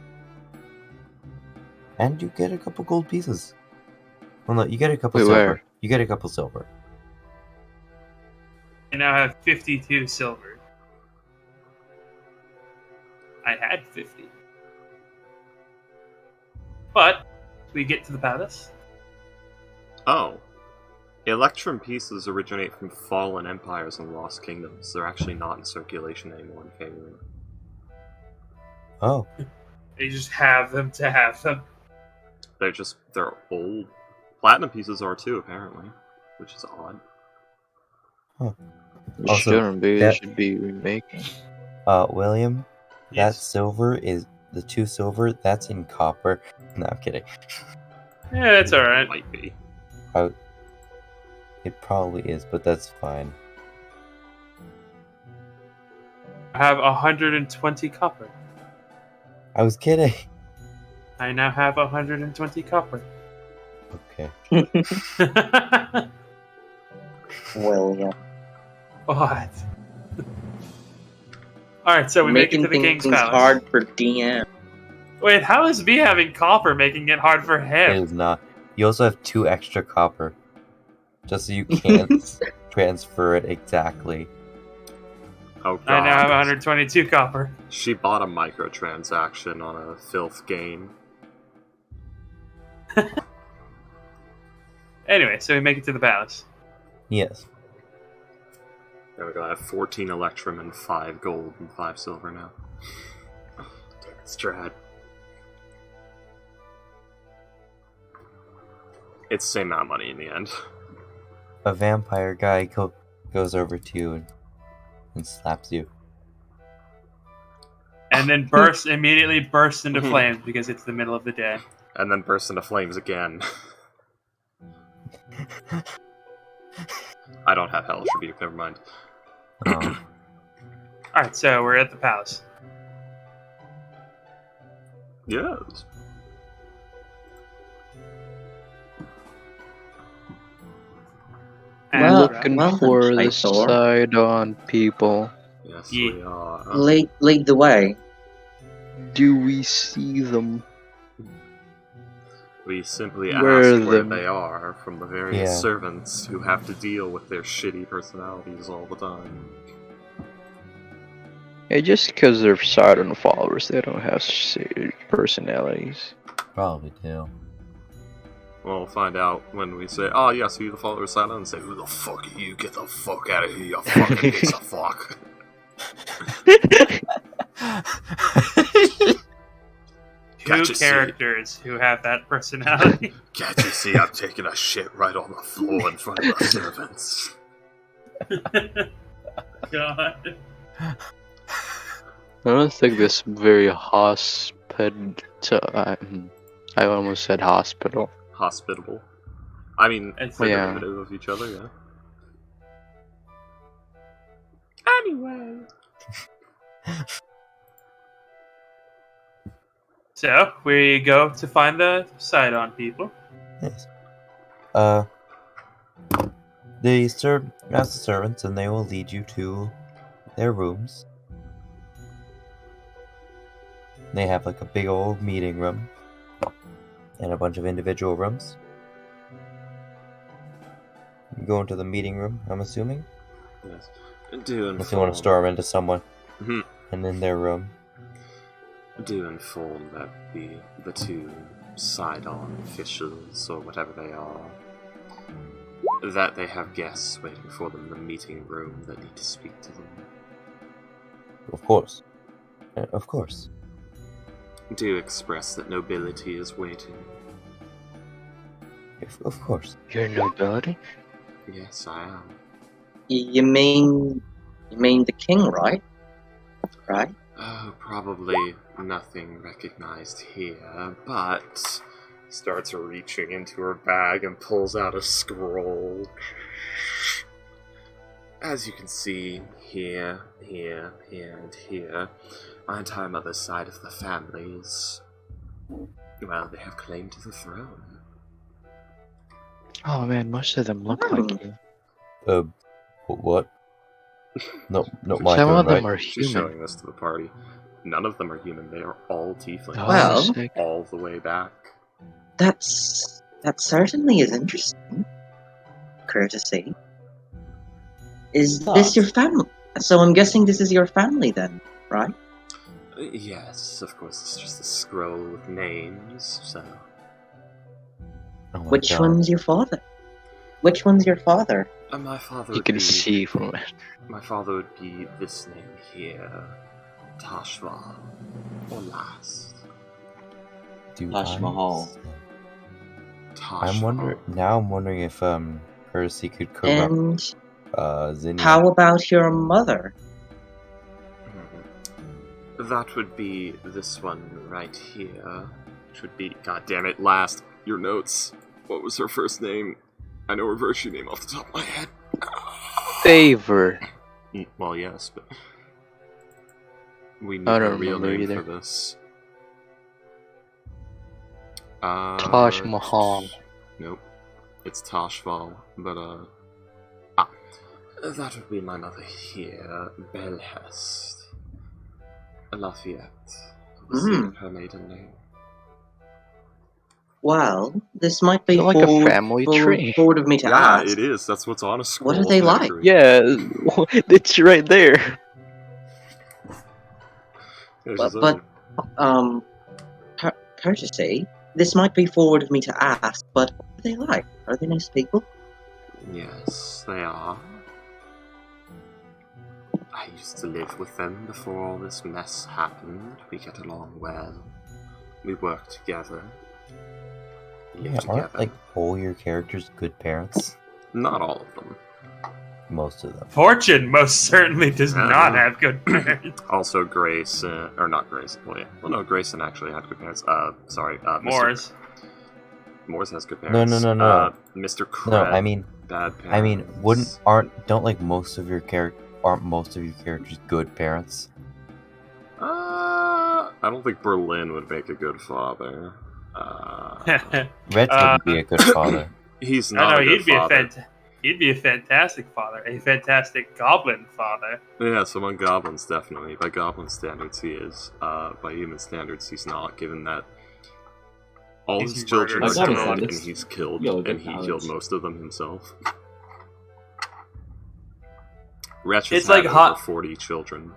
And you get a couple gold pieces. Well, no, you get a couple Wait, silver. where? You get a couple silver. I now have 52 silver. I had 50. But we get to the palace. Oh. Electrum pieces originate from fallen empires and lost kingdoms. They're actually not in circulation anymore in Faerun. Oh, They just have them to have them. They're old. Platinum pieces are too, apparently. Which is odd. It Also, shouldn't be. that- It should be remaking. William, that Yes. silver is the 2 silver. That's in copper. No, I'm kidding. Yeah, that's alright. Might be. It probably is, but that's fine. I have 120 copper. I was kidding. I now have 120 copper. Okay. William. What? Alright, so we make it to the Making King's things Palace. hard for DM. Wait, how is me having copper making it hard for It him? is not. You also have 2 extra copper. Just so you can't transfer it exactly. Oh god. I now have 122 copper. She bought a microtransaction on a filth game. Anyway, so we make it to the palace. Yes. There we go. I have 14 Electrum and 5 gold and 5 silver now. Damn it, Strad. It's the same amount of money in the end. A vampire guy goes over to you and slaps you. And then immediately bursts into flames because it's the middle of the day. And then bursts into flames again. I don't have Hellish Rebuke, never mind. Oh. Alright, so we're at the palace. Yes. looking well then, for the Pythor. side-on people. Yes, Yeah. we are. Lead the way. Do we see them? We simply Where ask where them? they are from the various Yeah. servants who have to deal with their shitty personalities all the time. Yeah, just because they're side-on followers, they don't have personalities. Probably do. We'll find out when we say, "Oh yes, you the follower silent," and say, "Who the fuck are you? Get the fuck out of here, you fucking piece of fuck." Two Can't you see? characters who have that personality. Can't you see I'm taking a shit right on the floor in front of the servants? God. I don't think this very I almost said hospital. Hospitable. I mean, It's- they're Yeah. derivative of each other, yeah. Anyway. So, we go to find the side-on people. Yes. They ask the servants, and they will lead you to their rooms. They have like a big old meeting room and a bunch of individual rooms. You go into the meeting room, I'm assuming. Yes. Do Unless you want to storm into someone Mhm. and in their room. Do inform that the two side-on officials, or whatever they are, that they have guests waiting for them in the meeting room that need to speak to them. Of course. Of course. Do express that nobility is waiting. Of course. Your nobility? Yes, I am. You mean the king, right? Right? Oh, probably nothing recognized here, but starts reaching into her bag and pulls out a scroll. As you can see, here, here, here, and here, my entire mother's side of the family is, well, they have claim to the throne. Oh man, most of them look Hmm. like you. What? No, not my Some turn, of them right? are She's human. showing this to the party. None of them are human, they are all tieflings. Oh, Well- sick. All the way back. That certainly is interesting. Courtesy. Is this your family? So I'm guessing this is your family then, right? Yes, of course, it's just a scroll with names, so... Oh my Which God. one's your father? Which one's your father? My father You would can be... see from it. My father would be this name here, Tashval, or Last. Do Taj I- Mahal. Tashval. I'm wondering if Percy could corrupt And Zinnia. how about your mother? That would be this one right here. Which would be, god damn it, Last. Your notes. What was her first name? I know her virtue name off the top of my head. Favor. Well, yes, but we need I her don't real remember name either. for this. Taj Mahal. Nope. It's Tashval, but that would be my mother here, Belhest. Lafayette. Mm. Her maiden name. Well, this might be They're like a family tree. forward of me to Yeah, ask. it is. That's what's on a scroll. What are of they like? pedigree. Yeah, it's right there. There's But, his but own. courtesy, this might be forward of me to ask, but what are they like? Are they nice people? Yes, they are. I used to live with them before all this mess happened. We get along well. We work together. We live Yeah, aren't together. like all your characters good parents? Not all of them. Most of them. Fortune most certainly does Yeah. not have good parents. Also, Grace, or not Grace. Well, yeah. Well, no, Grayson actually had good parents. Sorry, Moors. Moors has good No, parents. no. Mr. Kred, No, I mean, bad parents. don't like most of your characters good parents? I don't think Berlin would make a good father. Red wouldn't be a good father. He's I not know a good he'd be a father. He'd be a fantastic father, a fantastic goblin father. Yes, among goblins, definitely. By goblin standards, he is. By human standards, he's not, given that all He's his children murdered are someone. dead, and Standards. he's killed, Yo, and good he knowledge. killed most of them himself. Wretch has It's had like over hot- 40 children.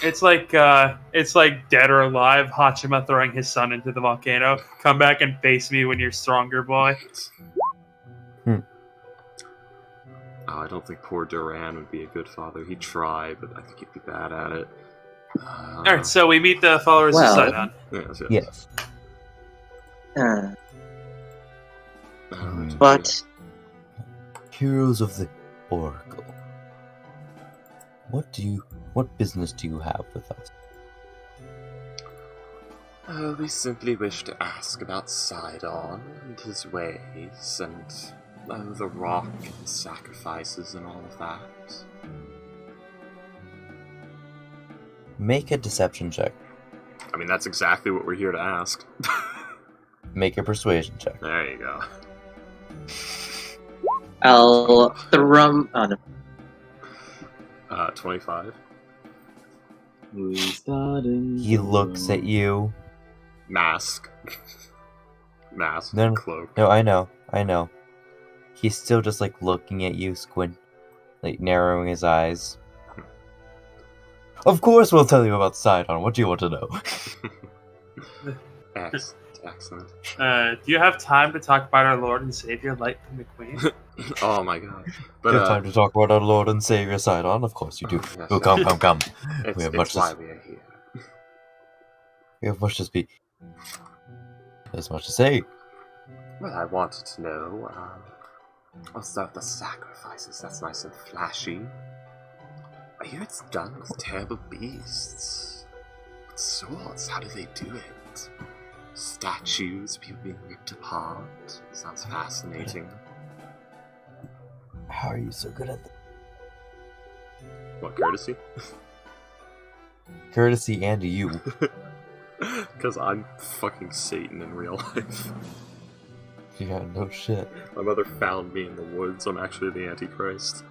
It's like Dead or Alive, Hachima throwing his son into the volcano. Come back and face me when you're stronger, boy. I don't think poor Duran would be a good father. He'd try, but I think he'd be bad at it. Alright, so we meet the followers Well- of Sidon. Yes. Yes. But Heroes of the Oracle. What business do you have with us? We simply wish to ask about Sidon and his ways, and the rock and sacrifices and all of that. Make a deception check. I mean, that's exactly what we're here to ask. Make a persuasion check. There you go. I'll thrum. Oh no. 25. He looks at you. Mask. Mask. No, Cloak. No, I know. He's still just like looking at you, like narrowing his eyes. Of course we'll tell you about Sidon. What do you want to know? Excellent. Do you have time to talk about our Lord and Savior, Light from the Queen? Oh my god. You But have time to talk about our Lord and Savior Sidon? Of course you do. yes, Oh, come. it's, We have it's much why to we are here. We have much to speak. There's much to say. Well, I wanted to know, I'll start with the sacrifices. That's nice and flashy. I hear it's done with terrible beasts. With swords, how do they do it? Statues, people being ripped apart. Sounds fascinating. How are you so good at that? What, courtesy? Courtesy and you. Because I'm fucking Satan in real life. Yeah, no shit. My mother found me in the woods. I'm actually the Antichrist.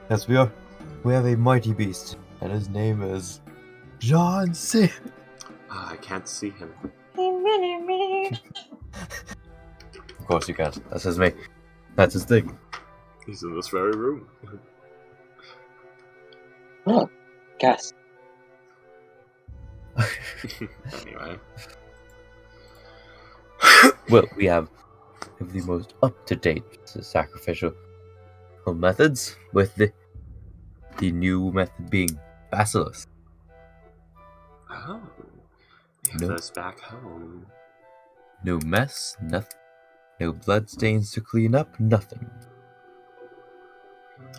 Yes, we are. We have a mighty beast, and his name is John C. I can't see him. Of course you can't. That's his mate. That's his thing. He's in this very room. Oh, Cass. Anyway. Well, we have the most up-to-date sacrificial methods, with the new method being Basilisk. Oh. We have No. those back home. No mess, nothing. No bloodstains to clean up, nothing.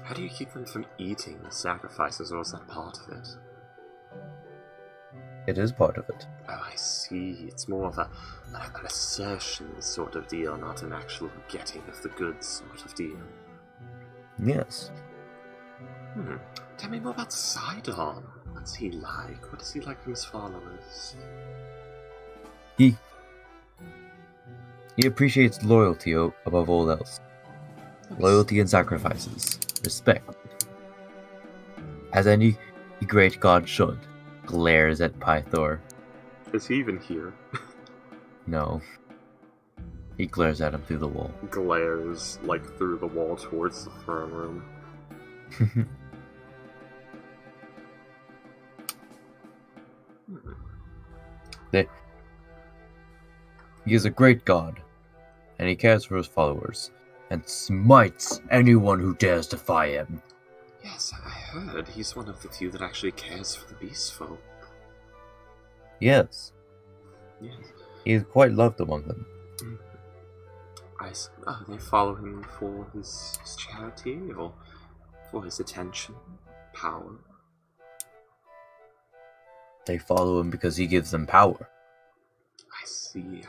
How do you keep them from eating the sacrifices, or is that part of it? It is part of it. Oh, I see. It's more of an assertion sort of deal, not an actual getting of the goods sort of deal. Yes. Tell me more about Sidon. What's he like? What is he like from his followers? He appreciates loyalty above all else. Loyalty and sacrifices. Respect. As any great god should. Glares at Pythor. Is he even here? No. He glares at him through the wall. Glares, like, through the wall towards the throne room. He is a great god, and he cares for his followers, and smites anyone who dares defy him. Yes, I heard he's one of the few that actually cares for the beast folk. Yes, Yes. he is quite loved among them. They follow him for his charity, or for his attention, power. They follow him because he gives them power. I see.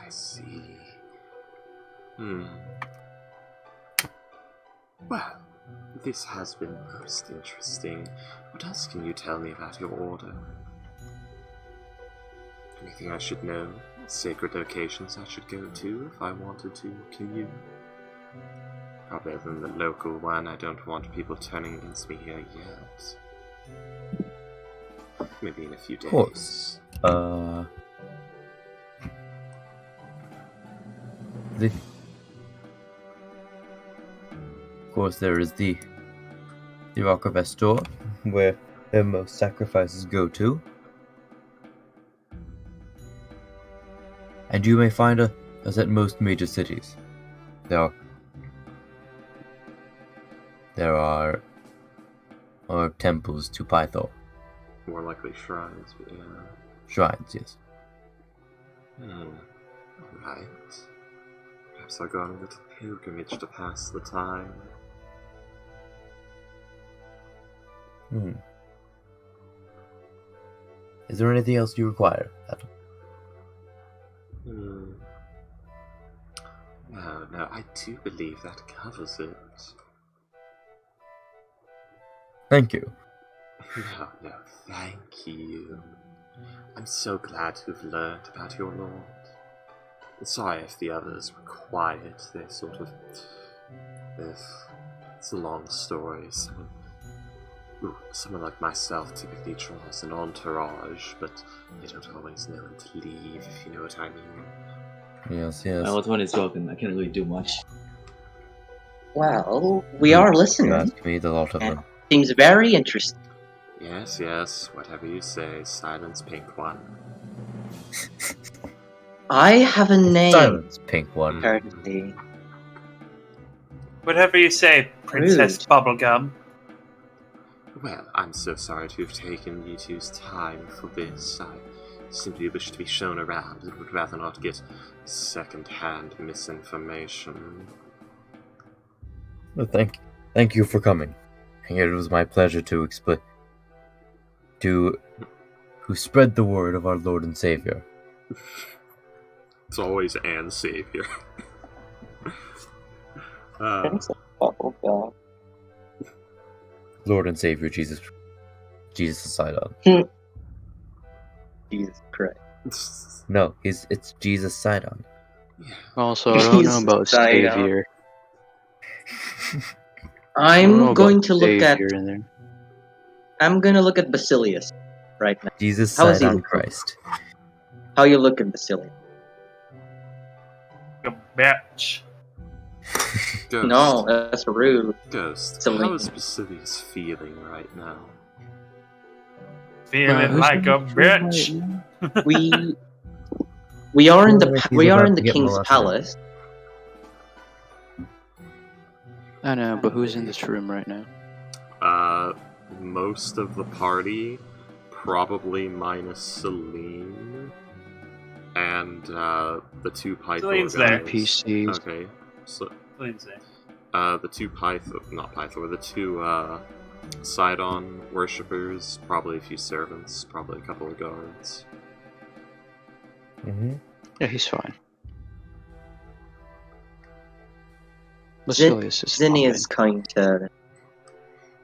Well, this has been most interesting. What else can you tell me about your order? Anything I should know? Sacred locations I should go to if I wanted to commune? Probably other than the local one, I don't want people turning against me here yet. Maybe in a few days. Of course. Of course, there is the Rock of Estor, where most sacrifices go to. And you may find us at most major cities. There are temples to Python. More likely shrines, but yeah. Shrines, yes. Right. Perhaps I'll go on a little pilgrimage to pass the time. Is there anything else you require, Adam? No, I do believe that covers it. Thank you. No, thank you. I'm so glad to have learned about your lord. Sorry if the others were quiet. They're sort of... It's a long story. Someone like myself typically draws an entourage, but they don't always know when to leave, if you know what I mean. Yes. Well, when it's spoken, I can't really do much. Well, we are You listening. asked me the lot of them. Seems very interesting. Yes, whatever you say, silence, pink one. I have a name. Silence, pink one. Courtesy. Whatever you say, Princess Rude. Bubblegum. Well, I'm so sorry to have taken you two's time for this. I simply wish to be shown around and would rather not get second-hand misinformation. Well, thank you for coming. It was my pleasure to spread the word of our Lord and Savior. It's always and Savior. Lord and Savior Jesus Sidon. Jesus Christ. No, it's Jesus Sidon. Yeah. Also, I don't know Jesus about died out. Savior. I don't know I'm about going to look at. Savior in there. I'm going to look at Basilius right now. Jesus How is he Sidon looking? Christ. How you looking, Basilius? You bitch. Ghost. No, that's rude. Ghost. Silly. How is Basilius feeling right now? Feeling who's like a in the room bitch. right now? We are in He's we are about in to the get king's molested. palace. I know, but who's in this room right now? Most of the party, probably minus Celine, and the two Pythor Celine's guys. there. NPCs. Okay, so Lindsay. the two the two Sidon worshippers, probably a few servants, probably a couple of guards. Mm-hmm. Yeah, he's fine. Basilius is Zinni fine. is going to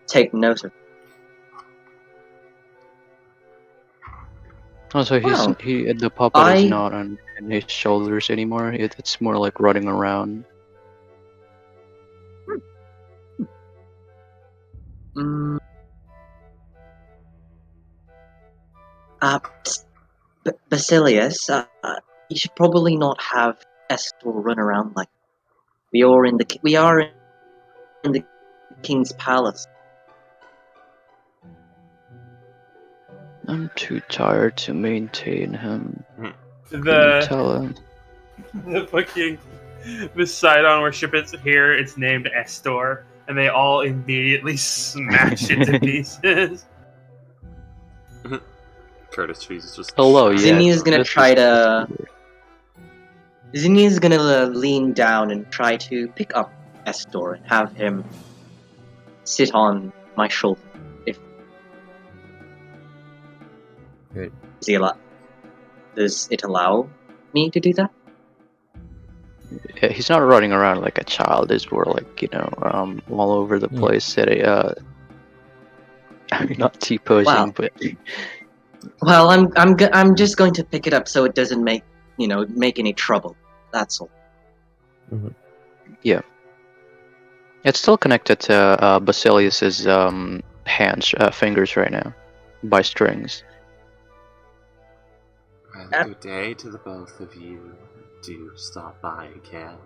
take note of. Also, Wow. the puppet I- is not on his shoulders anymore. It's more like running around. Mm. Basilius, you should probably not have Estor run around like. We are in the king's palace. I'm too tired to maintain him. Can you The tell him? the Sidon worshippers here, it's named Estor, and they all immediately smash it to pieces. Curtis Trees is just. Hello, shouting. yeah. Zinni is gonna this try is- to. Zinni is gonna lean down and try to pick up Estor and have him sit on my shoulder. If Good. does it allow me to do that? Yeah, he's not running around like a child. He's more like, all over the Yeah. place. I mean, not T-posing, Wow. but Well, I'm just going to pick it up so it doesn't make any trouble. That's all. It's still connected to Basilius's fingers right now, by strings. Well, good day to the both of you. Do stop by again.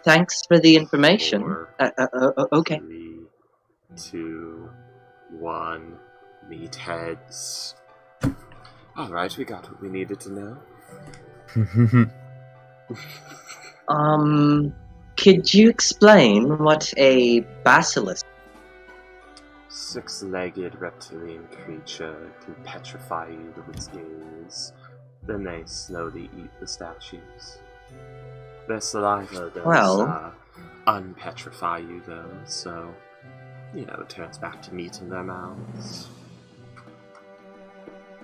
Thanks for the information. 4, Okay. 3, 2, 1. Meatheads. Alright, we got what we needed to know. Could you explain what a basilisk? 6-legged reptilian creature can petrify you with its gaze. Then they slowly eat the statues. Their saliva does unpetrify you though, so it turns back to meat in their mouths.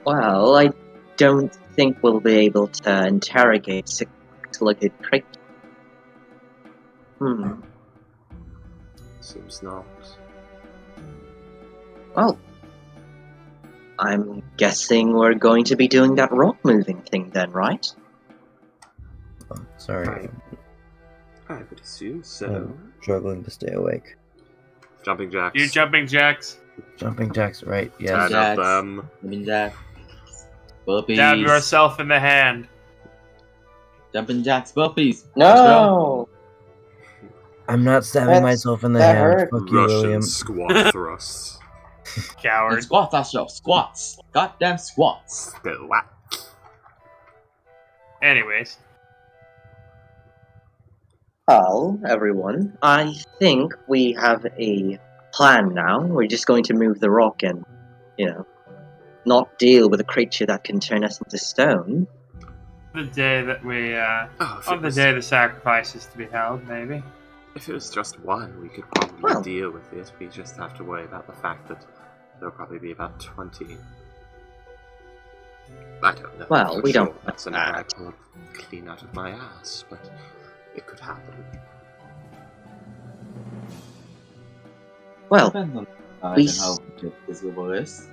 Well, I don't think we'll be able to interrogate 6-legged creature. Seems not. Well, I'm guessing we're going to be doing that rock moving thing then, right? Oh, sorry. I would assume so. I'm struggling to stay awake. Jumping jacks. You jumping jacks. Jumping jacks, right? Yes. 10 of Jacks. them. Jumping jacks. Burpees. Stab yourself in the hand. Jumping jacks. Burpees. No! I'm not stabbing That's- myself in the that hand. hurt. Fuck you, Russian William. squat thrusts. And Coward. squats, Astro. Squats. Goddamn squats. Squat. Anyways. Well, everyone, I think we have a plan now. We're just going to move the rock and, not deal with a creature that can turn us into stone. The day that we, Oh, on the day the sacrifice is to be held, maybe. If it was just one, we could probably Well. deal with it. We just have to worry about the fact that there'll probably be about 20. I don't know. Well, for we sure. don't That's an know air I that. pulled clean out of my ass, but it could happen. Well, Depends on we and how good this river is.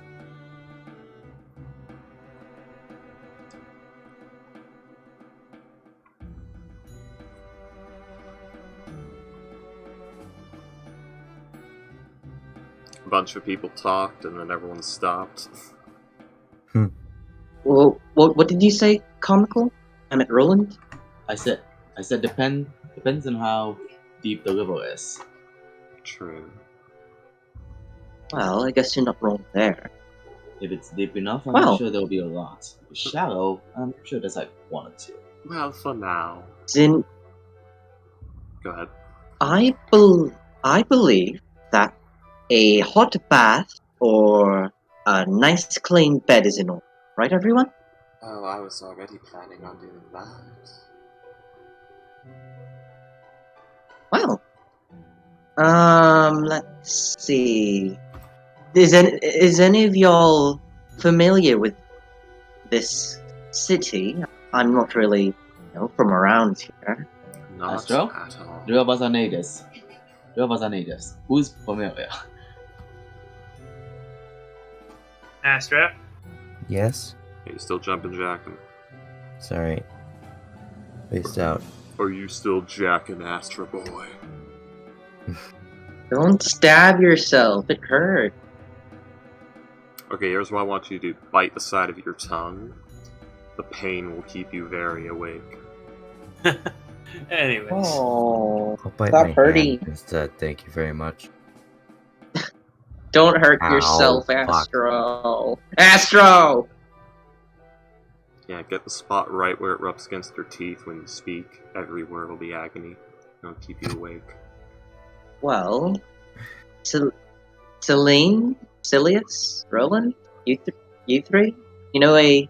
A bunch of people talked, and then everyone stopped. well, what did you say, comical? I'm at Roland? I said depends on how deep the river is. True. Well, I guess you're not wrong there. If it's deep enough, I'm Well. sure there'll be a lot. If it's shallow, I'm sure there's like 1 or 2. Well, for now. Then Go ahead. I believe that a hot bath or a nice clean bed is in order. Right, everyone? Oh, I was already planning on doing that. Well, let's see. Is any of y'all familiar with this city? I'm not really, from around here. Not Astro? at all. 3 of us are natives. 3 of us are natives. Who's familiar? Astra? Yes? Are you still jumping jacking? Sorry. Spaced out. Are you still jacking, Astra Boy? Don't stab yourself. It hurts. Okay, here's what I want you to do. Bite the side of your tongue. The pain will keep you very awake. Anyways. Oh, I'll bite stop my hurting. hand instead. Thank you very much. Don't hurt Ow, yourself, fuck. Astro. Astro! Yeah, get the spot right where it rubs against your teeth when you speak. Every word will be agony. It'll keep you awake. Well, Celine, Silius, Roland, you three? You know, a Waiting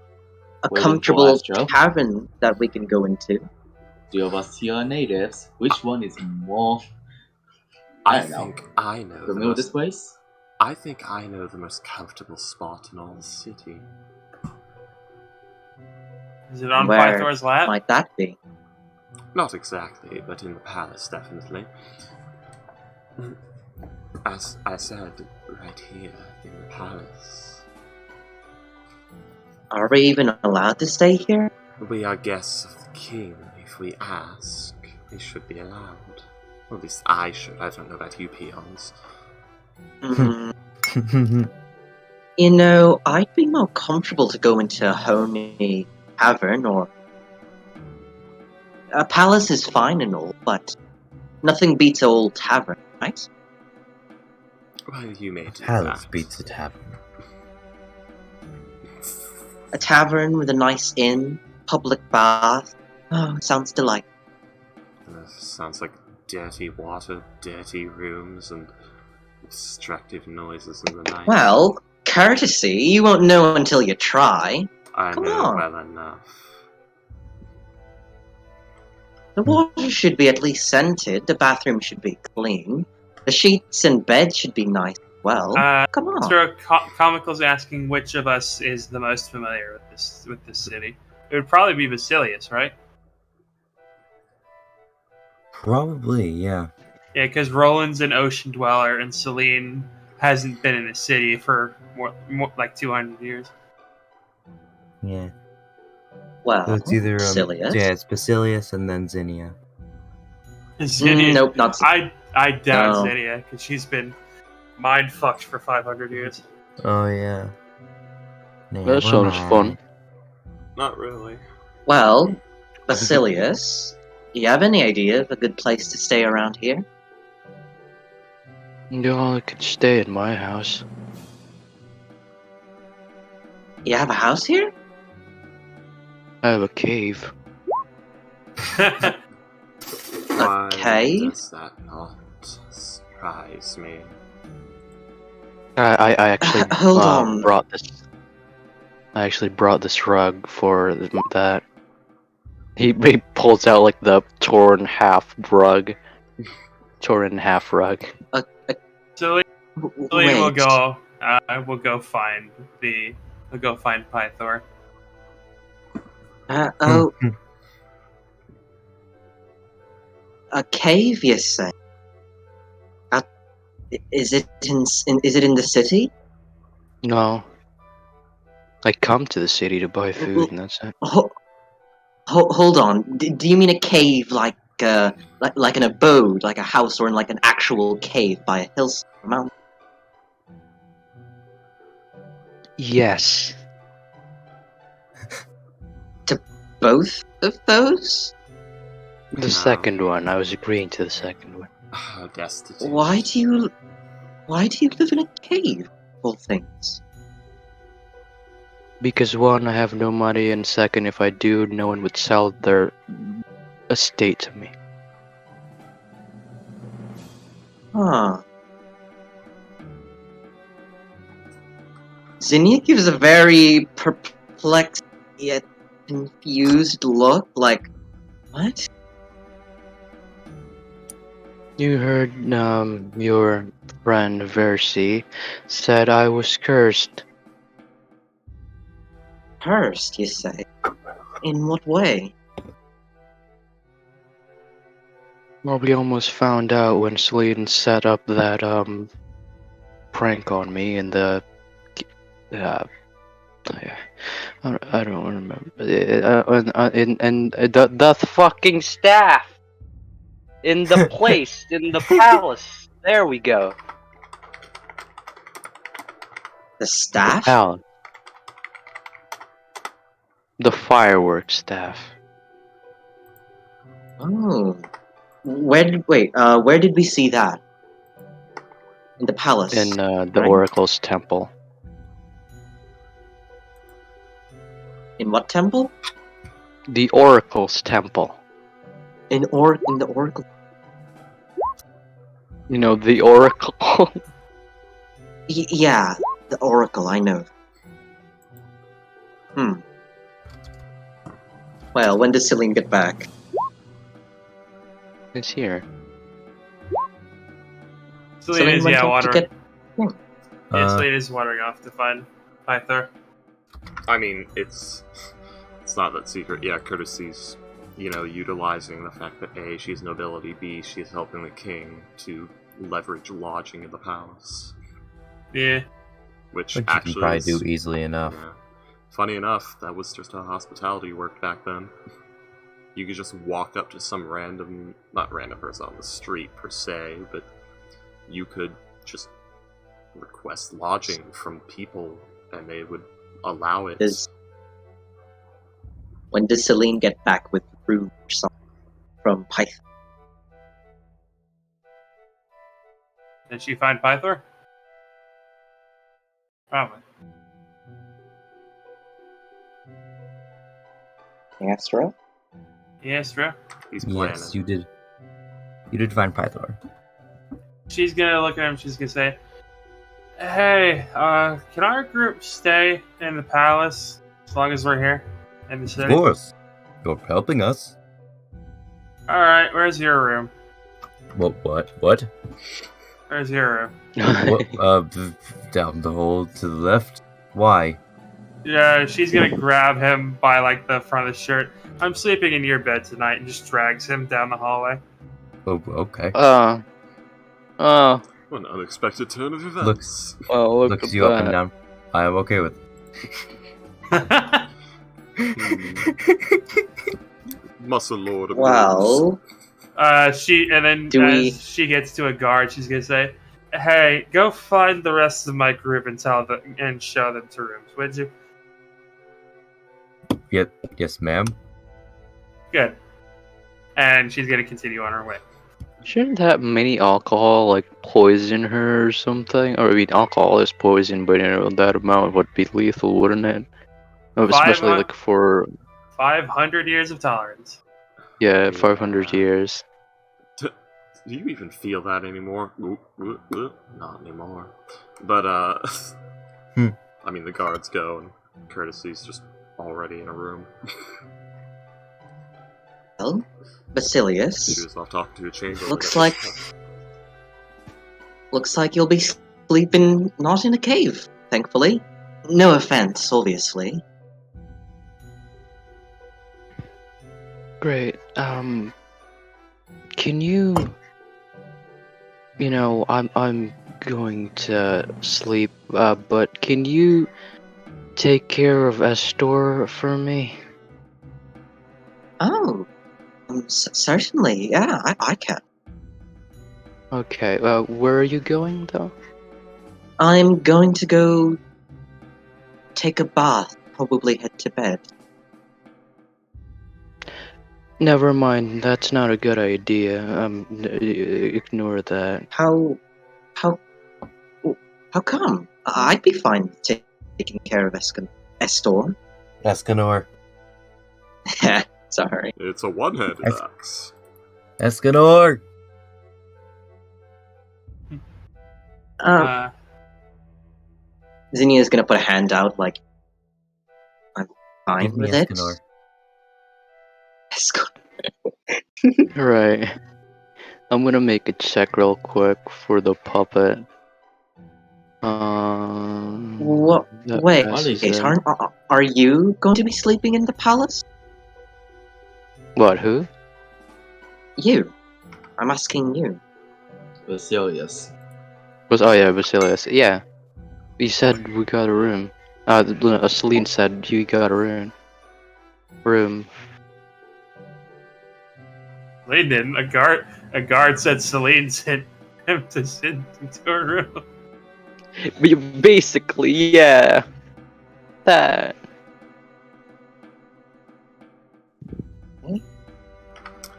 for comfortable Astro. cabin that we can go into. 3 of us here are natives. Which one is more I don't know. think I know the familiar with this most, place? I think I know the most comfortable spot in all the city. Is it on Where Pythor's lap? might that be? Not exactly, but in the palace, definitely. As I said, right here in the palace. Are we even allowed to stay here? We are guests of the king. If we ask, we should be allowed. Or at least I should. I don't know about you peons. Hmm. You know, I'd be more comfortable to go into a homey tavern or... A palace is fine and all, but nothing beats an old tavern, right? Well, you may do Palace that. beats a tavern. A tavern with a nice inn, public bath. Oh, sounds delightful. Sounds like dirty water, dirty rooms, and destructive noises in the night. Well, courtesy, you won't know until you try. I come know on. well enough. The water should be at least scented, the bathroom should be clean, the sheets and bed should be nice as well. Come on. So Comical's asking which of us is the most familiar with this city. It would probably be Basilius, right? Probably, yeah. Yeah, because Roland's an ocean dweller, and Celine hasn't been in the city for more like 200 years. Yeah. Well, So it's either Basilius. yeah, it's Basilius and then Zinnia. Zinnia, Nope, not I doubt No. Zinnia, because she's been mind fucked for 500 years. Oh yeah. That sounds fun. Not really. Well, Basilius, do you have any idea of a good place to stay around here? Y'all could stay at my house. You have a house here? I have a cave. Why Okay. does that not surprise me? I actually Hold on. brought this. I actually brought this rug for that. He pulls out like the torn in half rug. So Wait. we'll go. We'll go find Pythor. Oh. A cave, you say? Is it in the city? No. I come to the city to buy food, and that's it. Hold on. Do you mean a cave like an abode, like a house, or in like an actual cave by a hillside or mountain? Yes. Both of those? The No. second one. I was agreeing to the second one. Destitute. Why do you live in a cave? Of all things. Because one, I have no money, and second, if I do, no one would sell their estate to me. Huh. Zinnia gives a very perplexed yet confused look, like, what? You heard, your friend Versi said I was cursed. Cursed, you say? In what way? Well, we almost found out when Celine set up that, prank on me in the, I don't remember. And the fucking staff! In the place, in the palace! There we go. The staff? Palace. The fireworks staff. Oh. Where did we see that? In the palace. In, the right? Oracle's temple. In what temple? The Oracle's temple. In the oracle. You know, the Oracle. Yeah, the oracle, I know. Well, when does Celine get back? It's here. Celine is went off to wandering. get- Celine is wandering off to find Pythor. I mean, it's not that secret. Yeah, Courtesy's utilizing the fact that A, she's nobility, B, she's helping the king to leverage lodging in the palace. Yeah. Which Which you actually can probably is, do easily enough. yeah. Funny enough, that was just how hospitality worked back then. You could just walk up to some not random person on the street per se, but you could just request lodging from people and they would allow it. When does Celine get back with the room or something from Python? Did she find Pythor? Probably. Astro? Yes, bro. He's planning. Yes, you did. You did find Pythor. She's gonna look at him. She's gonna say, "Hey, can our group stay in the palace as long as we're here in the Of city?" course. You're helping us. All right. Where's your room? What? Where's your room? What? Down the hall to the left. Why? Yeah, she's gonna grab him by like the front of the shirt. I'm sleeping in your bed tonight, and just drags him down the hallway. Oh, okay. Oh. What an unexpected turn of events. Well, look Looks at you up and that. down. I am okay with Muscle Lord of Well, She and then Do we- as she gets to a guard, she's gonna say, "Hey, go find the rest of my group and show them to rooms, would you?" Yes, ma'am. Good. And she's gonna continue on her way. Shouldn't that many alcohol like poison her or something? Or I mean, alcohol is poison, but that amount would be lethal, wouldn't it? Especially like for 500 years of tolerance. 500 years. Do you even feel that anymore? Not anymore. But, I mean, the guards go, and Courtesy's just already in a room. well, She Basilius, was off talking to a chamberlain. looks like you'll be sleeping not in a cave, thankfully. No offense, obviously. Great. Can you? I'm going to sleep. But can you take care of Astor for me? Oh, certainly, yeah, I can. Okay. Where are you going though? I'm going to go take a bath, probably head to bed. Never mind. That's not a good idea. Ignore that. How come? I'd be fine taking care of Estor. Escanor. Sorry. It's a one-handed Es- axe. Escanor! Zinnia's gonna put a hand out, like, I'm fine Give me with it. Escanor. Escanor. Right. I'm gonna make a check real quick for the puppet. What? that Wait, passes Wait, in. are you going to be sleeping in the palace? What? Who? You. I'm asking you. Basilius. Basilius. Yeah. He said we got a room. Celine said you got a room. Celine didn't. A guard said Celine sent him to sit into a room. Basically, yeah. That.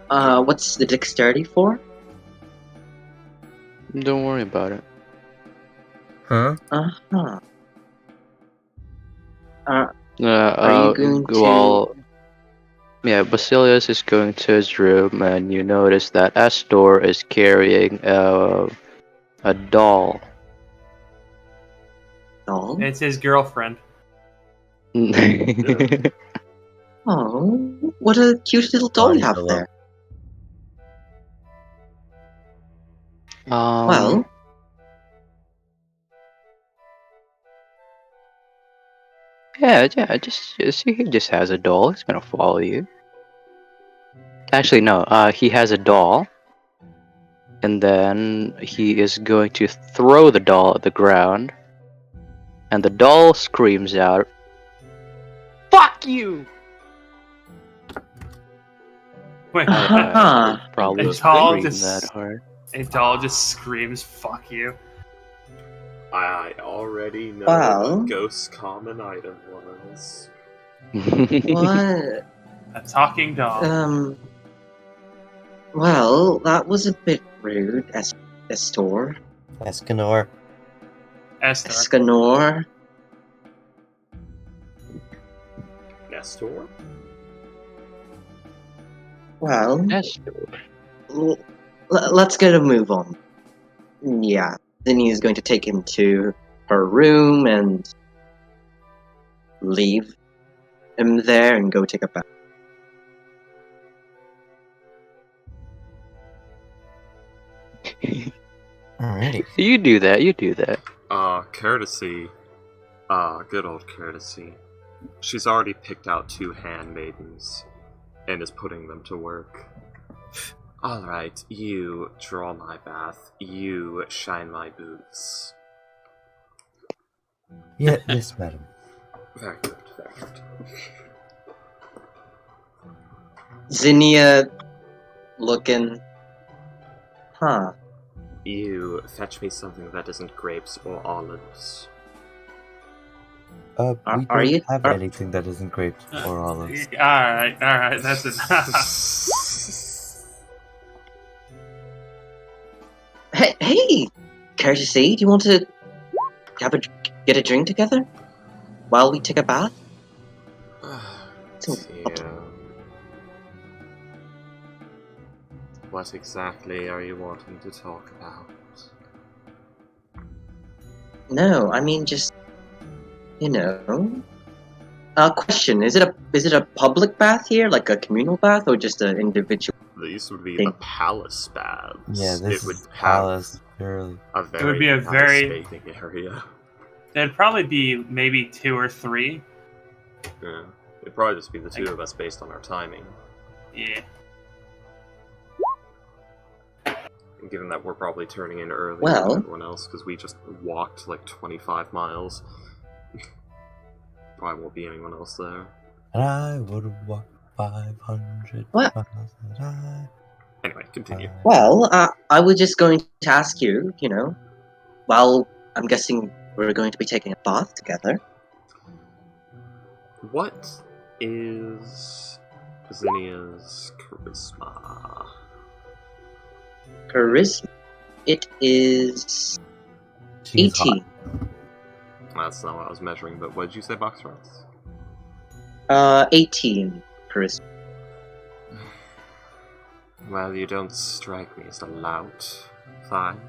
What's the dexterity for? Don't worry about it. Huh? Uh-huh. Are you going to- Well, yeah, Basilius is going to his room, and you notice that Astor is carrying a doll. Doll? It's his girlfriend. Oh, what a cute little doll you have Hello. there. Um, Well, yeah, he just has a doll. He's gonna follow you. Actually, no. He has a doll, and then he is going to throw the doll at the ground, and the doll screams out, "Fuck you!" Wait, Uh-huh. Probably A doll scream just- that hard. a doll just screams, "Fuck you!" I already know Well. what Ghost's common item was. What? A talking doll. Well, that was a bit rude, Estor. Escanor. Esther. Escanor. Nestor? Well, Yes. let's get a move on. Yeah, Zinni is going to take him to her room and leave him there and go take a bath. Alrighty. You do that. You do that. Courtesy. Good old Courtesy. She's already picked out 2 handmaidens and is putting them to work. Alright, you draw my bath, you shine my boots. Yeah, yes, madam. Very good, very good. Zinnia looking. Huh. You fetch me something that isn't grapes or olives. We Are don't you- have are- anything that isn't grapes or olives. Alright, that's enough. Hey, Courtesy, do you want to get a drink together while we take a bath? Yeah. What exactly are you wanting to talk about? No, I mean just, question: is it a public bath here, like a communal bath, or just an individual? These would be Thing. the palace baths. Yeah, this it would is have palace, purely. a very would be a nice very- bathing area. There'd probably be maybe 2 or 3. Yeah. It'd probably just be the 2 of us based on our timing. Yeah. And given that we're probably turning in earlier Well- than everyone else because we just walked like 25 miles. Probably won't be anyone else there. And I would walk 500 What? miles. And I... Anyway, continue. Well, I was just going to ask you, while I'm guessing we're going to be taking a bath together. What is Zinnia's charisma? Charisma. It is She's hot. 18. That's not what I was measuring, but what did you say, Box Rats? 18 charisma. Well, you don't strike me as a lout. Fine.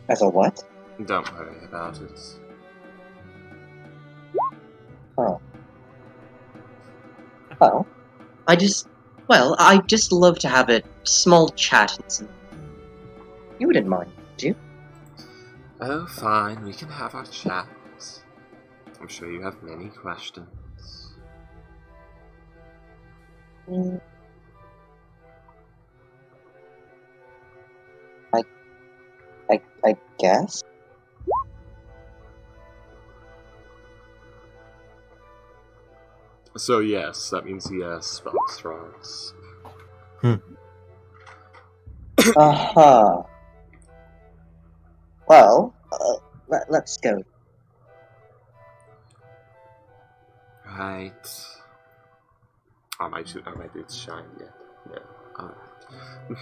As a what? Don't worry about it. Oh. Well, I just love to have a small chat and some. You wouldn't mind, would you? Oh, fine, we can have our chat. I'm sure you have many questions. Mm. I guess. So yes, that means yes, Box Rats. Uh-huh. Well, let's go. Right. Oh, my boots shine yet. No. Alright.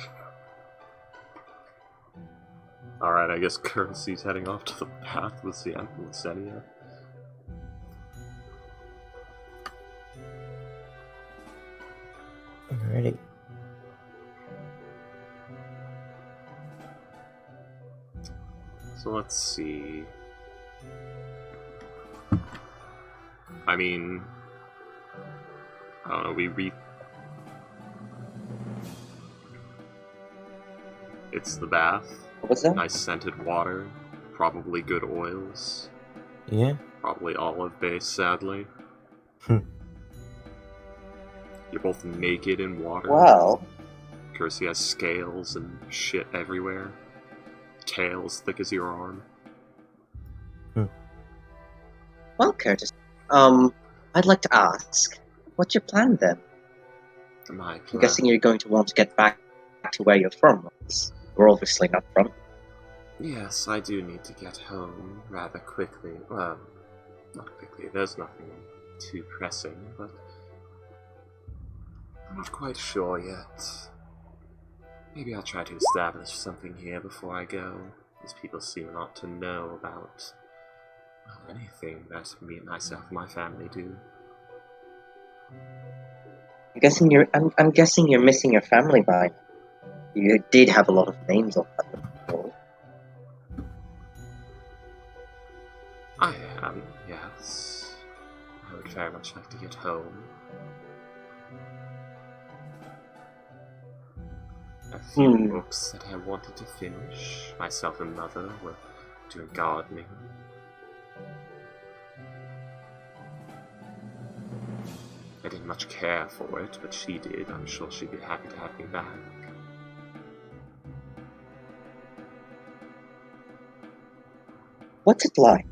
Alright, I guess Courtesy's heading off to the path with Xenia. Alrighty. So let's see. I mean, I don't know, it's the bath, What was that? nice scented water, probably good oils, Yeah. probably olive based, sadly. Hmm. You're both naked in water. Well, Kersey has scales and shit everywhere. Tails thick as your arm. well, Curtis. I'd like to ask, what's your plan then? My I'm plan. guessing you're going to want to get back to where you're from. We're obviously not from. Yes, I do need to get home rather quickly. Well, not quickly. There's nothing too pressing, but I'm not quite sure yet. Maybe I'll try to establish something here before I go, as people seem not to know about anything that myself and my family do. I'm guessing you're missing your family by now. You did have a lot of names on that before. I am, yes. I would very much like to get home. A few books that I wanted to finish. Myself and Mother were doing gardening. I didn't much care for it, but she did. I'm sure she'd be happy to have me back. What's it like,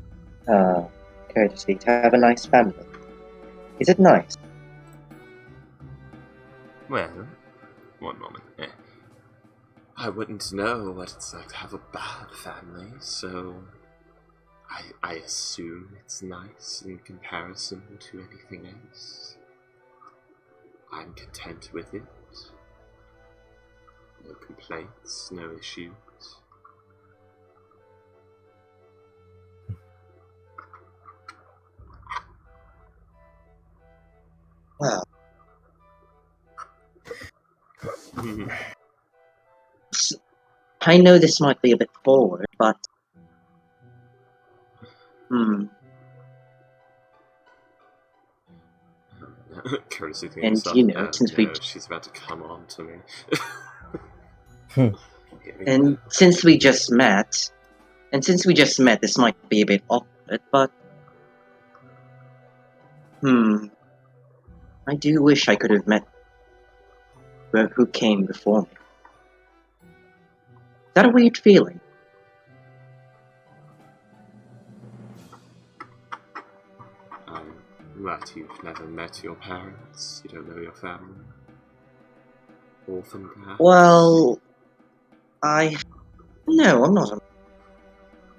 courtesy, to have a nice family? Is it nice? Well, one moment. I wouldn't know what it's like to have a bad family, so I assume it's nice in comparison to anything else. I'm content with it. No complaints, no issues. Well, I know this might be a bit forward, but Courtesy to And, himself. you know, She's about to come on to me. and since we just met, this might be a bit awkward, but I do wish I could have met who came before me. Is that a weird feeling? What, you've never met your parents? You don't know your family? Orphan perhaps? Well, No, I'm not.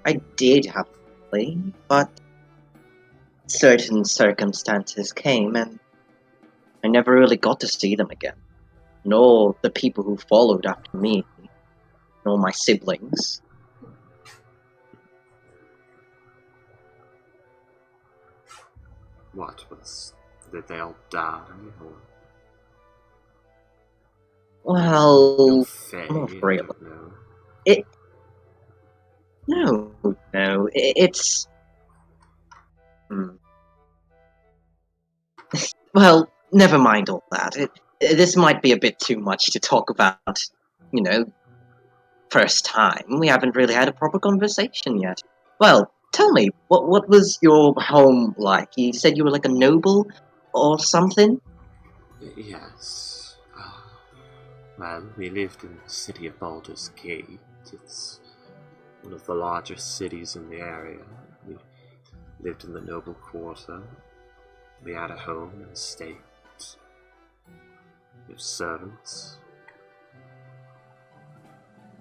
I did have a family, but certain circumstances came and I never really got to see them again. Nor the people who followed after me, nor my siblings. Did they all die? Or Well, Faye, not I really. don't know. No, it's... Well, never mind all that. This might be a bit too much to talk about, first time. We haven't really had a proper conversation yet. Well, tell me, what was your home like? You said you were like a noble or something? Yes. Well, we lived in the city of Baldur's Gate. It's one of the largest cities in the area. We lived in the noble quarter. We had a home and estate. We have servants.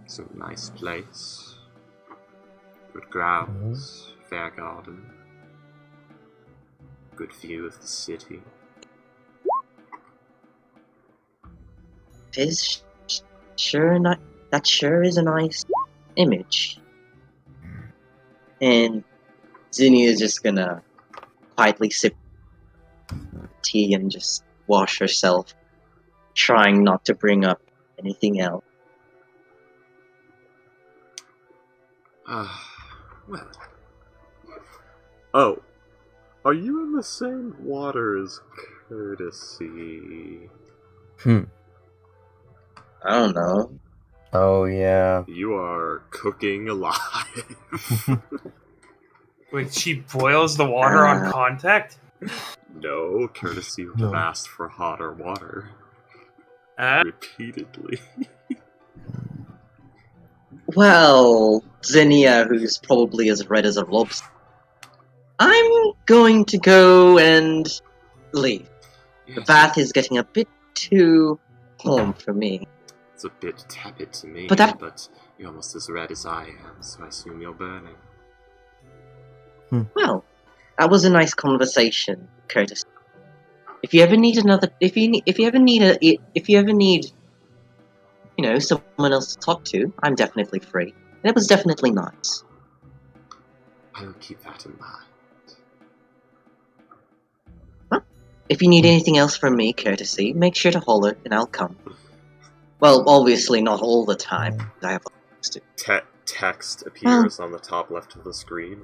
It's a nice place. Good grounds, fair garden. Good view of the city. That sure is a nice image. And Zinnia is just gonna quietly sip tea and just wash herself, trying not to bring up anything else. Well. Oh. Are you in the same water as Courtesy? I don't know. Oh, yeah. You are cooking alive. Wait, she boils the water on contact? No, courtesy would have asked for hotter water. Repeatedly. Well, Zinnia, who's probably as red as a lobster, I'm going to go and leave. The bath is getting a bit too warm for me. It's a bit tepid to me, But but you're almost as red as I am, so I assume you're burning. Well, that was a nice conversation, Curtis. If you ever need another, if you ever need, someone else to talk to, I'm definitely free. And it was definitely nice. I'll keep that in mind. If you need anything else from me, courtesy, make sure to holler and I'll come. Well, obviously not all the time. I have things to. Text appears on the top left of the screen.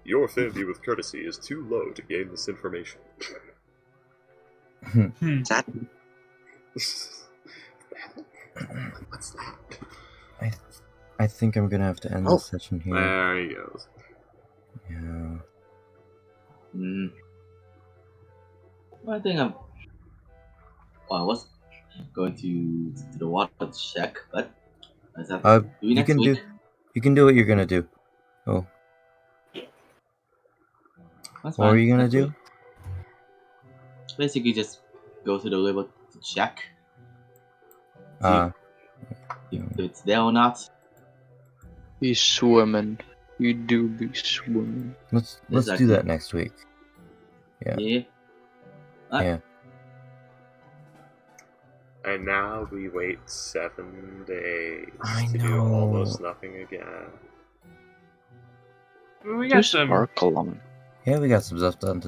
Your affinity with courtesy is too low to gain this information. That? What's that? I think I'm gonna have to end this session here. There he goes. Yeah. I think I was going to the water to check, but I have to do you next can week. you can do what you're gonna do. Oh, That's what fine. are you gonna Next do? week. Basically, just go to the river to check if it's there or not. He's swimming. You do be swimming. Let's Exactly. do that next week. Yeah. Yeah. And now we wait 7 days I to do know. almost nothing again. We got Just some. sparkle on. Yeah, we got some stuff done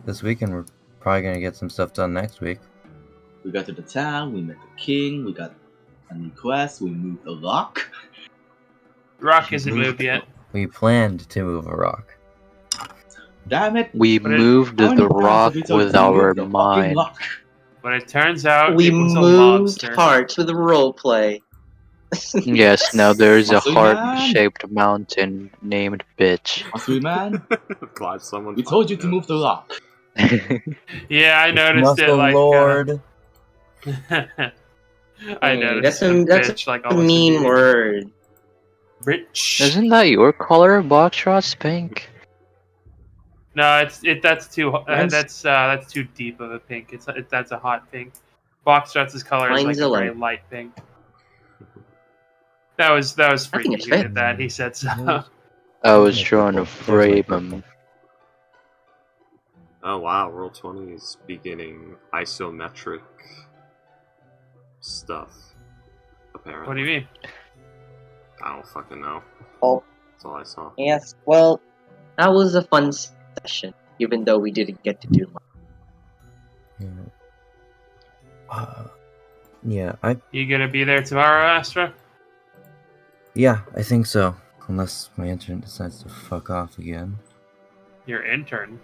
this week, and we're probably gonna get some stuff done next week. We got to the town, we met the king, we got a new quest, we moved a rock. Rock isn't moved yet. We planned to move a rock. Damn it! We But it- moved How many the times rock have we told you with to our move the fucking mind. rock? But it turns out We it was a moved lobster. parts with roleplay. Yes, now there's a Muscle man. heart-shaped mountain named Bitch. Muscle man, Glad someone we told you to fucking move the rock. Yeah, I noticed it. Muscle Like, Lord. I Hey, noticed that's bitch, like a almost mean immediately. word. Rich. Isn't that your color, Boxrot's pink? No, that's too Mine's- that's too deep of a pink. That's a hot pink. Boxtrots' color is like Mine's a a very light. light pink. That was I think Freaky it's who fair. did that. He said so. I was Yeah, trying to there's frame like- him. Oh wow, Roll 20 is beginning isometric stuff. Apparently. What do you mean? I don't fucking know. Oh, That's all I saw. yes. Well, that was a fun session, even though we didn't get to do much. Yeah, You gonna be there tomorrow, Astra? I think so. Unless my internet decides to fuck off again. Your intern.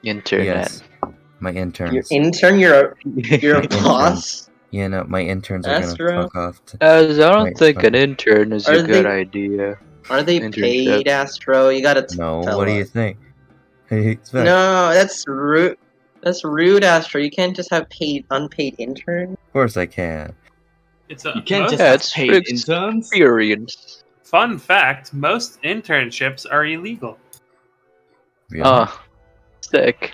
Internet. Yes, my interns. Your intern, you're a Intern. boss. Yeah, no, my interns are That's gonna true. fuck off. As I don't Right, think an fucking- intern is Are a good they- idea. Are they Internship. paid, Astro? You gotta No, tell what do you us. think? What do you expect? No, that's rude. That's rude, Astro. You can't just have unpaid interns. Of course I can. It's a You can't most- just Yeah, have it's paid interns. experience. Fun fact: most internships are illegal. Really? Sick.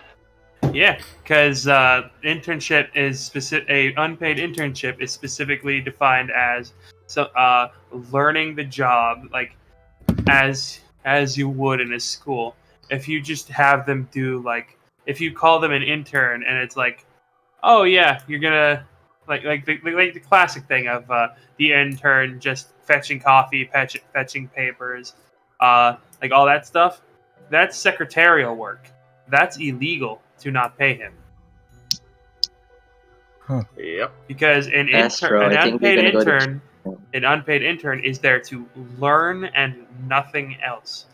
Yeah, because internship is a unpaid internship is specifically defined as learning the job like as you would in a school. If you just have them do like if you call them an intern and it's like, oh yeah, you're gonna like the classic thing of the intern just fetching coffee, fetching papers, like all that stuff. That's secretarial work. That's illegal to not pay him. Yep. Because an Astro, intern, I think we're gonna go to an unpaid intern is there to learn and nothing else.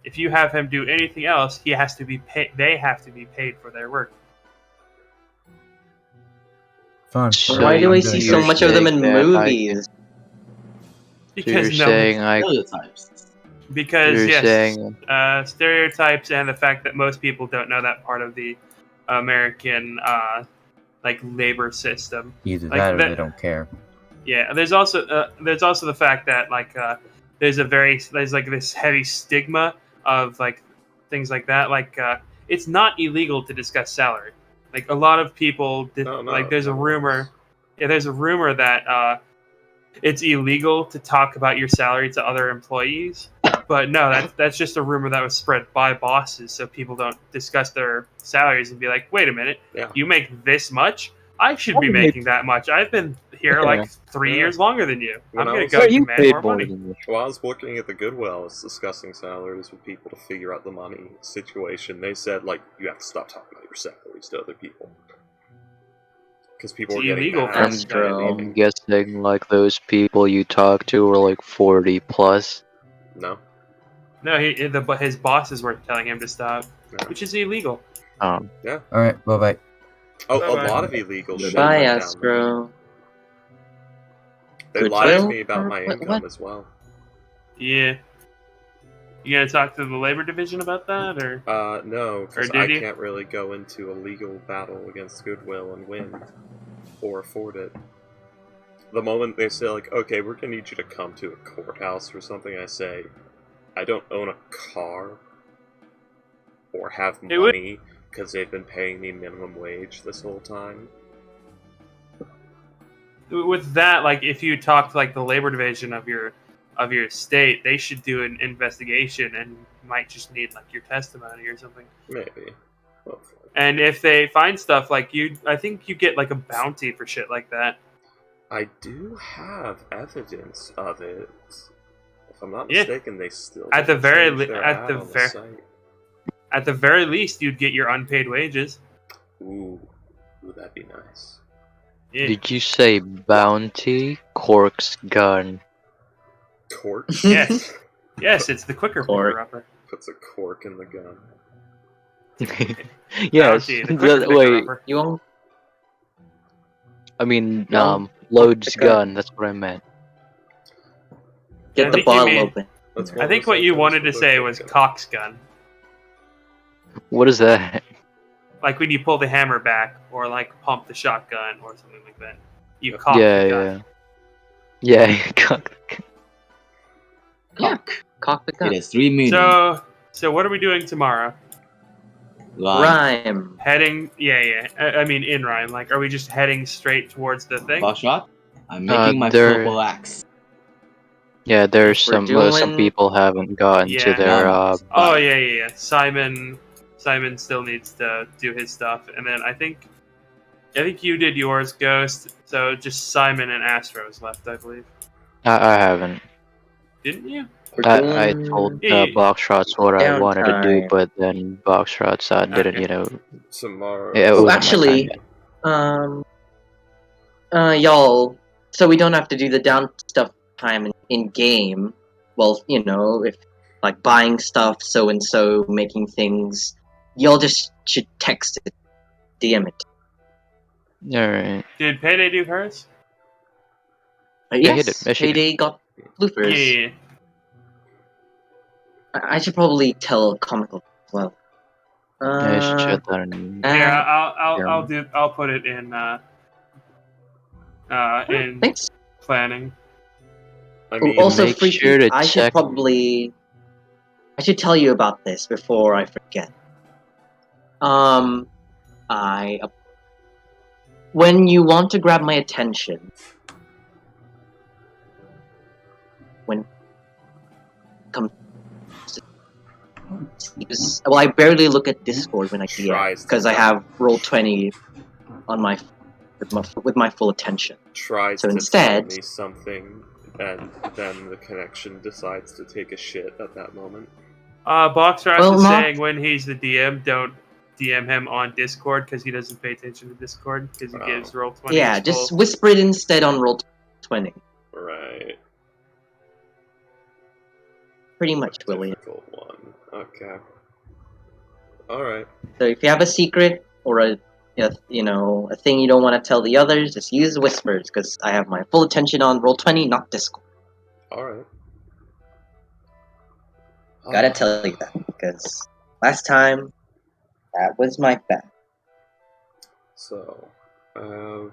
If you have him do anything else, he has to be paid. They have to be paid for their work. Fun. So Why do I you're see so much of them in saying that movies? So Because you're saying I Stereotypes. Because You're yes, saying stereotypes and the fact that most people don't know that part of the American like labor system. Either Like that or that- they don't care. Yeah, there's also the fact that there's like this heavy stigma of like things like that. It's not illegal to discuss salary. Like a lot of people No, there's a rumor. Yeah, there's a rumor that it's illegal to talk about your salary to other employees. But no, that's just a rumor that was spread by bosses, so people don't discuss their salaries and be like, "Wait a minute, Yeah. you make this much? I should be making that much. I've been here Yeah. like 3 years longer than you. When I'm I gonna was- go you demand paid more more money." than me. While I was working at the Goodwill, I was discussing salaries with people to figure out the money situation. They said, like, you have to stop talking about your salaries to other people. Because people It's are getting illegal mad. for us, and bro. leaving. I'm guessing like those people you talk to are like 40 plus. No? No, his bosses were telling him to stop, Yeah. which is illegal. Alright, bye bye. Oh, Bye-bye. a lot of illegal shit Bye, went down. Astro. They Goodwill? lied to me about my What- income what? as well. Yeah. You gonna talk to the labor division about that, or No, because Or did I you? can't really go into a legal battle against Goodwill and win. Or afford it. The moment they say, like, okay, we're gonna need you to come to a courthouse or something, I say, I don't own a car. Or have It would- money, because they've been paying me minimum wage this whole time. with that, like if you talk to like the labor division of your state, they should do an investigation and might just need like your testimony or something. Maybe. Hopefully. And if they find stuff like I think you get like a bounty for shit like that. I do have evidence of it. If I'm not Yeah. mistaken, they still At the don't very change le- their at ad the on ver- site. At the very least, you'd get your unpaid wages. Ooh, that'd be nice. Yeah. Did you say bounty? Cork's gun. Cork? Yes. Yes, it's the quicker Cork. picker upper. Puts a cork in the gun. Yes. Bounty, the quicker picker Wait, upper. You won't. I mean, No. Load's Pick up. gun. That's what I meant. Get I the think you bottle mean- open. That's I think what you wanted to say was Cock's gun. What is that? Like when you pull the hammer back, or like pump the shotgun, or something like that. You cock Yeah, the gun. yeah. Yeah, cock. Cock the It gun. has 3 meanings. So what are we doing tomorrow? Rhyme. Heading, yeah. I mean, in Ryan. Like, are we just heading straight towards the thing? Buckshot. I'm making my there- purple axe. Yeah, there's We're some doing- people haven't gotten Yeah. to their Oh yeah. Simon still needs to do his stuff, and then I think you did yours, Ghost. So just Simon and Astro's left, I believe. I haven't. Didn't you? We're I doing- told Yeah, Boxshots what I wanted to do, downtime. but then Boxshots didn't, Okay. Tomorrow. Yeah, it Oh, was my actually, time. y'all. So we don't have to do the down stuff time in game. Well, you know, if like buying stuff, so and so, making things, y'all just should text it, DM it. Alright. Did Payday do hers? Yeah, he Yes, did. Yes, she did. Payday got bloopers. Yeah. I should probably tell Comical as well. Yeah, you should shut that in. Yeah, yeah. I'll put it in in Thanks. planning. I mean, Also, make Freaky, sure to I check- should tell you about this before I forget. When you want to grab my attention, well, I barely look at Discord when I DM Tries to because I tell. have Roll20 on with my full attention. tries So to instead- tell me something, and then the connection decides to take a shit at that moment. Boxrats Well, is not- saying when he's the DM, don't DM him on Discord because he doesn't pay attention to Discord because he Oh. gives Roll20. Yeah, his just full- whisper it instead on Roll20. Right. Pretty much, William. Difficult one. Okay. Alright. So if you have a secret or a thing you don't want to tell the others, just use whispers because I have my full attention on Roll20, not Discord. Alright. Gotta tell you that, because last time, that was my bad. So, God,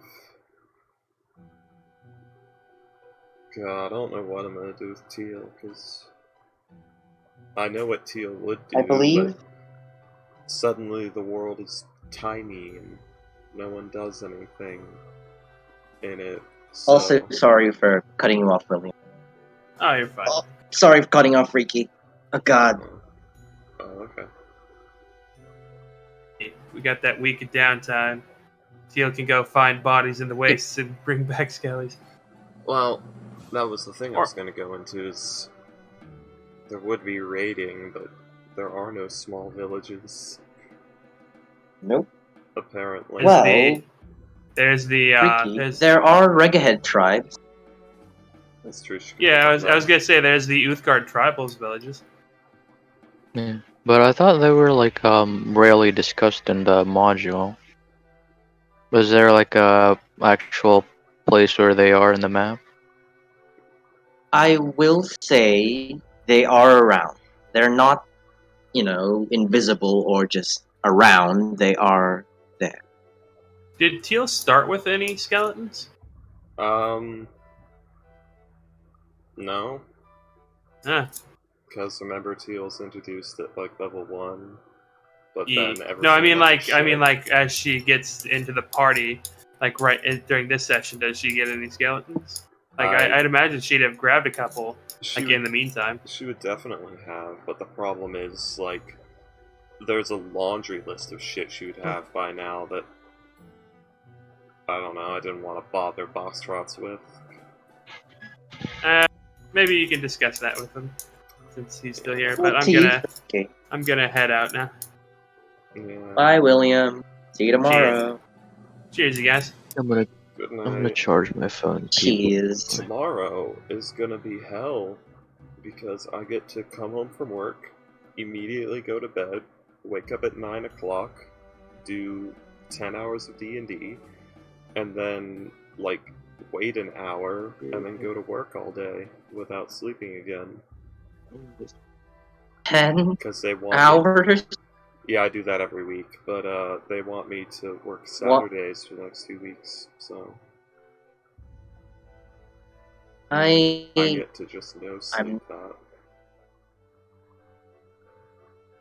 I don't know what I'm gonna do with Teal, because I know what Teal would do, I believe... but suddenly the world is tiny and no one does anything in it. So... Also, sorry for cutting you off, William. Oh, you're fine. Oh, sorry for cutting off Ricky. Oh, God. Oh, okay. We got that week of downtime. Teal can go find bodies in the wastes and bring back skellies. Well, that was the thing I Or- was going to go into, is there would be raiding, but there are no small villages, Nope. apparently. Well, there's the Ricky, there are Reggahead tribes. That's true. she could yeah, I do was that. gonna say there's the Uthgard tribals villages. Yeah. But I thought they were like rarely discussed in the module. Was there like a actual place where they are in the map? I will say they are around. They're not, invisible or just around. They are there. Did Teal start with any skeletons? No, Huh. because remember Teal's introduced at like level 1, but Yeah. then everything No, I mean went to like shit. as she gets into the party, like during this session, does she get any skeletons? Like I'd imagine she'd have grabbed a couple. She Like would, in the meantime. she would definitely have, but the problem is, like, there's a laundry list of shit she would have by now that I don't know, I didn't want to bother Boxtrots with. Maybe you can discuss that with him since he's still here. Up But to you. Okay. I'm gonna head out now. Yeah. Bye, William. See you tomorrow. Cheers, you guys. Good I'm gonna night. charge my phone. Cheers. Tomorrow is gonna be hell because I get to come home from work, immediately go to bed, wake up at 9 o'clock, do 10 hours of D&D, and then, like, wait an hour, and then go to work all day without sleeping again. 10 Because they want hours? Yeah, I do that every week, but they want me to work Saturdays for the next 2 weeks, so I get to just no sleep that.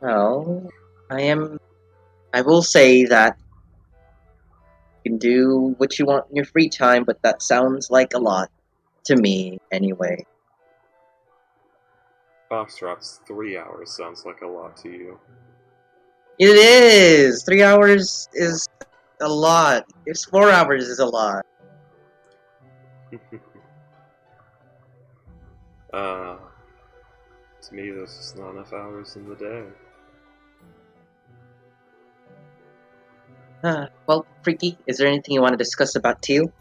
Well, I will say that you can do what you want in your free time, but that sounds like a lot to me, anyway. Foxtrot's 3 hours sounds like a lot to you. It is! 3 hours is a lot. It's 4 hours is a lot. To me, there's just not enough hours in the day. Well, Freaky, is there anything you want to discuss about Teal?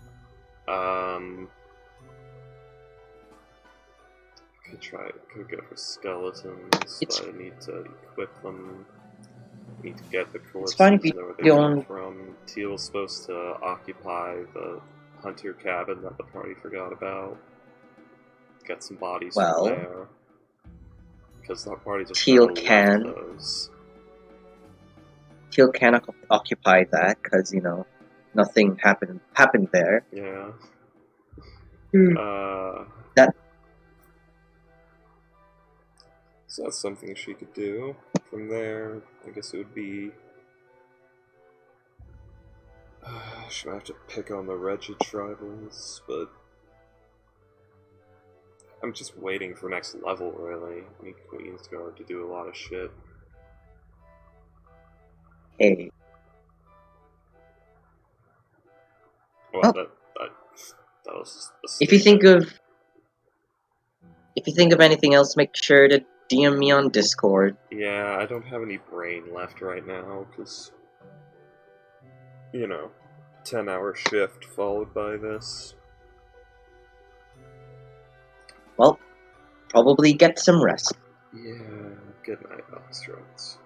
Could go for skeletons, but I need to equip them. Need to get the corpses, fine if you know where they don't- come from. Teal's supposed to occupy the hunter cabin that the party forgot about. Get some bodies Well, from there. Because the party just Teal kinda left can. those. Teal can occupy that, because, nothing happened there. Yeah. That- So that's something she could do. From there, I guess it would be... Should I have to pick on the wretched tribals, but... I'm just waiting for next level, really. I need Queensguard to do a lot of shit. Hey. Well, Oh. that was just a If you statement. think of anything else, make sure to DM me on Discord. Yeah, I don't have any brain left right now, because... 10-hour shift followed by this. Well, probably get some rest. Yeah, good night, Foxtrots.